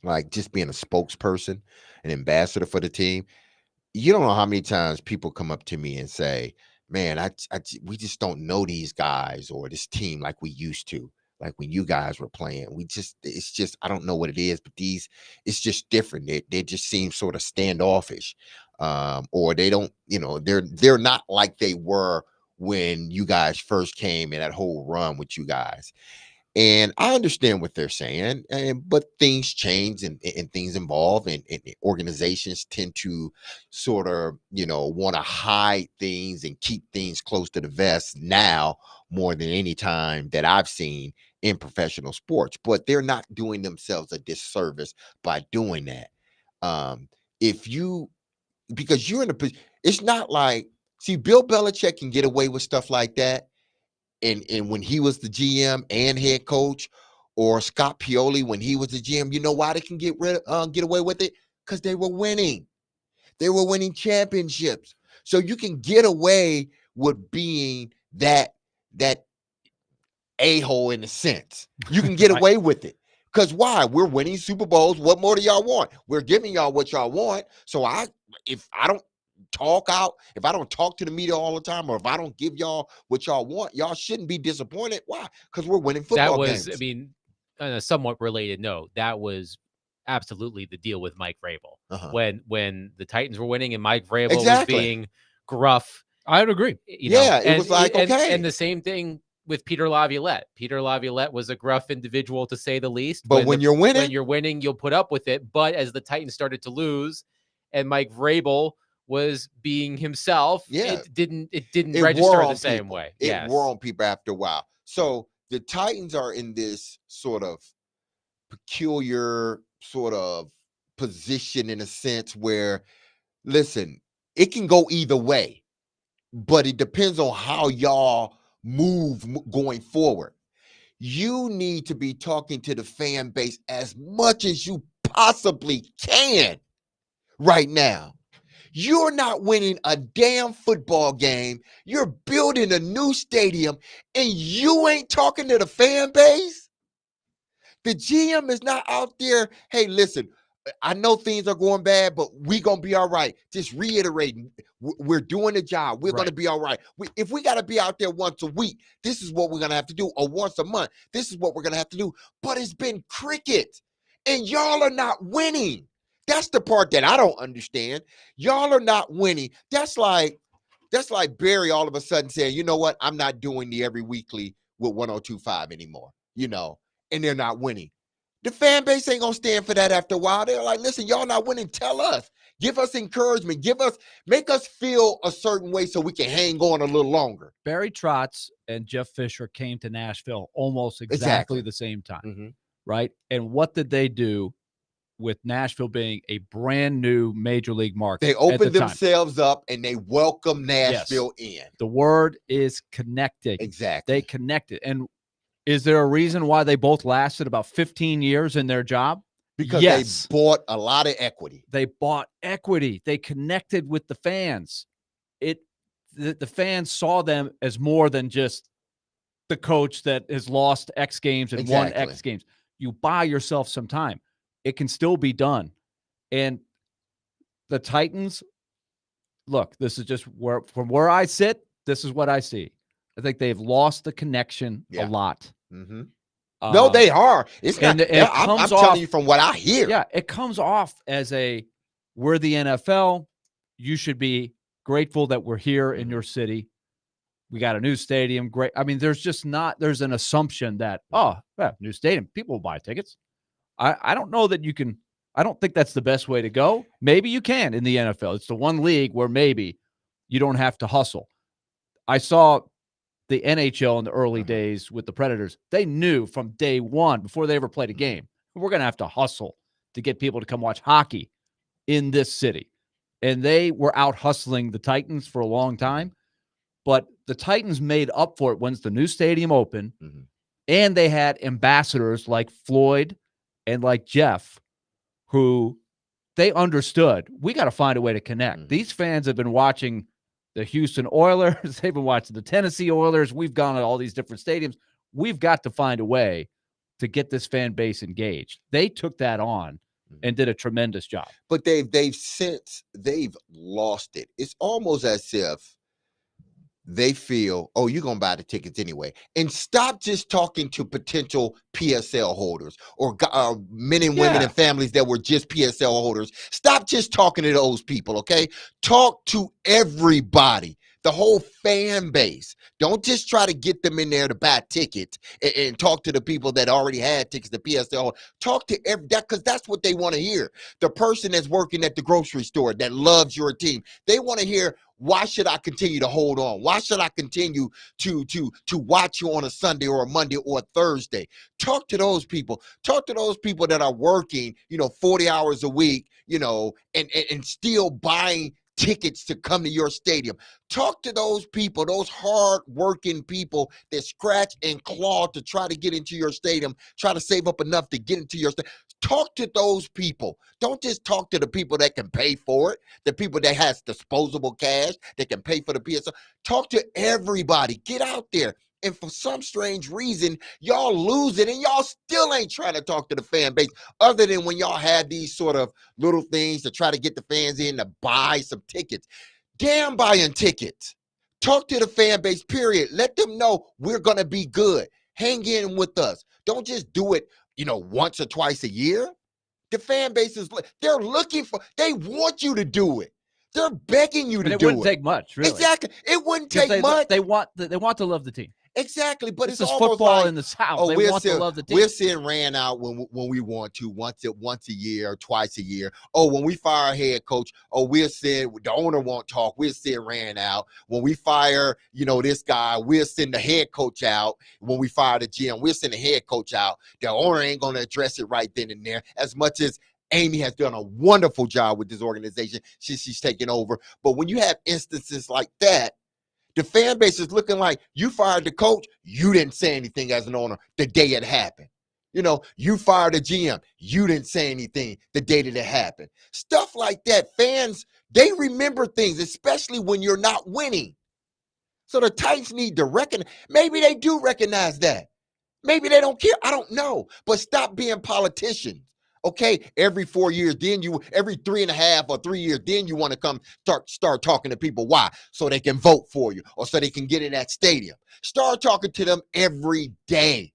like just being a spokesperson, an ambassador for the team. You don't know how many times people come up to me and say, man, we just don't know these guys or this team like we used to, like when you guys were playing. It's just, I don't know what it is, but it's just different. They just seem sort of standoffish, or they don't, they're not like they were when you guys first came in that whole run with you guys. And I understand what they're saying, but things change and things evolve, and organizations tend to sort of, want to hide things and keep things close to the vest now more than any time that I've seen in professional sports. But they're not doing themselves a disservice by doing that. If you because you're in a position. It's not like, see, Bill Belichick can get away with stuff like that. And when he was the GM and head coach, or Scott Pioli when he was the GM, you know why they can get away with it? Because they were winning. They were winning championships. So you can get away with being that a-hole in a sense. You can get away with it. Because why? We're winning Super Bowls. What more do y'all want? We're giving y'all what y'all want. So if I don't talk to the media all the time, or if I don't give y'all what y'all want, y'all shouldn't be disappointed. Why? Because we're winning football games. I mean, on a somewhat related note, that was absolutely the deal with Mike Vrabel. When the Titans were winning and Mike Vrabel was being gruff. I would agree. It was like, okay. And the same thing with Peter Laviolette. Peter Laviolette was a gruff individual, to say the least. But when you're winning, you'll put up with it. But as the Titans started to lose and Mike Vrabel was being himself, it didn't register the same way. It wore on people after a while. So the Titans are in this sort of peculiar sort of position, in a sense, where, listen, it can go either way, but it depends on how y'all move going forward. You need to be talking to the fan base as much as you possibly can right now. You're not winning a damn football game. You're building a new stadium, and you ain't talking to the fan base. The GM is not out there. Hey, listen, I know things are going bad, but we're going to be all right. Just reiterating, we're doing the job. We're going to be all right. If we got to be out there once a week, this is what we're going to have to do. Or once a month, this is what we're going to have to do. But it's been cricket, and y'all are not winning. That's the part that I don't understand. Y'all are not winning. That's like Barry all of a sudden saying, you know what? I'm not doing the every weekly with 102.5 anymore, and they're not winning. The fan base ain't going to stand for that after a while. They're like, listen, y'all not winning. Tell us. Give us encouragement. Make us feel a certain way so we can hang on a little longer. Barry Trotz and Jeff Fisher came to Nashville almost exactly the same time, right? And what did they do with Nashville being a brand new major league market? They opened themselves up and they welcomed Nashville in. The word is connecting. Exactly. They connected. And is there a reason why they both lasted about 15 years in their job? Because they bought a lot of equity. They bought equity. They connected with the fans. The fans saw them as more than just the coach that has lost X games and won X games. You buy yourself some time. It can still be done. And the Titans, look, this is just from where I sit, this is what I see. I think they've lost the connection a lot. No, they are. It's not, I'm telling you from what I hear. Yeah, it comes off as we're the NFL. You should be grateful that we're here in your city. We got a new stadium. Great. I mean, there's an assumption that, new stadium, people will buy tickets. I don't know that you can. I don't think that's the best way to go. Maybe you can in the NFL. It's the one league where maybe you don't have to hustle. I saw the NHL in the early days with the Predators. They knew from day one, before they ever played a game, we're going to have to hustle to get people to come watch hockey in this city. And they were out hustling the Titans for a long time. But the Titans made up for it once the new stadium opened, and they had ambassadors like Floyd and like Jeff, who they understood, we got to find a way to connect. These fans have been watching the Houston Oilers. They've been watching the Tennessee Oilers. We've gone to all these different stadiums. We've got to find a way to get this fan base engaged. They took that on and did a tremendous job. But they've lost it. It's almost as if they feel, you're going to buy the tickets anyway. And stop just talking to potential PSL holders or men and women and families that were just PSL holders. Stop just talking to those people, okay? Talk to everybody the whole fan base. Don't just try to get them in there to buy tickets and talk to the people that already had tickets to PSL. Talk to that, because that's what they want to hear. The person that's working at the grocery store that loves your team, they want to hear, why should I continue to hold on? Why should I continue to watch you on a Sunday or a Monday or a Thursday? Talk to those people. Talk to those people that are working, 40 hours a week, and still buying tickets to come to your stadium. Talk to those people, those hard-working people that scratch and claw to try to get into your stadium, try to save up enough to get into your stadium. Talk to those people. Don't just talk to the people that can pay for it, the people that has disposable cash that can pay for the PSL. Talk to everybody. Get out there. And for some strange reason, y'all lose it, and y'all still ain't trying to talk to the fan base, other than when y'all had these sort of little things to try to get the fans in to buy some tickets. Damn buying tickets. Talk to the fan base, period. Let them know we're going to be good. Hang in with us. Don't just do it, once or twice a year. The fan base they're looking for, they want you to do it. They're begging you to do it. It wouldn't take much, really. Exactly. It wouldn't take much. They want to love the team. Exactly, but This it's is almost football like, in the South. oh, They we'll want to love the team. We'll send Rand out when we want to, once a year or twice a year. Oh, when we fire a head coach, we'll send, the owner won't talk, we'll send Rand out. When we fire, this guy, we'll send the head coach out. When we fire the GM, we'll send the head coach out. The owner ain't going to address it right then and there, as much as Amy has done a wonderful job with this organization since she's taken over. But when you have instances like that, the fan base is looking like, you fired the coach, you didn't say anything as an owner the day it happened. You fired the GM, you didn't say anything the day that it happened. Stuff like that. Fans, they remember things, especially when you're not winning. So the Titans need to recognize, maybe they do recognize that. Maybe they don't care. I don't know. But stop being politicians. Okay, every 4 years, then every 3.5 or 3 years, then you want to come start talking to people. Why? So they can vote for you, or so they can get in that stadium. Start talking to them every day,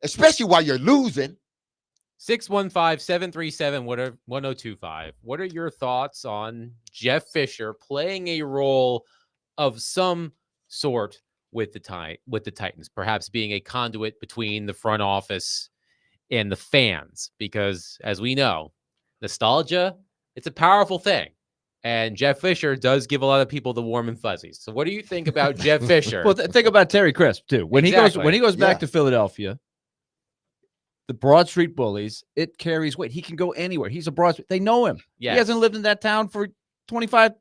especially while you're losing. 615-737-1025. What are your thoughts on Jeff Fisher playing a role of some sort with the Titans, perhaps being a conduit between the front office and the fans? Because as we know, nostalgia, it's a powerful thing. And Jeff Fisher does give a lot of people the warm and fuzzies. So what do you think about Jeff Fisher? Well, think about Terry Crisp too. When he goes back to Philadelphia, the Broad Street Bullies, it carries weight. He can go anywhere. He's a Broad Street. They know him. Yes. He hasn't lived in that town for 25,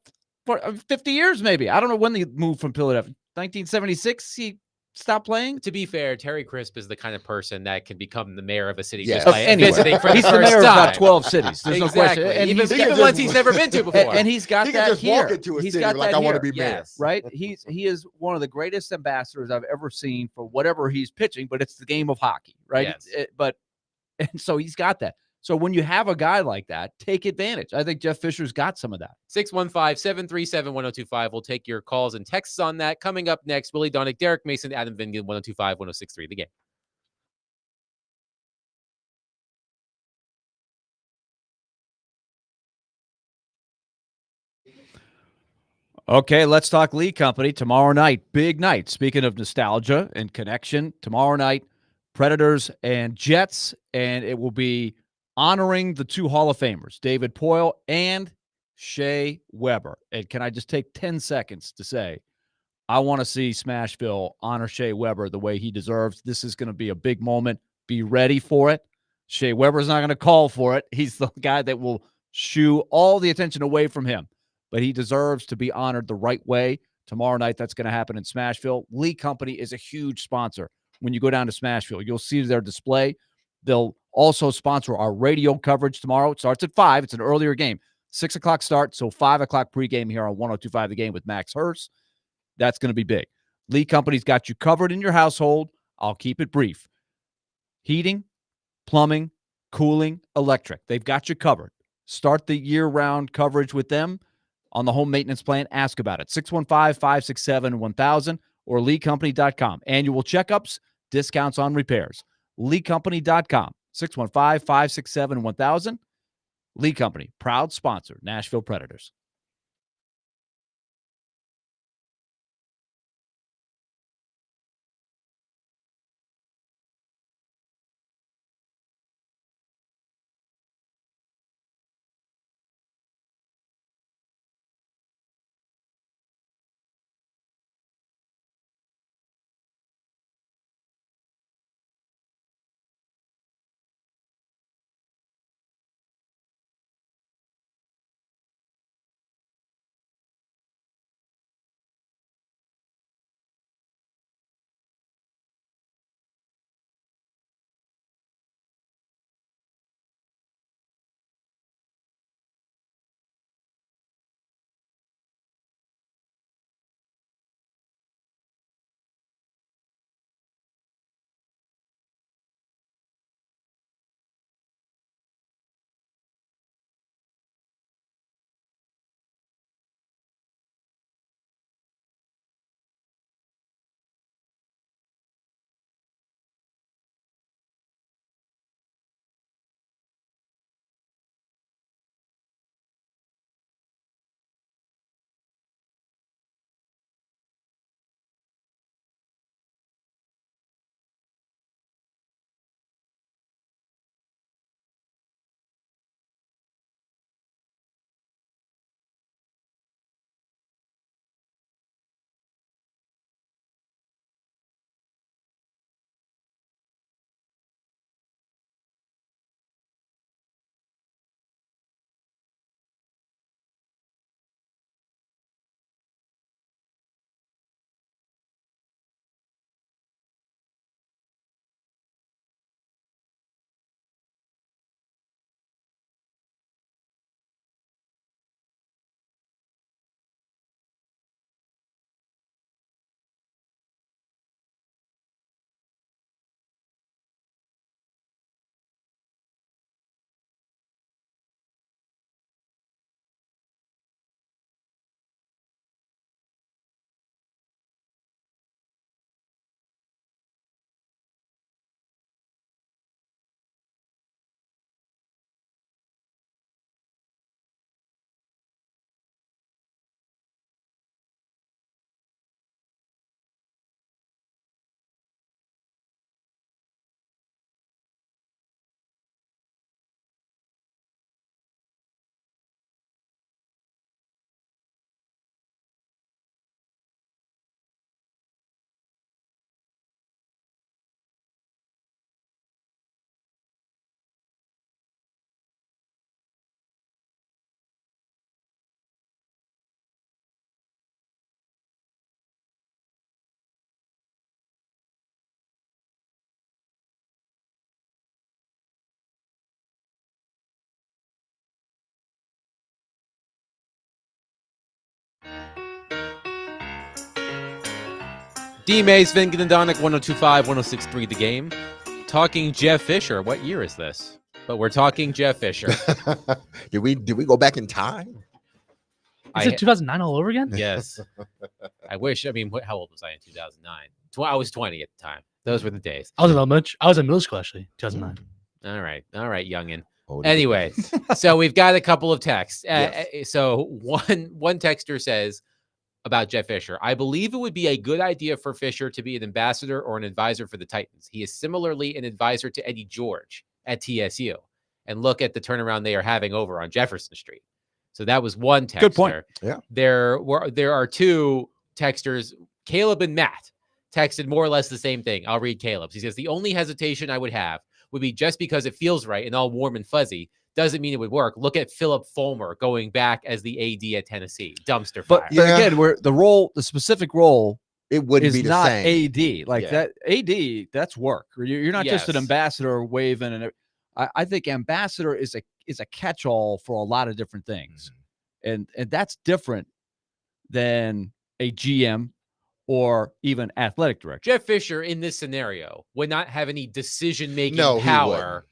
50 years maybe. I don't know when they moved from Philadelphia. 1976, he stopped playing. To be fair, Terry Crisp is the kind of person that can become the mayor of a city Yes. just by visiting for He's the the first mayor of time. about 12 cities. There's no question. And even ones he's never been to before. And he's got He can that just here. walk into a He's city got like, that I want to here. be mayor. Yes. Right? He is one of the greatest ambassadors I've ever seen for whatever he's pitching, but it's the game of hockey, right? Yes. And so he's got that. So when you have a guy like that, take advantage. I think Jeff Fisher's got some of that. 615-737-1025. We'll take your calls and texts on that. Coming up next, Willie Donick, Derek Mason, Adam Vingan, 1025-1063, The Game. Okay, let's talk Lee Company tomorrow night. Big night. Speaking of nostalgia and connection, tomorrow night, Predators and Jets, and it will be honoring the two Hall of Famers, David Poile and Shea Weber. And can I just take 10 seconds to say, I want to see Smashville honor Shea Weber the way he deserves. This is going to be a big moment. Be ready for it. Shea Weber's not going to call for it. He's the guy that will shoo all the attention away from him. But he deserves to be honored the right way. Tomorrow night, that's going to happen in Smashville. Lee Company is a huge sponsor. When you go down to Smashville, you'll see their display. They'll also sponsor our radio coverage tomorrow. It starts at 5. It's an earlier game. 6 o'clock start, so 5 o'clock pregame here on 102.5 The Game with Max Hurst. That's going to be big. Lee Company's got you covered in your household. I'll keep it brief. Heating, plumbing, cooling, electric. They've got you covered. Start the year-round coverage with them on the home maintenance plan. Ask about it. 615-567-1000 or LeeCompany.com. Annual checkups, discounts on repairs. LeeCompany.com. 615-567-1000. Lee Company, proud sponsor, Nashville Predators. D-Mays, Vin Gindonic, 1025, 1063 The Game. Talking Jeff Fisher. What year is this? But we're talking Jeff Fisher. did we go back in time? Is it 2009 all over again? Yes. I wish. I mean, how old was I in 2009? I was 20 at the time. Those were the days. I was in middle school actually. 2009. All right, youngin. Old Anyway, so we've got a couple of texts. Yes. So one texter says about Jeff Fisher, I believe it would be a good idea for Fisher to be an ambassador or an advisor for the Titans. He is similarly an advisor to Eddie George at TSU. And look at the turnaround they are having over on Jefferson Street. So that was one texter. Good point. Yeah. There are two texters, Caleb and Matt, texted more or less the same thing. I'll read Caleb's. He says, the only hesitation I would have would be just because it feels right and all warm and fuzzy doesn't mean it would work. Look at Philip Fulmer going back as the AD at Tennessee. Dumpster fire. But again, the specific role it wouldn't is be the not same. AD. Like that AD, that's work. You're not just an Yes. ambassador waving. And I think ambassador is a catch-all for a lot of different things. And that's different than a GM or even athletic director. Jeff Fisher in this scenario would not have any decision-making No, he power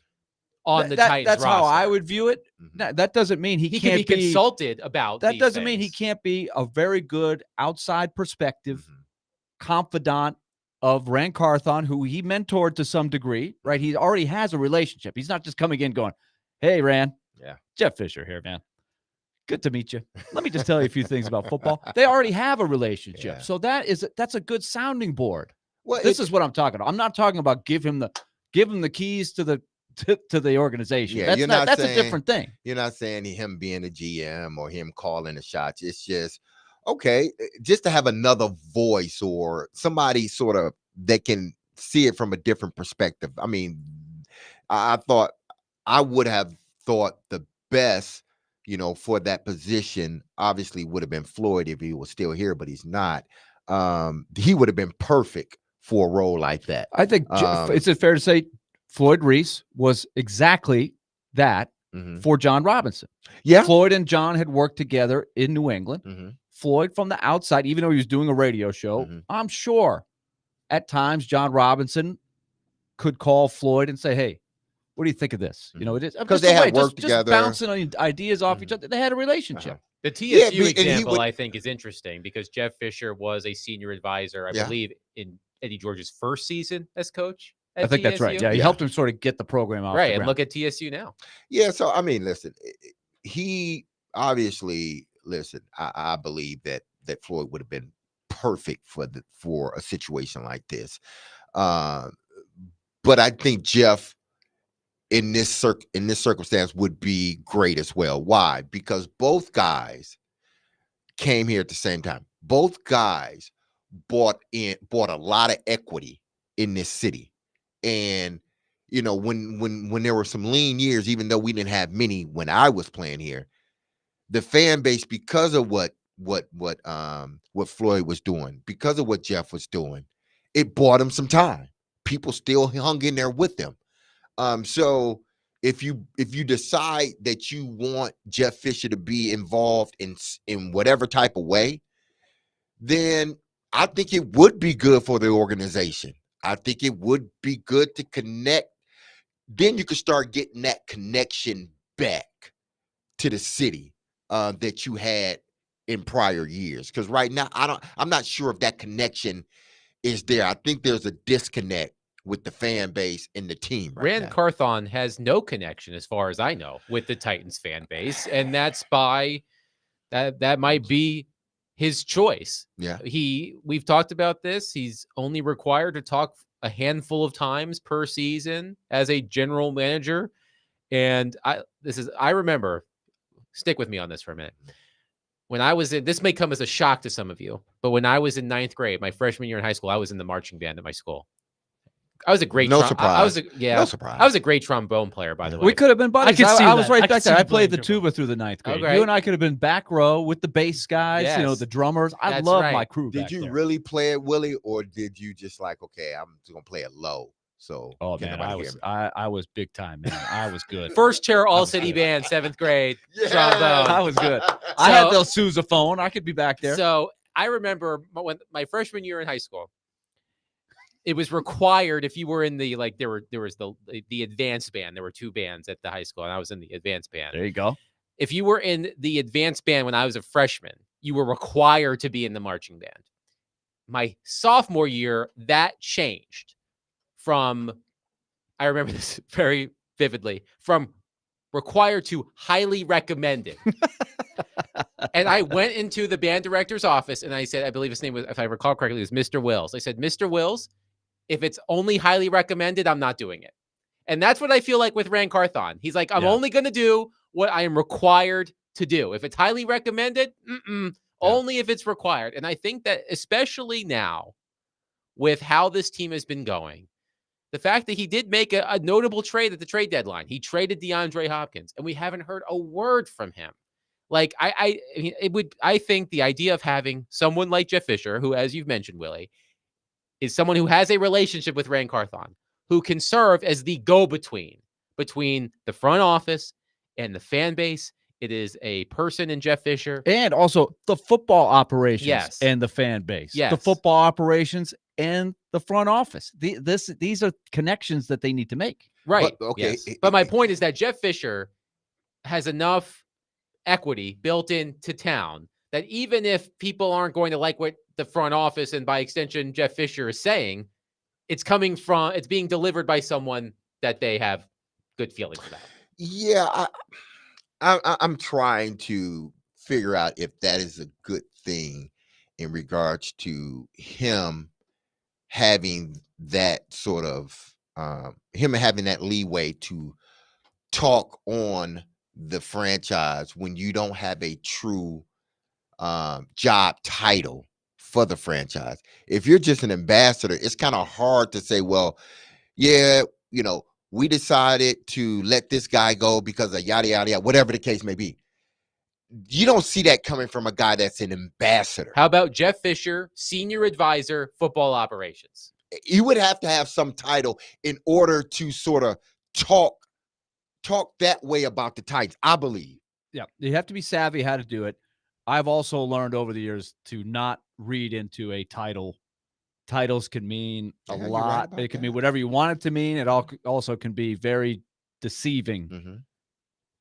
on the Titans That's roster. how I would view it. That doesn't mean he He can't can be consulted about That these doesn't mean he things. can't be a very good outside perspective confidant of Rand Carthon, who he mentored to some degree, right? He already has a relationship. He's not just coming in going, hey, Rand. Yeah. Jeff Fisher here, man. Good to meet you. Let me just tell you a few things about football. They already have a relationship. Yeah. So that's a good sounding board. Well, This is what I'm talking about. I'm not talking about give him the keys to the organization. Yeah, That's a different thing. You're not saying him being a GM or him calling the shots. It's just, okay, just to have another voice or somebody sort of that can see it from a different perspective. I mean, I thought I would have thought the best, for that position obviously would have been Floyd if he was still here, but he's not. He would have been perfect for a role like that. I think is it fair to say Floyd Reese was exactly that for John Robinson? Yeah. Floyd and John had worked together in New England. Floyd from the outside, even though he was doing a radio show, I'm sure at times John Robinson could call Floyd and say, hey, what do you think of this? It is because they had worked just together, bouncing ideas off each other. They had a relationship. The TSU and he example, would- I think, is interesting because Jeff Fisher was a senior advisor, I believe, in Eddie George's first season as coach. I think that's right. Yeah, he helped him sort of get the program off. Right, the and ground. look at TSU now. Yeah, so I mean, listen, he obviously I believe that Floyd would have been perfect for a situation like this. But I think Jeff in this circumstance would be great as well. Why? Because both guys came here at the same time. Both guys bought a lot of equity in this city. And when there were some lean years, even though we didn't have many when I was playing here, the fan base, because of what Floyd was doing, because of what Jeff was doing, it bought him some time. People still hung in there with them. So if you decide that you want Jeff Fisher to be involved in whatever type of way, then I think it would be good for the organization. I think it would be good to connect. Then you could start getting that connection back to the city that you had in prior years. Because right now, I'm not sure if that connection is there. I think there's a disconnect with the fan base and the team. Rand Carthon has no connection, as far as I know, with the Titans fan base, and that's by that might be his choice. Yeah. We've talked about this. He's only required to talk a handful of times per season as a general manager. And I remember, stick with me on this for a minute. When I was this may come as a shock to some of you, but when I was in 9th grade, my freshman year in high school, I was in the marching band at my school. I was a great no surprise. No surprise. I was a great trombone player, by the way. We could have been buddies. I was right back there. I played the playing tuba through the 9th grade. Okay. You and I could have been back row with the bass guys, Yes. the drummers. I That's love right. my crew. Did back you there. really play it, Willie, or did you just like, okay, I'm just gonna play it low? So Oh can't man, nobody I hear was me? I was big time, man. I was good. First chair all city band, 7th grade, trombone. I was good. I had So- the sousaphone. I could be back there. So I remember when my freshman year in high school, it was required if you were in the there was the advanced band. There were 2 bands at the high school, and I was in the advanced band. There you go. If you were in the advanced band when I was a freshman, you were required to be in the marching band. My sophomore year, that changed from, I remember this very vividly, from required to highly recommended. And I went into the band director's office and I said, I believe his name was, if I recall correctly, it was Mr. Wills. I said, Mr. Wills, if it's only highly recommended, I'm not doing it. And that's what I feel like with Ran Carthon. He's like, I'm only going to do what I am required to do. If it's highly recommended, only if it's required. And I think that especially now with how this team has been going, the fact that he did make a notable trade at the trade deadline, he traded DeAndre Hopkins, and we haven't heard a word from him. Like I think the idea of having someone like Jeff Fisher, who, as you've mentioned, Willie, is someone who has a relationship with Ran Carthon, who can serve as the go-between between the front office and the fan base. It is a person in Jeff Fisher. And also the football operations Yes. and the fan base. Yes. The football operations and the front office. These are connections that they need to make. Right. But, okay. Yes. But my point is that Jeff Fisher has enough equity built into town that even if people aren't going to like what the front office and by extension Jeff Fisher is saying, it's being delivered by someone that they have good feelings about. Yeah, I'm trying to figure out if that is a good thing in regards to him having that sort of him having that leeway to talk on the franchise when you don't have a true job title for the franchise. If you're just an ambassador, it's kind of hard to say, well, yeah, we decided to let this guy go because of yada, yada, yada, whatever the case may be. You don't see that coming from a guy that's an ambassador. How about Jeff Fisher, senior advisor, football operations? You would have to have some title in order to sort of talk that way about the Titans, I believe. Yeah, you have to be savvy how to do it. I've also learned over the years to not read into a title. Titles can mean a lot. It can mean whatever you want it to mean. It also can be very deceiving. Mm-hmm.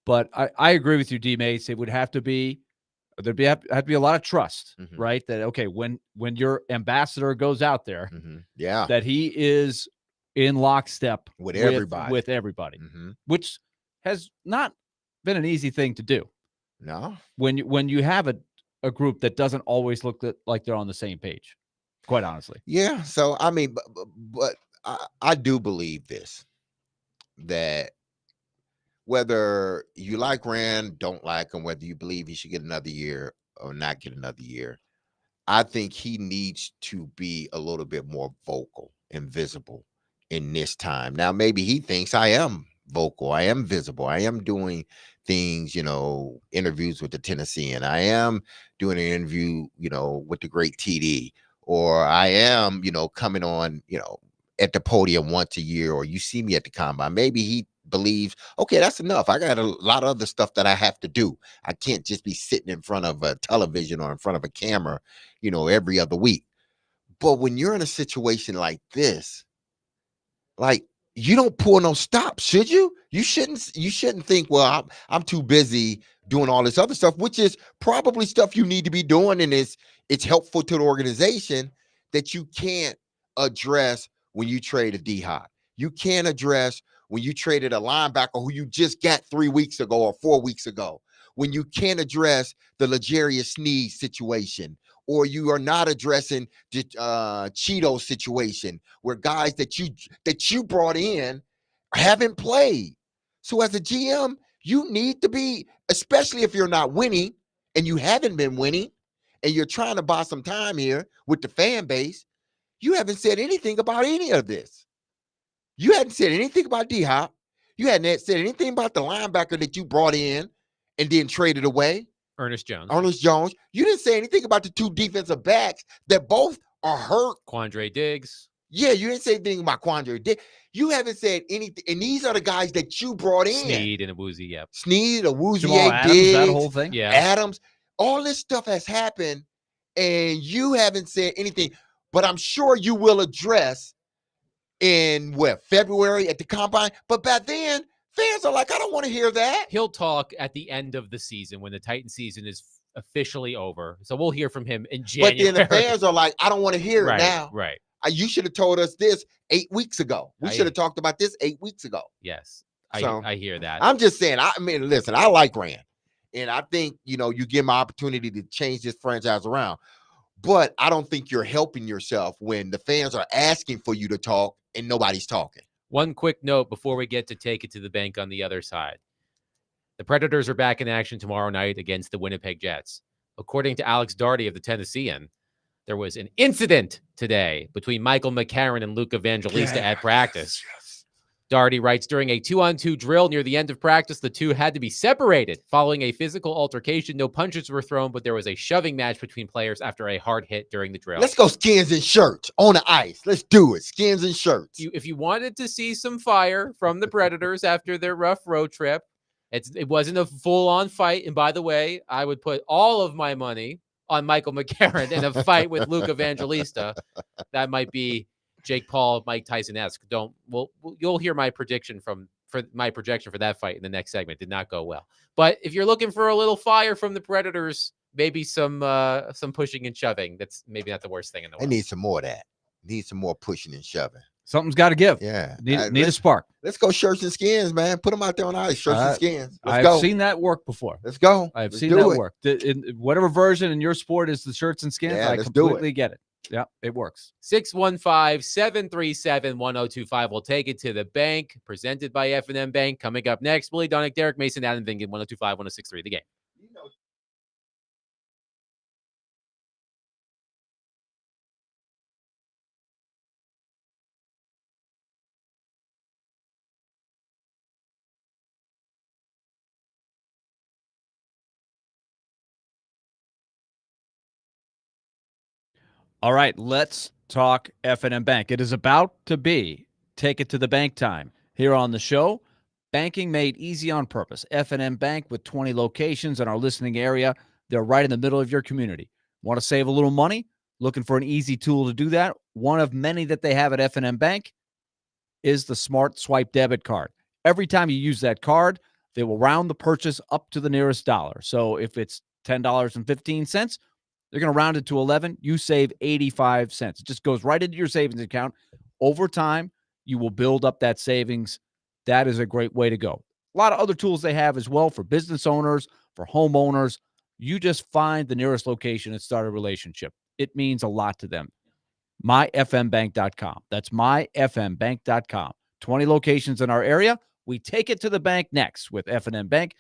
But I agree with you, D-Mates. It would have to be have to be a lot of trust, right? That okay, when your ambassador goes out there, that he is in lockstep with everybody, which has not been an easy thing to do. No, when you have a group that doesn't always look like they're on the same page, quite honestly. Yeah. So I mean, but I do believe this, that whether you like Rand, don't like him, whether you believe he should get another year or not get another year, I think he needs to be a little bit more vocal and visible in this time. Now, maybe he thinks I am vocal, I am visible, I am doing things, interviews with the Tennessean, I am doing an interview, with the great TD, or I am, coming on, at the podium once a year, or you see me at the combine. Maybe he believes, okay, that's enough. I got a lot of other stuff that I have to do. I can't just be sitting in front of a television or in front of a camera, every other week. But when you're in a situation like this, like, you don't pull no stops, should you? You shouldn't think, well, I'm too busy doing all this other stuff, which is probably stuff you need to be doing, and it's helpful to the organization, that you can't address when you trade a D-Hop. You can't address when you traded a linebacker who you just got 3 weeks ago or 4 weeks ago. When you can't address the L'Jarius Sneed situation, or you are not addressing the Cheeto situation, where guys that you brought in haven't played. So as a GM, you need to be, especially if you're not winning and you haven't been winning, and you're trying to buy some time here with the fan base, you haven't said anything about any of this. You hadn't said anything about D-Hop. You hadn't said anything about the linebacker that you brought in and then traded away, Ernest Jones. You didn't say anything about the 2 defensive backs that both are hurt. Quandre Diggs. Yeah, you didn't say anything about Quandre Diggs. You haven't said anything. And these are the guys that you brought in. Sneed and Awuzie, yep. Sneed, Awuzie, Diggs, that whole thing. Yeah. Adams. All this stuff has happened, and you haven't said anything. But I'm sure you will address in February at the combine. But back then, fans are like, I don't want to hear that. He'll talk at the end of the season when the Titan season is officially over. So we'll hear from him in But January. then the fans are like, I don't want to hear it now. Right. You should have told us this 8 weeks ago. We I- should have talked about this 8 weeks ago. Yes. So, I hear that. I'm just saying, I mean, listen, I like Rand. And I think, you give him an opportunity to change this franchise around. But I don't think you're helping yourself when the fans are asking for you to talk and nobody's talking. One quick note before we get to take it to the bank on the other side. The Predators are back in action tomorrow night against the Winnipeg Jets. According to Alex Darty of the Tennessean, there was an incident today between Michael McCarron and Luke Evangelista at practice. Darty writes, during a 2-on-2 drill near the end of practice, the two had to be separated following a physical altercation. No punches were thrown, but there was a shoving match between players after a hard hit during the drill. Let's go skins and shirts on the ice. Let's do it. Skins and shirts. If you wanted to see some fire from the Predators after their rough road trip, it wasn't a full-on fight. And by the way, I would put all of my money on Michael McCarron in a fight with Luke Evangelista. That might be Jake Paul, Mike Tyson-esque. You'll hear my prediction for that fight in the next segment. Did not go well. But if you're looking for a little fire from the Predators, maybe some pushing and shoving. That's maybe not the worst thing in the world. I need some more of that. Need some more pushing and shoving. Something's got to give. Yeah. Need a spark. Let's go shirts and skins, man. Put them out there on ice. Shirts and skins. Let's I've go. seen that work before. Let's go. I've Let's seen do that it. work. In whatever version in your sport is the shirts and skins, Yeah, I let's do it. completely get it. Yeah, it works. 615-737-1025. We'll take it to the bank. Presented by F&M Bank. Coming up next, Willie Donick, Derek Mason, Adam Vingan, 1025, 1063, The Game. All right, let's talk F&M Bank. It is about to be Take It to the Bank time here on the show. Banking made easy on purpose. F&M Bank with 20 locations in our listening area. They're right in the middle of your community. Want to save a little money? Looking for an easy tool to do that? One of many that they have at F&M Bank is the Smart Swipe debit card. Every time you use that card, they will round the purchase up to the nearest dollar. So if it's $10.15, they're going to round it to 11. You save 85 cents. It just goes right into your savings account. Over time, you will build up that savings. That is a great way to go. A lot of other tools they have as well for business owners, for homeowners. You just find the nearest location and start a relationship. It means a lot to them. myfmbank.com. That's myfmbank.com. 20 locations in our area. We take it to the bank next with F&M Bank.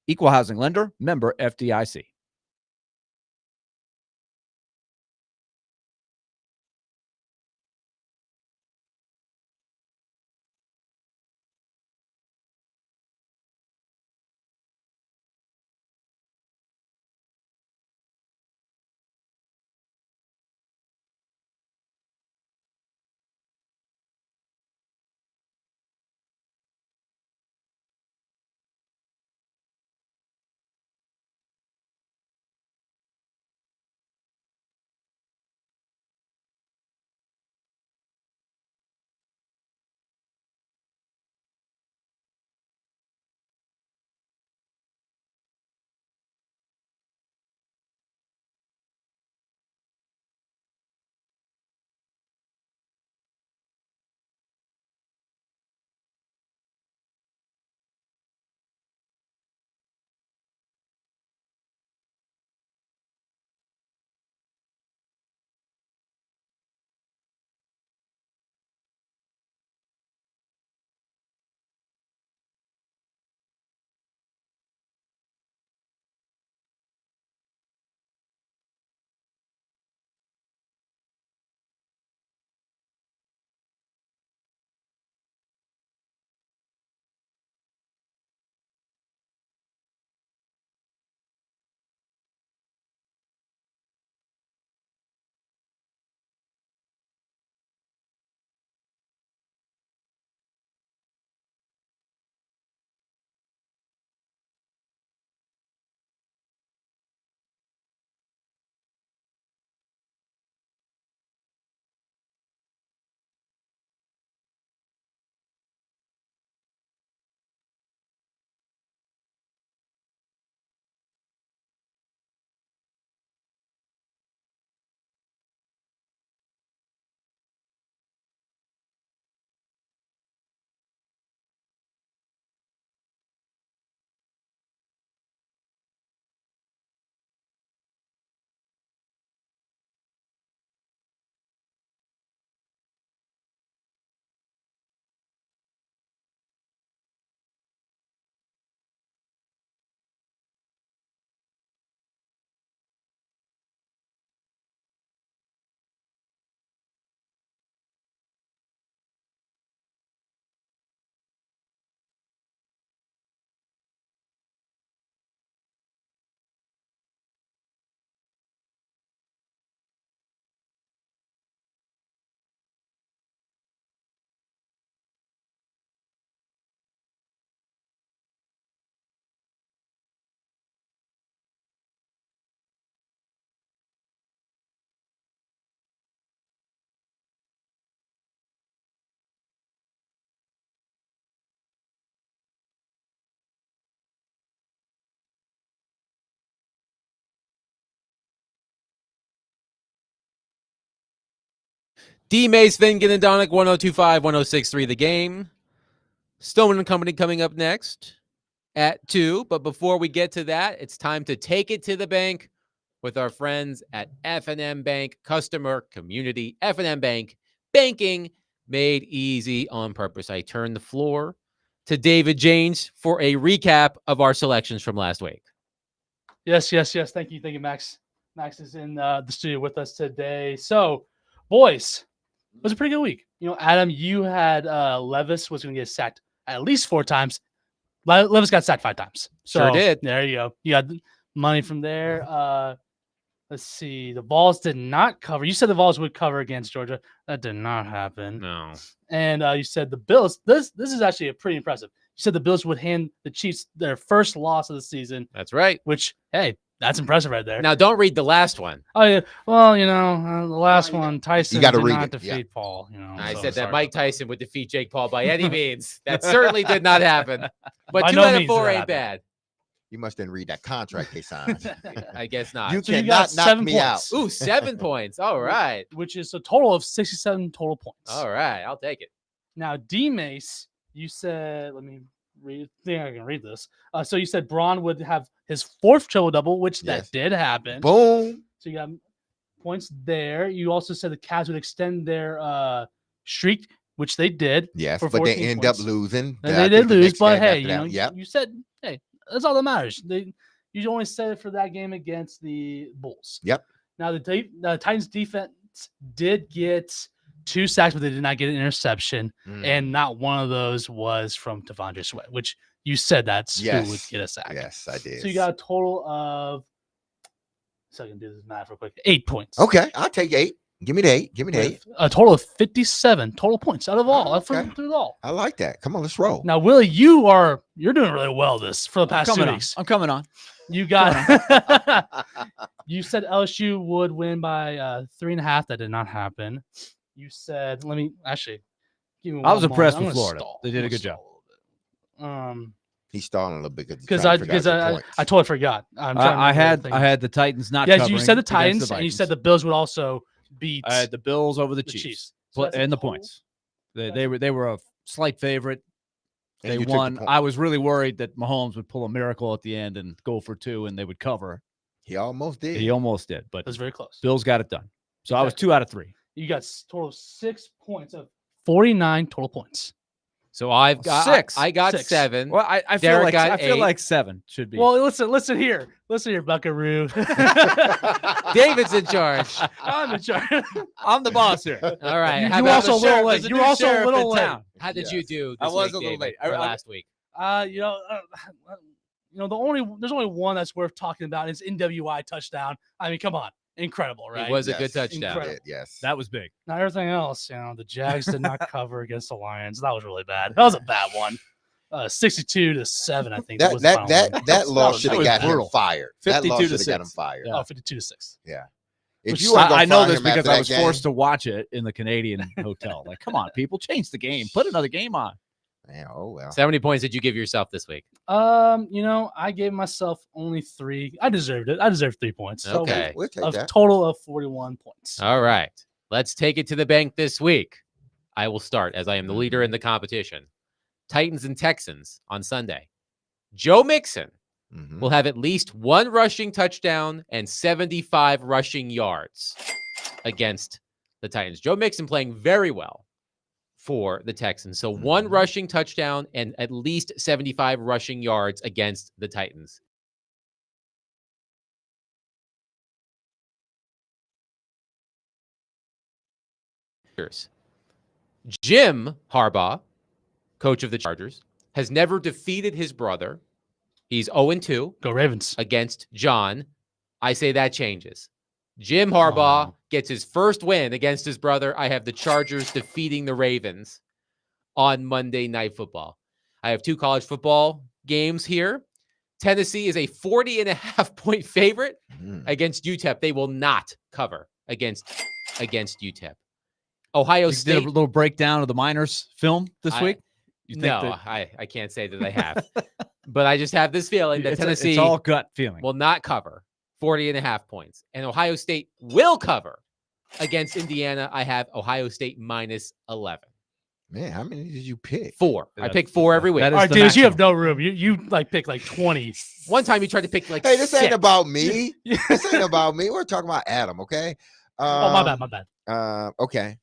Equal housing lender, member FDIC. D. Mace, Finnegan, and Donick, 1025, 1063 The Game. Stoneman and Company coming up next at 2. But before we get to that, it's time to take it to the bank with our friends at F&M Bank, customer community. F&M Bank, banking made easy on purpose. I turn the floor to David James for a recap of our selections from last week. Yes. Thank you, Max. Max is in the studio with us today. So, boys, it was a pretty good week. Adam, you had Levis was going to get sacked at least 4 times. Levis got sacked 5 times. So Sure did. There you go. You got money from there. Let's see. The Vols did not cover. You said the Vols would cover against Georgia. That did not happen. No. And you said the Bills. This is actually a pretty impressive. You said the Bills would hand the Chiefs their first loss of the season. That's right. Which, hey, that's impressive right there. Now, don't read the last one. Oh yeah. Well, the last one, Tyson gotta did read not it, defeat Paul. I so said that sorry Mike about Tyson would defeat Jake Paul by any means. That certainly did not happen. But By 2 no out of means 4 did that ain't happen. bad. You must didn't read that contract they signed. I guess not. You So you got cannot knock 7 me points. out. Ooh, 7 points. All right. Which is a total of 67 total points. All right. I'll take it. Now, D Mace, you said, let me read. I think I can read this. So you said Braun would have his 4th triple double, which Yes. that did happen. Boom. So you got points there. You also said the Cavs would extend their streak, which they did. Yes, for but they 14 end points. up losing. And I they did think the lose, next but game hey, after that- yep. you said, hey, that's all that matters. You only said it for that game against the Bulls. Yep. Now the Titans defense did get 2 sacks, but they did not get an interception, and not one of those was from Devondre Sweat, which you said that's who would Yes. get a sack. Yes, I did. So you got a total of. So I can do this math real quick. 8 points. Okay, I'll take 8. Give me the 8. Give me the 8. With a total of 57 total points out of all. Okay. Through it all. I like that. Come on, let's roll. Now, Willie, you're doing really well for the past 2 weeks. I'm coming on. You got. You said LSU would win by 3.5. That did not happen. You said, let me actually. Give me I was one impressed moment. with I'm gonna Florida. stall. They did I'm a gonna good job. stall a little bit. He's stalling a little bit Because I totally forgot. I had the Titans not. Yeah, you covering said the against Titans, the and you Vikings. said the Bills would also beat. I had the Bills over the the Chiefs, Chiefs. So that's a and the total- points. They were a slight favorite. And They you took the won. point. I was really worried that Mahomes would pull a miracle at the end and go for 2, and they would cover. He almost did. He almost did, but That was very close. Bills got it done. So I was Exactly. 2 out of 3. You got total of 6 points of 49 total points. So I've got 6. I got 6. 7. Well, I feel Derek like got I feel 8. like 7 should be. Well, listen here, Buckaroo. David's in charge. I'm in charge. I'm the boss here. All right. You how were about also a the little sheriff? late. There's You new were also a sheriff little in late. town. How did you do? I This was week, a little David, late. or I- last week. There's only one that's worth talking about. It's NWI touchdown. I mean, come on, incredible, right? It was a Yes. good touchdown. Incredible. Yes. That was big. Now everything else, the Jags did not cover against the Lions. That was really bad. That was a bad one. 62-7, I think. That was the final one. that loss should have was got him brutal. fired. That 52 loss to should have got him 6. fired. Yeah. Oh, 52-6. If Which you weren't gonna I know fire this him after because I that was game- forced to watch it in the Canadian hotel. Like, come on, people, change the game. Put another game on. Man, oh well. So how many points did you give yourself this week? I gave myself only 3. I deserved it. I deserved 3 points. So Okay. We'll take a that. total of 41 points. All right. Let's take it to the bank this week. I will start as I am the leader in the competition. Titans and Texans on Sunday. Joe Mixon Mhm. will have at least 1 rushing touchdown and 75 rushing yards against the Titans. Joe Mixon playing very well for the Texans. So 1 rushing touchdown and at least 75 rushing yards against the Titans. Jim Harbaugh, coach of the Chargers, has never defeated his brother. He's 0-2 Go Ravens. against John. I say that changes. Jim Harbaugh Oh. gets his first win against his brother. I have the Chargers defeating the Ravens on Monday Night Football. I have 2 college football games here. Tennessee is a 40.5 point favorite Mhm. against UTEP. They will not cover against UTEP. Ohio You did a State. little breakdown of the Miners film this I- week. You think No, that- I can't say that I have. But I just have this feeling that it's, Tennessee it's all gut feeling. will not cover 40.5 points. And Ohio State will cover against Indiana, I have Ohio State minus 11. Man, how many did you pick? 4. I That's- pick 4 every week. that All is right, the Davis, you have maximum. no room. You like pick like 20. One time you tried to pick like Hey, this 6. ain't about me. This ain't about me. We're talking about Adam, okay? Oh, my bad. Okay.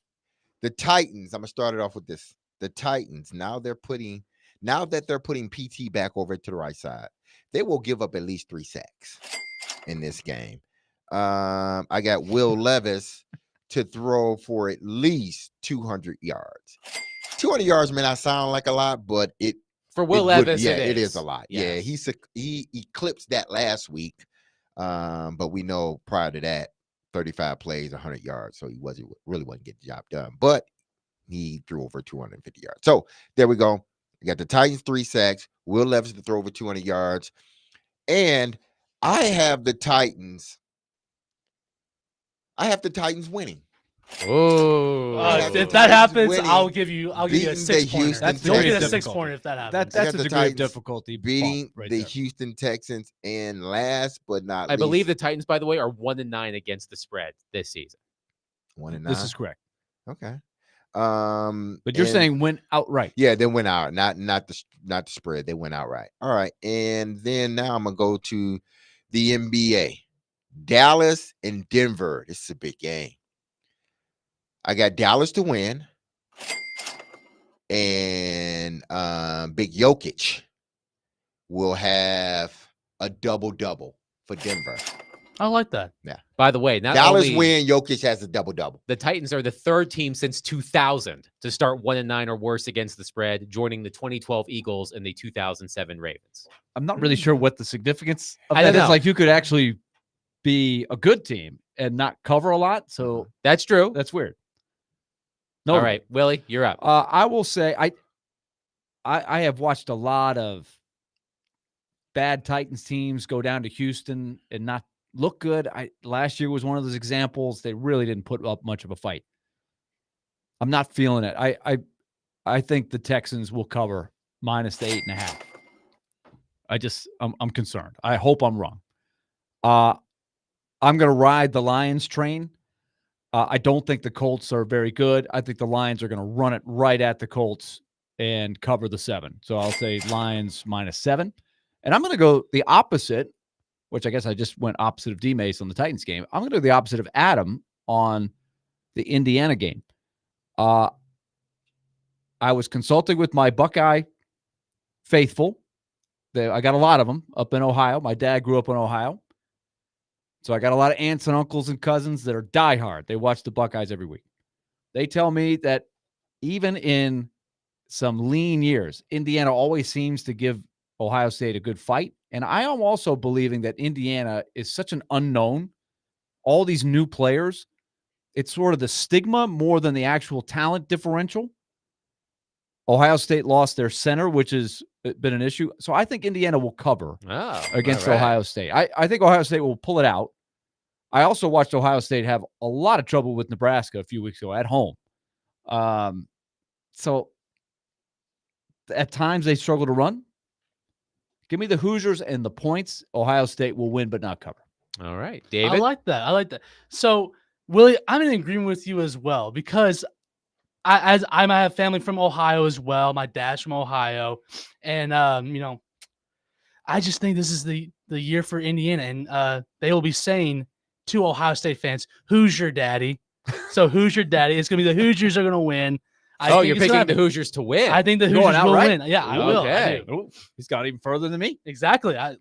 The Titans. I'm gonna start it off with this. The Titans. Now that they're putting PT back over to the right side, they will give up at least 3 sacks in this game. I got Will Levis to throw for at least 200 yards. 200 yards may not sound like a lot, but For Will it would- Levis, yeah, it is a lot. Yeah, Yes. he eclipsed that last week. But we know prior to that, 35 plays, 100 yards, so he really wasn't getting the job done. But he threw over 250 yards. So there we go. We got the Titans 3 sacks. Will Levis to throw over 200 yards, and I have the Titans. Winning. Oh. If that happens, winning, I'll give you a beating 6 the pointer. Houston That's You'll get a Texans. 6 pointer if that happens. That's got a the degree of Titans difficulty. beating bump right the there. Houston Texans, and last but not I least, believe the Titans, by the way, are 1-9 against the spread this season. 1-9. This is correct. Okay. But you're and- saying win outright. Yeah, they went out, not the spread. They went outright. All right, and then now I'm gonna go to the NBA, Dallas and Denver. This is a big game. I got Dallas to win, and Big Jokic will have a double-double for Denver. I like that. By the way, not Dallas only win, Jokic has a double-double. the Titans are the 3rd team since 2000 to start 1-9 or worse against the spread, joining the 2012 Eagles and the 2007 Ravens. I'm not really sure what the significance of I that don't is. know. Like you could actually be a good team and not cover a lot. So That's true. that's weird. No, All right, Willie, you're up. I will say I have watched a lot of bad Titans teams go down to Houston and not look good. Last year was one of those examples. They really didn't put up much of a fight. I'm not feeling it. I think the Texans will cover minus the 8.5. I'm concerned. I hope I'm wrong. I'm going to ride the Lions train. I don't think the Colts are very good. I think the Lions are going to run it right at the Colts and cover the 7. So I'll say Lions minus 7. And I'm going to go the opposite, which I guess I just went opposite of D-Mace on the Titans game. I'm going to do the opposite of Adam on the Indiana game. I was consulting with my Buckeye faithful. I got a lot of them up in Ohio. My dad grew up in Ohio. So I got a lot of aunts and uncles and cousins that are diehard. They watch the Buckeyes every week. They tell me that even in some lean years, Indiana always seems to give Ohio State a good fight. And I am also believing that Indiana is such an unknown. All these new players, it's sort of the stigma more than the actual talent differential. Ohio State lost their center, which has been an issue. So I think Indiana will cover against all right. Ohio State. I think Ohio State will pull it out. I also watched Ohio State have a lot of trouble with Nebraska a few weeks ago at home. So at times they struggle to run. Give me the Hoosiers and the points. Ohio State will win but not cover. All right, I David. like that. So, Willie, I'm in agreement with you as well because I have family from Ohio as well. My dad's from Ohio, and I just think this is the year for Indiana, and they will be saying to Ohio State fans, "Who's your daddy?" So, who's your daddy? It's gonna be the Hoosiers are gonna win. Oh, you're picking the Hoosiers to win. I think the Going Hoosiers will outright? win. Yeah, I will. I Okay. do. Oh, he's got even further than me. Exactly. I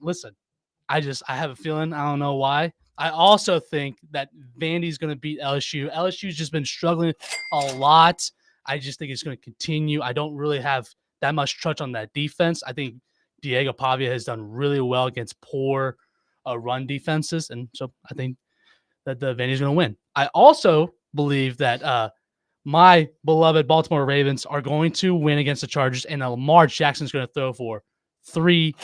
have a feeling. I don't know why. I also think that Vandy's going to beat LSU. LSU's just been struggling a lot. I just think it's going to continue. I don't really have that much trust on that defense. I think Diego Pavia has done really well against poor run defenses, and so I think that the Vandy's going to win. I also believe that my beloved Baltimore Ravens are going to win against the Chargers, and Lamar Jackson's going to throw for 3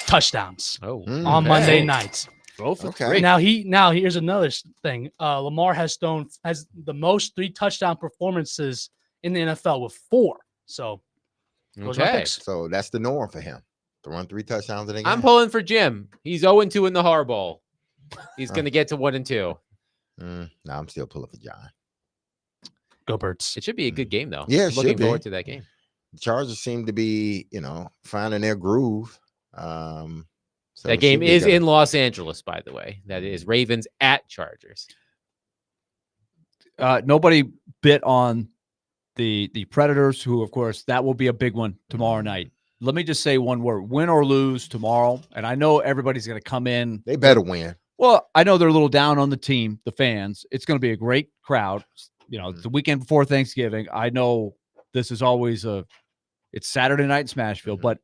touchdowns Oh, on Monday night. Throw for Okay. 3. Now here's another thing. Lamar has the most 3 touchdown performances in the NFL with 4. So those are my okay. picks. So that's the norm for him to run 3 touchdowns in a game. I'm pulling for Jim. He's 0-2 in the Harball. He's going to get to 1-2. No, I'm still pulling for John. Go Birds. It should be a good game, though. Yeah, it Looking should be. forward to that game. The Chargers seem to be, finding their groove. So That it game should be is good. in Los Angeles, by the way. That is Ravens at Chargers. Nobody bit on the Predators, who, of course, that will be a big one tomorrow night. Let me just say one word: win or lose tomorrow. And I know everybody's going to come in. They better win. Well, I know they're a little down on the team, the fans. It's going to be a great crowd. It's the weekend before Thanksgiving. I know this is always it's Saturday night in Smashville, but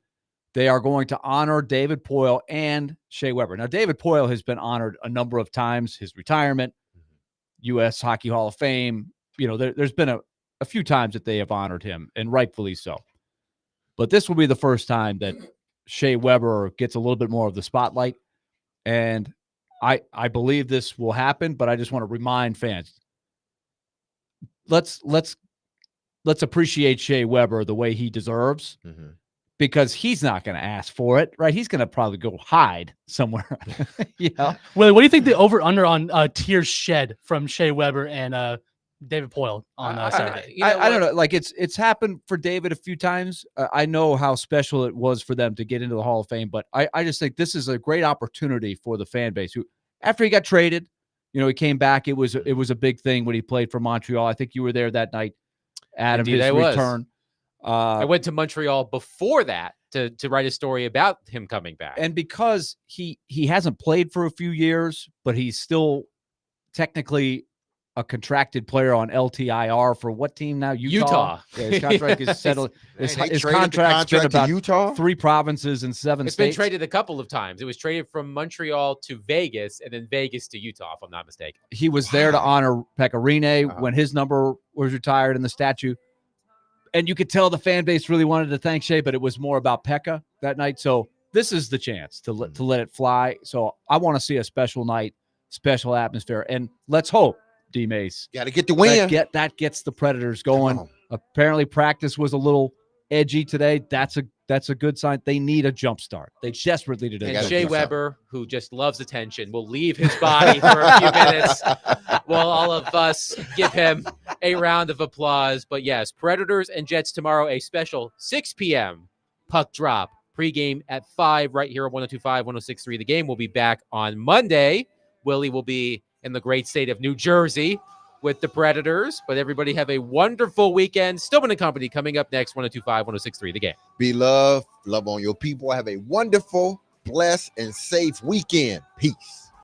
they are going to honor David Poile and Shea Weber. Now, David Poile has been honored a number of times. His retirement, U.S. Hockey Hall of Fame. There's been a few times that they have honored him, and rightfully so. But this will be the first time that Shea Weber gets a little bit more of the spotlight. And I believe this will happen, but I just want to remind fans, let's appreciate Shea Weber the way he deserves, because he's not going to ask for it, right? He's going to probably go hide somewhere. Willie, what do you think the over/under on tears shed from Shea Weber and David Poile on Saturday? I don't know. Like it's happened for David a few times. I know how special it was for them to get into the Hall of Fame, but I just think this is a great opportunity for the fan base who, after he got traded, he came back. It was a big thing when he played for Montreal. I think you were there that night, Adam. Indeed, his I was. return. I went to Montreal before that to write a story about him coming back. And because he hasn't played for a few years, but he's still technically a contracted player on LTIR for what team now? Utah. Yeah, his contract is settled. His Man, they traded the contract's been contract to about Utah? 3 provinces and 7 It's states. been traded a couple of times. It was traded from Montreal to Vegas and then Vegas to Utah, if I'm not mistaken. He was there to honor Pecorine when his number was retired in the statue. And you could tell the fan base really wanted to thank Shea, but it was more about Pekka that night. So this is the chance to let it fly. So I want to see a special night, special atmosphere. And let's hope, D-Mace, Got to get the win. that gets the Predators going. Apparently practice was a little edgy today. That's a good sign. They need a jump start. They desperately need a And jump Shea start. Weber, who just loves attention, will leave his body for a few minutes while all of us give him a round of applause. But yes, Predators and Jets tomorrow, a special 6 p.m. puck drop. Pregame at 5 right here on 102.5, 106.3. The game will be back on Monday. Willie will be in the great state of New Jersey with the Predators. But everybody have a wonderful weekend. Stillman and Company coming up next, 102.5, 106.3. The game. Be loved. Love on your people. Have a wonderful, blessed, and safe weekend. Peace.